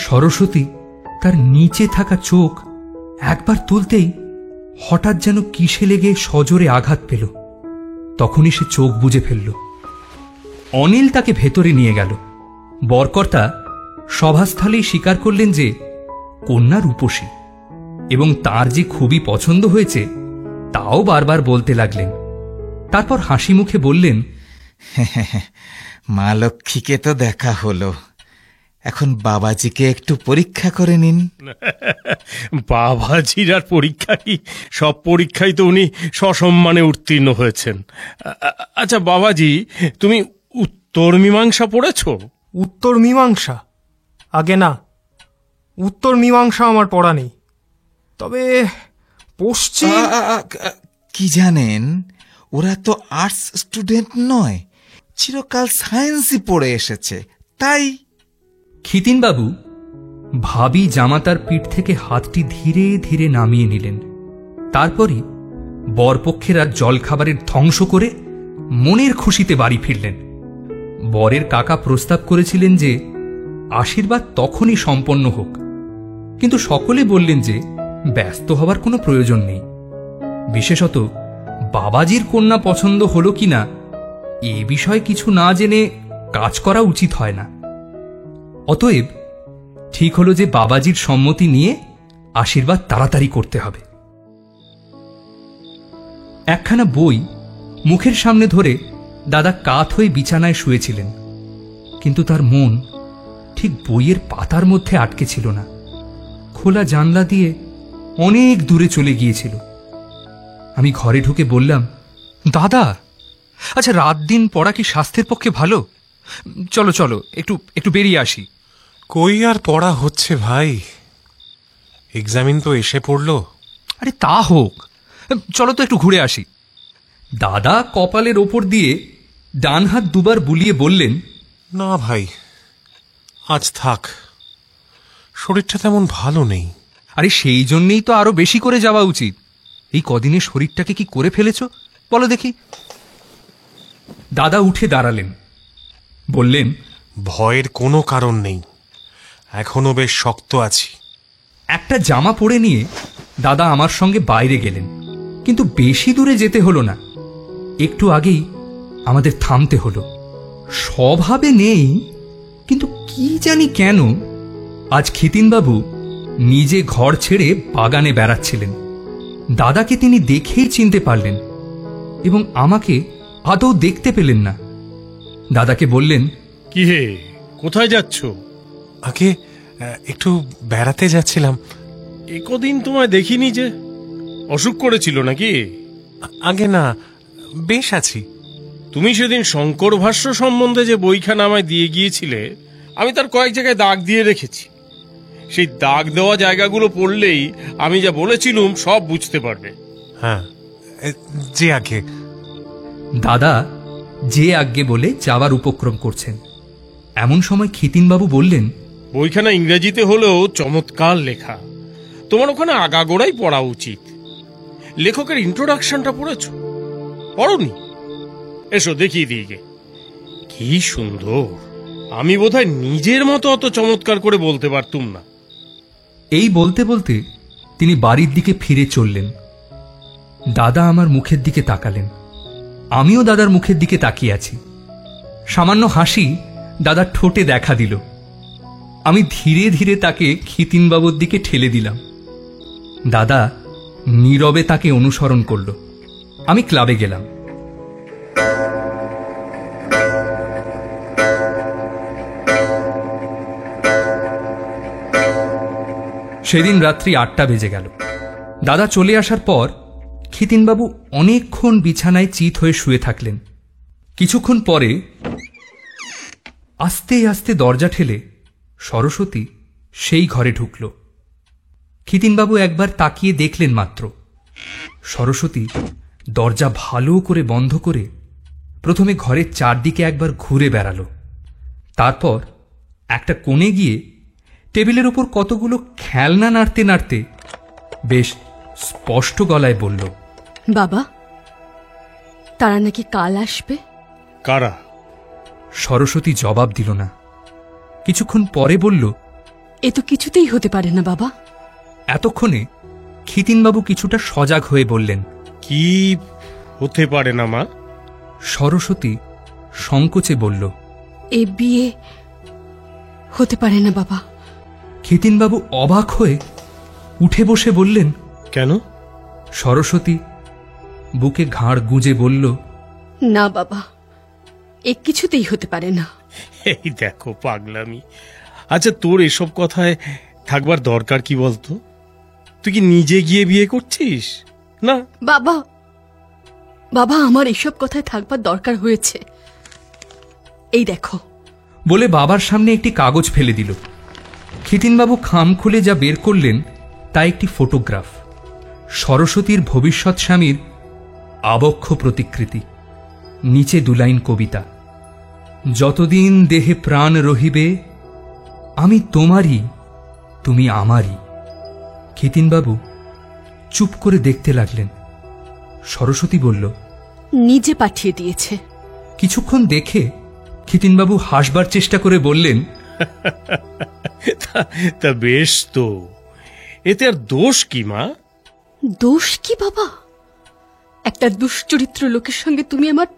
সরস্বতী তার নিচে থাকা চোখ একবার তুলতেই হঠাৎ যেন কিসে লেগে সজোরে আঘাত পেল। তখনই সে চোখ বুজে ফেলল। অনিল তাকে ভেতরে নিয়ে গেল। বরকর্তা সভাস্থলেই স্বীকার করলেন যে কন্যা রূপসী এবং তার যে খুবই পছন্দ হয়েছে তাও বারবার বলতে লাগলেন। তারপর হাসি মুখে বললেন, মা লক্ষ্মীকে তো দেখা হলো, এখন বাবাজিকে একটু পরীক্ষা করে নিন। বাবাজির আর পরীক্ষা কি? সব পরীক্ষায় তো উনি সসম্মানে উত্তীর্ণ হয়েছেন। আচ্ছা বাবাজি, তুমি উত্তর মীমাংসা পড়েছ? উত্তর মীমাংসা? আগে না, উত্তর মীমাংসা আমার পড়া নেই। তবে পশ্চিম কি জানেন, ওরা তো আর্টস স্টুডেন্ট নয়, চিরকাল সায়েন্সই পড়ে এসেছে, তাই। খিতিনবাবু ভাবি জামাতার পিঠ থেকে হাতটি ধীরে ধীরে নামিয়ে নিলেন। তারপরই বরপক্ষের আর জলখাবারের ধ্বংস করে মনের খুশিতে বাড়ি ফিরলেন। বরের কাকা প্রস্তাব করেছিলেন যে আশীর্বাদ তখনই সম্পন্ন হোক, কিন্তু সকলে বললেন যে ব্যস্ত হবার কোনো প্রয়োজন নেই। বিশেষত বাবাজির কন্যা পছন্দ হল কিনা এ বিষয়ে কিছু না জেনে কাজ করা উচিত হয় না। অতএব ঠিক হলো যে বাবাজির সম্মতি নিয়ে আশীর্বাদ তাড়াতাড়ি করতে হবে। একখানা বই মুখের সামনে ধরে দাদা কাত হয়ে বিছানায় শুয়েছিলেন, কিন্তু তার মন ঠিক বইয়ের পাতার মধ্যে আটকে ছিল না, খোলা জানলা দিয়ে অনেক দূরে চলে গিয়েছিল। আমি ঘরে ঢুকে বললাম, দাদা, আচ্ছা রাত দিন পড়া কি স্বাস্থ্যের পক্ষে ভালো? চলো চলো একটু একটু বেরিয়ে আসি। কই আর পড়া হচ্ছে ভাই, এক্সামিন তো এসে পড়লো। আরে তা হোক, চলো তো একটু ঘুরে আসি। দাদা কপালের ওপর দিয়ে ডান হাত দুবার বুলিয়ে বললেন, না ভাই, আজ থাক, শরীরটা তেমন ভালো নেই। আরে সেই জন্যেই তো আরো বেশি করে যাওয়া উচিত। এই কদিনে শরীরটাকে কি করে ফেলেছ বলো দেখি। দাদা উঠে দাঁড়ালেন, বললেন, ভয়ের কোনো কারণ নেই, এখনো বেশ শক্ত আছি। একটা জামা পরে নিয়ে দাদা আমার সঙ্গে বাইরে গেলেন, কিন্তু বেশি দূরে যেতে হলো না। একটু আগেই আমাদের থামতে হলো। স্বভাবে নেই, কিন্তু কি জানি কেন আজ খিতিনবাবু নিজে ঘর ছেড়ে বাগানে বেড়াচ্ছিলেন। দাদাকে তিনি দেখেই চিনতে পারলেন এবং আমাকে আদৌ দেখতে পেলেন না। দাদাকে বললেন, কি হে, কোথায় যাচ্ছ? আগে একটু বেড়াতে যাচ্ছিলাম। একদিন তোমায় দেখিনি যে, অসুখ করেছিল নাকি? আগে না, বেশ আছি। তুমি সেদিন শঙ্কর ভাষ্য সম্বন্ধে যে বইখানা আমায় দিয়ে গিয়েছিলে, আমি তার কয়েক জায়গায় দাগ দিয়ে রেখেছি। সেই দাগ দেওয়া জায়গাগুলো পড়লেই আমি যা বলেছিলুম সব বুঝতে পারবে। হ্যাঁ, যে আগে। দাদা যে আজ্ঞে বলে যাওয়ার উপক্রম করছেন, এমন সময় খিতিনবাবু বললেন, বইখানা ইংরেজিতে হলেও চমৎকার লেখা, তোমার ওখানে আগাগোড়াই পড়া উচিত। লেখকের ইন্ট্রোডাকশনটা পড়েছ? পড়নি? এসো দেখিয়ে দিয়ে গে, কি সুন্দর। আমি বোধহয় নিজের মতো অত চমৎকার করে বলতে পারতুম না। এই বলতে বলতে তিনি বাড়ির দিকে ফিরে চললেন। দাদা আমার মুখের দিকে তাকালেন, আমিও দাদার মুখের দিকে তাকিয়ে আছি। সামান্য হাসি দাদার ঠোঁটে দেখা দিল। আমি ধীরে ধীরে তাকে খিতিনবাবুর দিকে ঠেলে দিলাম। দাদা নীরবে তাকে অনুসরণ করল। আমি ক্লাবে গেলাম। সেদিন রাত্রি 8টা বেজে গেল। দাদা চলে আসার পর খিতিনবাবু অনেকক্ষণ বিছানায় চিত হয়ে শুয়ে থাকলেন। কিছুক্ষণ পরে আস্তে আস্তে দরজা ঠেলে সরস্বতী সেই ঘরে ঢুকল। খিতিনবাবু একবার তাকিয়ে দেখলেন মাত্র। সরস্বতী দরজা ভালো করে বন্ধ করে প্রথমে ঘরের চারদিকে একবার ঘুরে বেড়ালো। তারপর একটা কোণে গিয়ে টেবিলের ওপর কতগুলো খেলনা নাড়তে নাড়তে বেশ স্পষ্ট গলায় বলল, বাবা, তারা নাকি কাল আসবে। কারা? সরস্বতী জবাব দিল না। কিছুক্ষণ পরে বলল, এ তো কিছুতেই হতে পারে না বাবা। এতক্ষণে খিতিনবাবু কিছুটা সজাগ হয়ে বললেন, কি হতে পারে না মা? সরস্বতী সংকোচে বলল, এ বিয়ে হতে পারে না বাবা। খিতিনবাবু অবাক হয়ে উঠে বসে বললেন, কেন? সরস্বতী বুকে ঘাড় গুঁজে বলল, না বাবা, এ কিছুতেই হতে পারে না। এই দেখো পাগলামি। আচ্ছা, তোর এসব কথায় থাকবার দরকার কি বলতো? তুই কি নিজে গিয়ে বিয়ে করছিস? না বাবা, বাবা আমার এসব কথায় থাকবার দরকার হয়েছে। এই দেখো। বলে বাবার সামনে একটি কাগজ ফেলে দিল। খিতিনবাবু খাম খুলে যা বের করলেন তা একটি ফটোগ্রাফ। সরস্বতীর ভবিষ্যৎ স্বামীর আবক্ষ প্রতিকৃতি। নিচে দুলাইন কবিতা, যতদিন দেহে প্রাণ রহিবে আমি তোমারই তুমি আমারই। খিতিনবাবু চুপ করে দেখতে লাগলেন। সরস্বতী বলল, নিজে পাঠিয়ে দিয়েছে। কিছুক্ষণ দেখে খিতিনবাবু হাসবার চেষ্টা করে বললেন, তা বেশ তো, এতে আর দোষ কি মা? দোষ কি বাবা? একটা দুশ্চরিত্র লোকের সঙ্গে তুমি আমার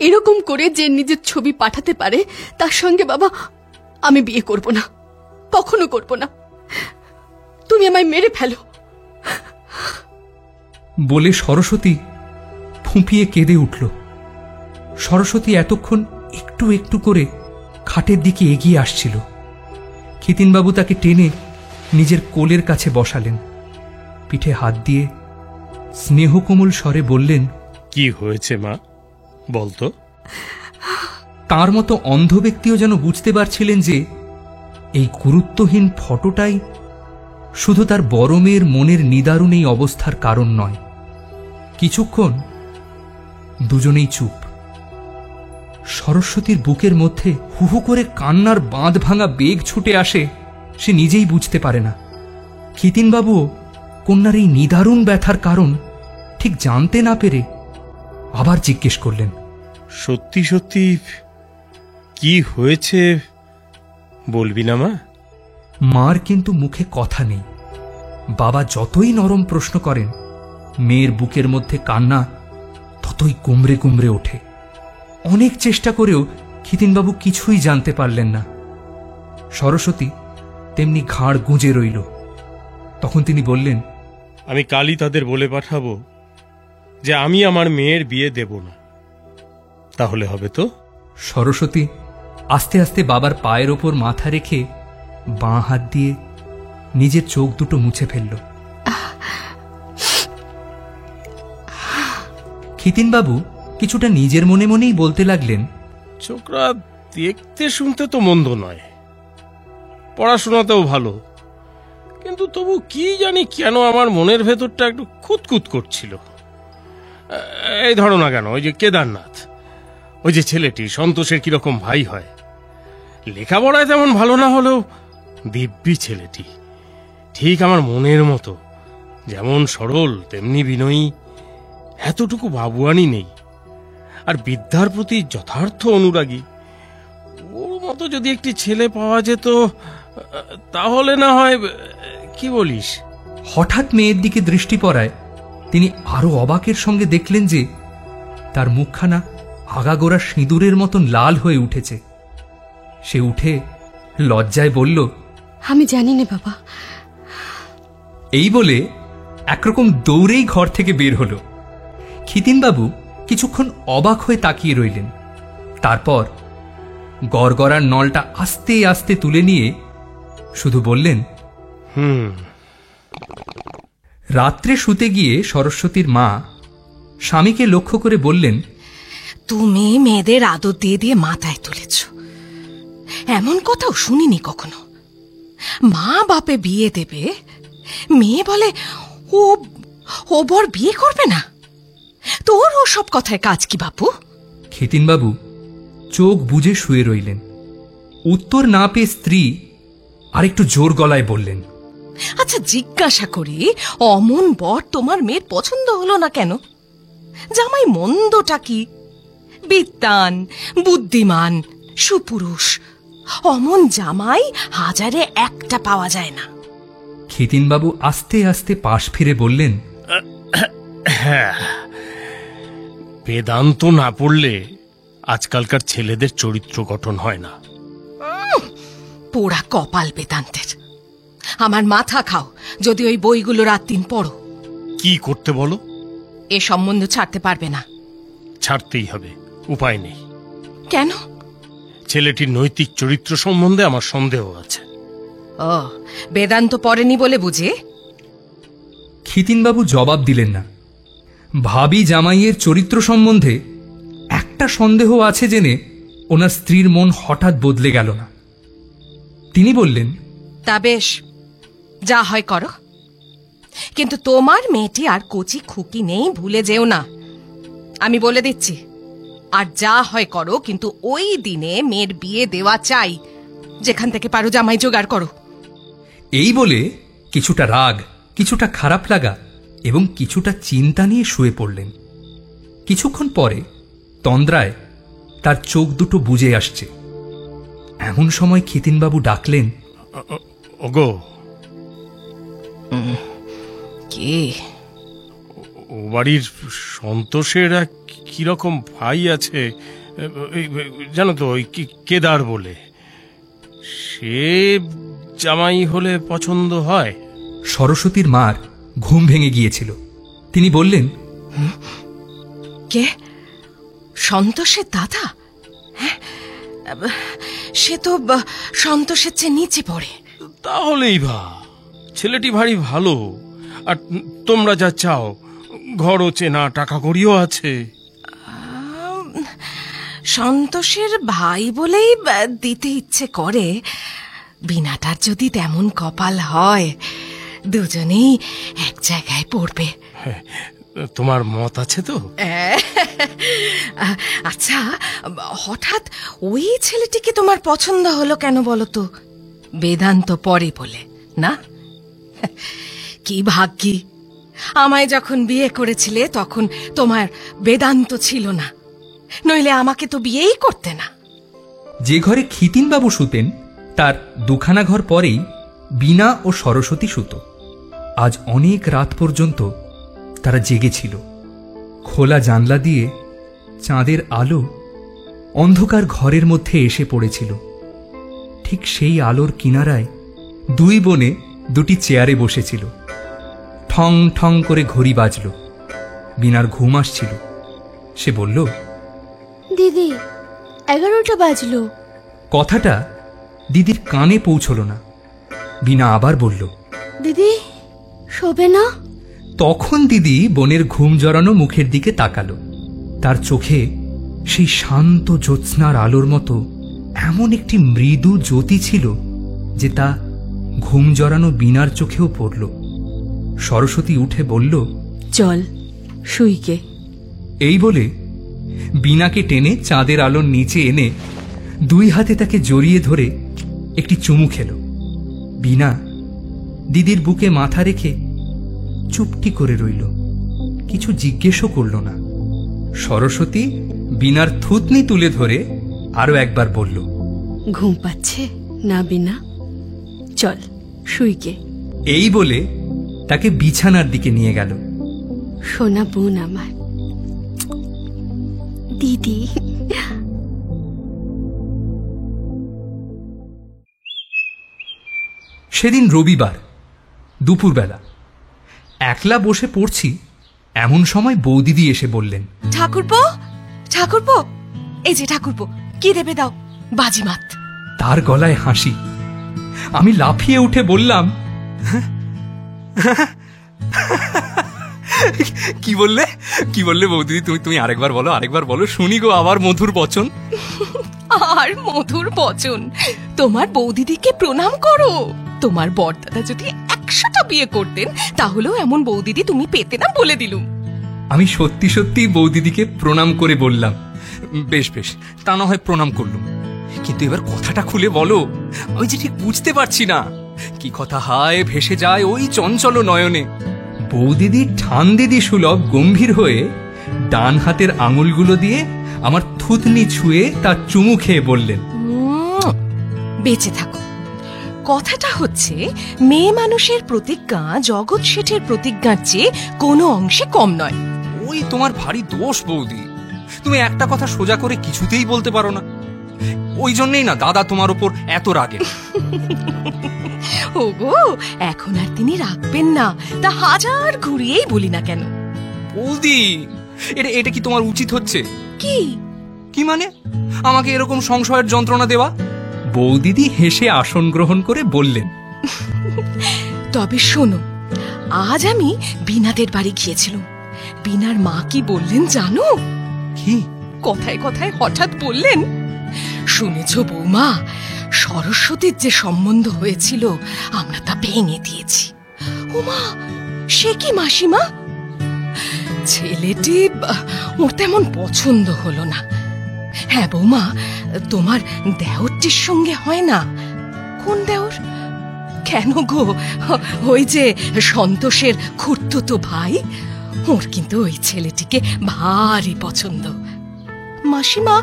এরকম করে যে নিজের ছবি পাঠাতে পারে তার সঙ্গে বাবা আমি বিয়ে করব না, কখনো করব না। তুমি আমায় মেরে ফেলো। বলে সরস্বতী ফুঁপিয়ে কেঁদে উঠল। সরস্বতী এতক্ষণ একটু একটু করে খাটের দিকে এগিয়ে আসছিল। খিতিনবাবু তাকে টেনে নিজের কোলের কাছে বসালেন। পিঠে হাত দিয়ে স্নেহকোমল স্বরে বললেন, কি হয়েছে মা, বলতো? তার মতো অন্ধ ব্যক্তিও যেন বুঝতে পারছিলেন যে এই গুরুত্বহীন ফটোটাই শুধু তার বড় মেয়ের মনের নিদারুণ এই অবস্থার কারণ নয়। কিছুক্ষণ দুজনেই চুপ। সরস্বতীর বুকের মধ্যে হুহু করে কান্নার বাঁধ ভাঙা বেগ ছুটে আসে, সে নিজেই বুঝতে পারে না। খিতিনবাবুও কন্যার এই নিদারুণ ব্যথার কারণ ঠিক জানতে না পেরে আবার জিজ্ঞেস করলেন, সত্যি সত্যি কি হয়েছে বলবি না মা? মার কিন্তু মুখে কথা নেই। বাবা যতই নরম প্রশ্ন করেন, মেয়ের বুকের মধ্যে কান্না ততই কুমড়ে কুমড়ে ওঠে। অনেক চেষ্টা করেও খিতিনবাবু কিছুই জানতে পারলেন না। সরস্বতী তেমনি ঘাড় গুঁজে রইল। তখন তিনি বললেন, আমি কালই তাদের বলে পাঠাবো যে আমি আমার মেয়ের বিয়ে দেব না। তাহলে হবে তো? সরস্বতী আস্তে আস্তে বাবার পায়ের ওপর মাথা রেখে বাঁ হাত দিয়ে নিজের চোখ দুটো মুছে ফেলল। খিতিনবাবু কিছুটা নিজের মনে মনেই বলতে লাগলেন, ছোকরা দেখতে শুনতে তো মন্দ নয়, পড়াশোনাতেও ভালো, কিন্তু তবু কি জানি কেন আমার মনের ভেতরটা একটু খুঁতখুত করছিল। এই ধরো না কেন, ওই যে কেদারনাথ, ওই যে ছেলেটি সন্তোষের কিরকম ভাই হয়, লেখাপড়ায় তেমন ভালো না হলেও দিব্যি ছেলেটি, ঠিক আমার মনের মতো, যেমন সরল তেমনি বিনয়ী, এতটুকু বাবুয়ানি নেই, আর বিদ্যার প্রতি যথার্থ অনুরাগী। ওর মতো যদি একটি ছেলে পাওয়া যেত তাহলে না হয়, কি বলিস? হঠাৎ মেয়ের দিকে দৃষ্টি পড়ায় তিনি আরো অবাকের সঙ্গে দেখলেন যে তার মুখখানা আগাগোড়া সিঁদুরের মতন লাল হয়ে উঠেছে। সে উঠে লজ্জায় বলল, আমি জানি না বাবা। এই বলে একরকম দৌড়েই ঘর থেকে বের হল। খিতিনবাবু কিছুক্ষণ অবাক হয়ে তাকিয়ে রইলেন। তারপর গড়গড়ার নলটা আস্তে আস্তে তুলে নিয়ে শুধু বললেন, রাত্রে শুতে গিয়ে সরস্বতীর মা স্বামীকে লক্ষ্য করে বললেন, তুমি মেয়েদের আদর দিয়ে দিয়ে মাথায় তুলেছ, এমন কথাও শুনিনি কখনো। মা বাপে বিয়ে দেবে, মেয়ে বলে ও ও বর বিয়ে করবে না। তোর ও সব কথায় কাজ কি বাপু? খিতিনবাবু চোখ বুজে শুয়ে রইলেন। উত্তর না পেয়ে স্ত্রী আরেকটু জোর গলায় বললেন, আচ্ছা জিজ্ঞাসা করি, অমন বর তোমার মেয়ের পছন্দ হলো না কেন? জামাই মন্দটা কি? বিদ্বান, বুদ্ধিমান, সুপুরুষ, অমন জামাই হাজারে একটা পাওয়া যায় না। ক্ষিতিনবাবু আস্তে আস্তে পাশ ফিরে বললেন, হ্যাঁ, বেদান্ত না পড়লে আজকালকার ছেলেদের চরিত্র গঠন হয় না। পোড়া কপাল বেদান্তের। আমার মাথা খাও যদি ওই বইগুলো রাত দিন পড়ো। কি করতে বলো? এ সম্বন্ধ ছাড়তে পারবে না। ছাড়তেই হবে, উপায় নেই। কেন? ছেলেটির নৈতিক চরিত্র সম্বন্ধে আমার সন্দেহ আছে। ও, বেদান্ত পড়েনি বলে বুঝে? ক্ষিতিনবাবু জবাব দিলেন না। ভাবি জামাইয়ের চরিত্র সম্বন্ধে একটা সন্দেহ আছে জেনে ওনার স্ত্রীর মন হঠাৎ বদলে গেল না। তিনি বললেন, তা বেশ, যা হয় করো, কিন্তু তোমার মেয়েটি আর কচি খুকি নেই, ভুলে যেও না। আমি বলে দিচ্ছি, আর যা হয় করো, কিন্তু ওই দিনে মেয়ের বিয়ে দেওয়া চাই। যেখান থেকে পারো জামাই জোগাড় করো। এই বলে কিছুটা রাগ, কিছুটা খারাপ লাগা এবং কিছুটা চিন্তা নিয়ে শুয়ে পড়লেন। কিছুক্ষণ পরে তন্দ্রায় তার চোখ দুটো বুজে আসছে। এমন সময় ক্ষিতিনবাবু ডাকলেন, ওগো। কে? ও বাড়ির সন্তোষের এক কিরকম ভাই আছে, জানো তো, ওই কেদার বলে। সে জামাই হলে পছন্দ হয়। সরস্বতীর মার ঘুম ভেঙে গিয়েছিল। তিনি বললেন, কে? সন্তোষের দাদা? সে তো সন্তোষের চেয়ে নিচে পড়ে। তাহলেই ছেলেটি ভারী ভালো, আর তোমরা যা চাও, ঘরও চেনা, টাকা কড়িও আছে। সন্তোষের ভাই বলেই দিতে ইচ্ছে করে। বিনাটার যদি তেমন কপাল হয়, দুজনেই এক জায়গায় পড়বে। তোমার মত আছে তো? আচ্ছা, হঠাৎ ওই ছেলেটিকে তোমার পছন্দ হলো কেন বলো তো? বেদান্ত পড়ে বলে না? কি ভাগ্যি, আমায় যখন বিয়ে করেছিলে তখন তোমার বেদান্ত ছিল না, নইলে আমাকে তো বিয়েই করতে না। যে ঘরে ক্ষিতিনবাবু শুতেন তার দুখানা ঘর পরেই বীণা ও সরস্বতী শুত। আজ অনেক রাত পর্যন্ত তারা জেগেছিল। খোলা জানলা দিয়ে চাঁদের আলো অন্ধকার ঘরের মধ্যে এসে পড়েছিল। ঠিক সেই আলোর কিনারায় দুই বোনে দুটি চেয়ারে বসেছিল। ঠং ঠং করে ঘড়ি বাজল। বীণার ঘুম আসছিল। সে বলল, দিদি, 11টা বাজলো। কথাটা দিদির কানে পৌঁছল না। বীণা আবার বলল, দিদি শোবে না? তখন দিদি বোনের ঘুম জড়ানো মুখের দিকে তাকালো। তার চোখে সেই শান্ত জ্যোৎস্নার আলোর মতো এমন একটি মৃদু জ্যোতি ছিল যে তা ঘুম জড়ানো বীণার চোখেও পড়ল। সরস্বতী উঠে বলল, চল শুইকে। এই বলে বীণাকে টেনে চাঁদের আলোর নিচে এনে দুই হাতে তাকে জড়িয়ে ধরে একটি চুমু খেল। বীণা দিদির বুকে মাথা রেখে চুপটি করে রইল, কিছু জিজ্ঞেসও করল না। সরস্বতী বীণার থুতনি তুলে ধরে আরো একবার বলল, ঘুম পাচ্ছে না বীণা? চল শুইকে। এই বলে তাকে বিছানার দিকে নিয়ে গেল। সোনা বোন আমার, দিদি। সেদিন রবিবার দুপুরবেলা একলা বসে পড়ছি, এমন সময় বৌদিদি এসে বললেন, ঠাকুরপো, ঠাকুরপো, এই যে ঠাকুরপো, কি দেবে দাও? বাজিমাত। তার গলায় হাসি। আমি লাফিয়ে উঠে বললাম, কি বললে? কি বললে বৌদিদি? তুমি আরেকবার বলো, আরেকবার বলো, শুনি গো আবার মধুর বচন। আর মধুর বচন? তোমার বৌদিদিকে প্রণাম করো। তোমার বড়দাদা যদি 100টা বিয়ে করতেন তাহলেও এমন বৌদিদি তুমি পেতে না, বলে দিলুম। আমি সত্যি সত্যি বৌদিদিকে প্রণাম করে বললাম, বেশ বেশ, তা না হয় প্রণাম করলুম, কিন্তু এবার কথাটা খুলে বলো, আমি যে ঠিক বুঝতে পারছি না। কি কথা হায় ভেসে যায় ওই চঞ্চল নয়নে। বৌদিদি ঠান দিদি সুলভ গম্ভীর হয়ে ডান হাতের আঙুলগুলো দিয়ে আমার থুতনি ছুঁয়ে তার চুমু খেয়ে বললেন, বেঁচে থাকো। কথাটা হচ্ছে, মেয়ে মানুষের প্রতিজ্ঞা জগৎ শেঠের প্রতিজ্ঞার চেয়ে কোনো অংশে কম নয়। ওই তোমার ভারী দোষ বৌদি, তুমি একটা কথা সোজা করে কিছুতেই বলতে পারো না। ওই জন্যই না দাদা তোমার উপর এত রাগে। ওগো, এখন আর তিনি রাখবেন না, তা হাজার ঘুরিয়েই বলি না কেন। বৌদি, এটা কি তোমার উচিত হচ্ছে? কি কি মানে আমাকে এরকম সংশয়ের যন্ত্রণা দেওয়া? বৌদিদি হেসে আসন গ্রহণ করে বললেন, তবে শোনো, আজ আমি বিনাদের বাড়ি গিয়েছিলাম। বিনার মা কি বললেন জানো? কি? কথায় কথায় হঠাৎ বললেন, শুনেছ বৌমা, সরস্বতীর যে সম্বন্ধ হয়েছিল আমরা তা ভেঙে দিয়েছি। ওমা, সে কি মাসিমা? ছেলেটি ওর তেমন পছন্দ হলো না। হ্যাঁ বৌমা, তোমার দেওরটির সঙ্গে হয় না? কোন দেওর? কেন গো, ওই যে সন্তোষের খুড়তুতো ভাই, ওর কিন্তু ওই ছেলেটিকে ভারী পছন্দ। মাসিমা,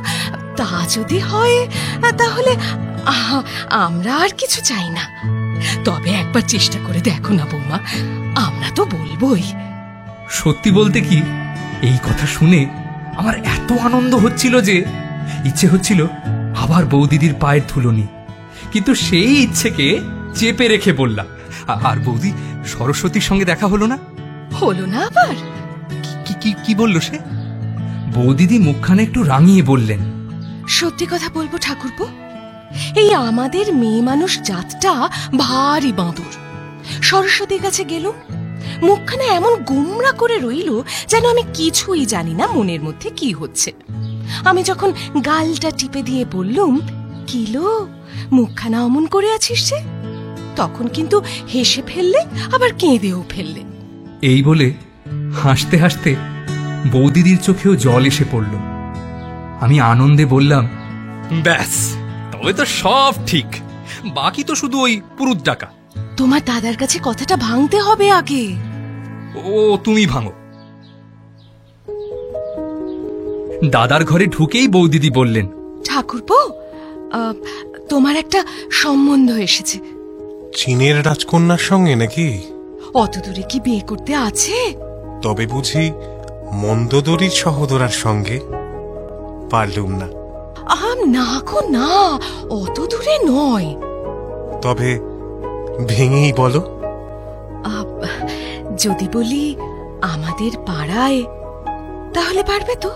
তা যদি হয় তাহলে আমরা আর কিছু চাই না। তবে একবার চেষ্টা করে দেখো না বৌমা, আমরা তো বলবোই। সত্যি বলতে কি, এই কথা শুনে আমার এত আনন্দ হচ্ছিল যে ইচ্ছে হচ্ছিল আবার বৌদিদির পায়ের ধুলো নিই, কিন্তু সেই ইচ্ছেকে চেপে রেখে বললাম, আর বৌদি, সরস্বতীর সঙ্গে দেখা হলো না? হলো না আবার? কি বললো সে? বৌদিদি মুখখানে একটু রাঙিয়ে বললেন, সত্যি কথা বলবো ঠাকুরপো, এই আমাদের মেয়ে মানুষ জাতটা ভারী বাঁদর। সরস্বতীর কাছে গেল, মুখখানে এমন গুমরা করে রইল যেন আমি কিছুই জানি না মনের মধ্যে কি হচ্ছে। আমি যখন গালটা টিপে দিয়ে বললুম, কিলো মুখখানা অমন করে আছিস যে, তখন কিন্তু হেসে ফেললে, আবার কেঁদেও ফেললে। এই বলে হাসতে হাসতে বৌদিদির চোখেও জল এসে পড়ল। আমি আনন্দে বললাম, ব্যাস, তবে তো সব ঠিক, বাকি তো শুধু ওই পুরুত ডাকা। তোমার দাদার কাছে কথাটা ভাঙতে হবে আগে। ও, তুমি ভাঙো। দাদার ঘরে ঢুকেই বৌদিদি বললেন, ঠাকুরপো, তোমার একটা সম্বন্ধ এসেছে। চীনের রাজকন্যার সঙ্গে নাকি? অত দূরে কি বিয়ে করতে আছে? তবে বুঝি মন্দোদরীর সহোদরার সঙ্গে? পারলুম না। না গো না, অত দূরে নয়। তবে ভেঙেই বলো। যদি বলি আমাদের পাড়ায়, তাহলে পারবে তো?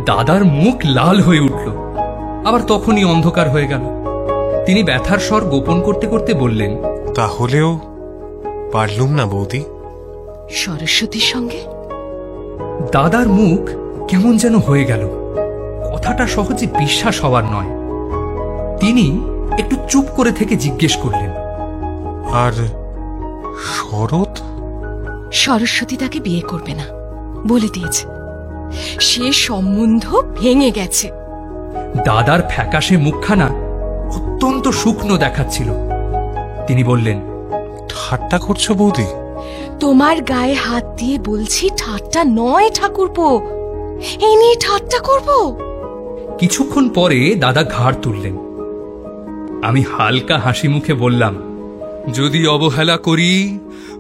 দাদার মুখ লাল হয়ে উঠল, আবার তখনই অন্ধকার হয়ে গেল। তিনি ব্যথার স্বর গোপন করতে করতে বললেন, তাহলেও পারলুম না বৌদি। সরস্বতীর সঙ্গে? দাদার মুখ কেমন যেন হয়ে গেল। কথাটা সহজে বিশ্বাস হওয়ার নয়। তিনি একটু চুপ করে থেকে জিজ্ঞেস করলেন, আর শরৎ? সরস্বতী তাকে বিয়ে করবে না বলে দিয়েছে। সে সম্বন্ধ ভেঙে গেছে। দাদার ফ্যাকাশে মুখখানা অত্যন্ত শুকনো দেখাচ্ছিল। তিনি বললেন, ঠাট্টা করছো বৌদি? তোমার গায়ে হাত দিয়ে বলছি, ঠাট্টা নয় ঠাকুরপো, এই নিয়ে ঠাট্টা করব? কিছুক্ষণ পরে দাদা ঘাড় তুললেন। আমি হালকা হাসি মুখে বললাম, যদি অবহেলা করি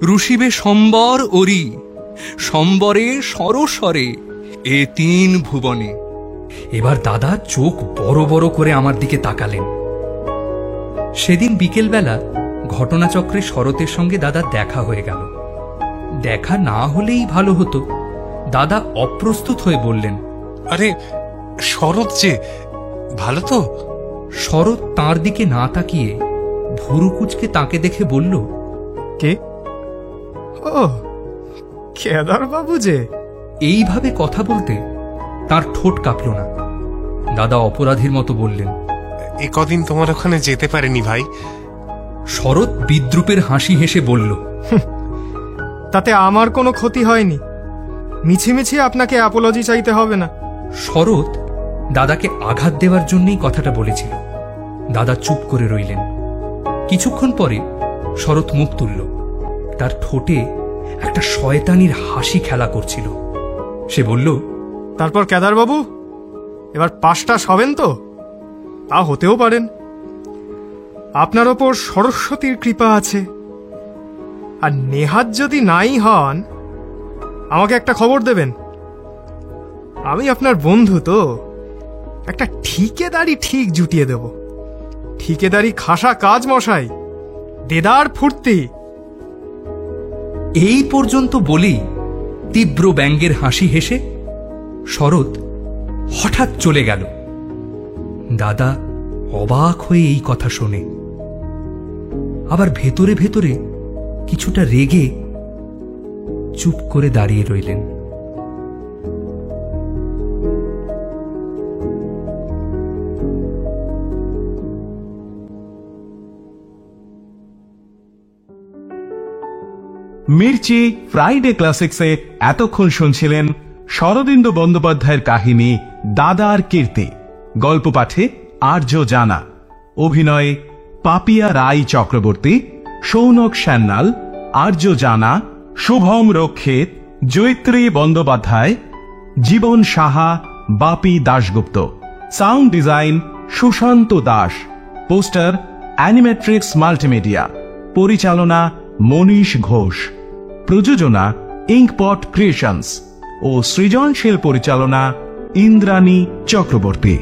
রুষিবে সম্বর ওরি, সম্বরে সরস্বরে এ তিন ভুবনে। এবার দাদা চোখ বড় বড় করে আমার দিকে তাকালেন। সেদিন বিকেলবেলা ঘটনাচক্রে শরতের সঙ্গে দাদা দেখা হয়ে গেল। দেখা না হলেই ভালো হতো। দাদা অপ্রস্তুত হয়ে বললেন, আরে শরৎ যে ভালো তো? শরৎ তাঁর দিকে না তাকিয়ে ভুরু কুচকে তাকে দেখে বলল, কে? ও, কেদার বাবু যে। এইভাবে কথা বলতে তার ঠোঁট কাঁপল না। দাদা অপরাধীর মতো বললেন, এ কদিন তোমার ওখানে যেতে পারেনি ভাই। শরৎ বিদ্রুপের হাসি হেসে বলল, তাতে আমার কোনো ক্ষতি হয়নি। মিছিমিছি আপনাকে অ্যাপোলজি চাইতে হবে না। শরৎ দাদাকে আঘাত দেওয়ার জন্যই কথাটা বলেছিল। দাদা চুপ করে রইলেন। কিছুক্ষণ পরে শরৎ মুখ তুলল। তার ঠোঁটে একটা শয়তানির হাসি খেলা করছিল। সে বলল, তারপর কেদারবাবু, এবার পাশটা হবেন তো? তা হতেও পারেন। আপনার ওপর সরস্বতীর কৃপা আছে। আর নেহাত যদি নাই হন, আমাকে একটা খবর দেবেন। আমি আপনার বন্ধু তো, একটা ঠিকেদারি ঠিক জুটিয়ে দেব। ঠিকেদারি খাসা কাজ মশাই, দেদার ফুর্তি। এই পর্যন্ত বলেই তীব্র ব্যঙ্গের হাসি হেসে শরৎ হঠাৎ চলে গেল। দাদা অবাক হয়ে এই কথা শোনে, আবার ভেতরে ভেতরে কিছুটা রেগে চুপ করে দাঁড়িয়ে রইলেন। মির্চি ফ্রাইডে ক্লাসিক্সে এতক্ষণ শুনছিলেন শরদিন্দু বন্দ্যোপাধ্যায়ের কাহিনী দাদার কীর্তি। গল্প পাঠে আর্য জানা, অভিনয়ে পাপিয়া রাই চক্রবর্তী, সৌনক সান্যাল, আর্য Jana, Shubham Rakshit, Jaitri Bandyopadhyay, Jiban Saha, Bapi Dasgupta. Sound design Sushanta Das. Poster Animetrics multimedia. পরিচালনা মনীষ ঘোষ। প্রযোজনা ইঙ্কপট ক্রিয়েশনস ও সৃজনশীল পরিচালনা ইন্দ্রাণী চক্রবর্তী।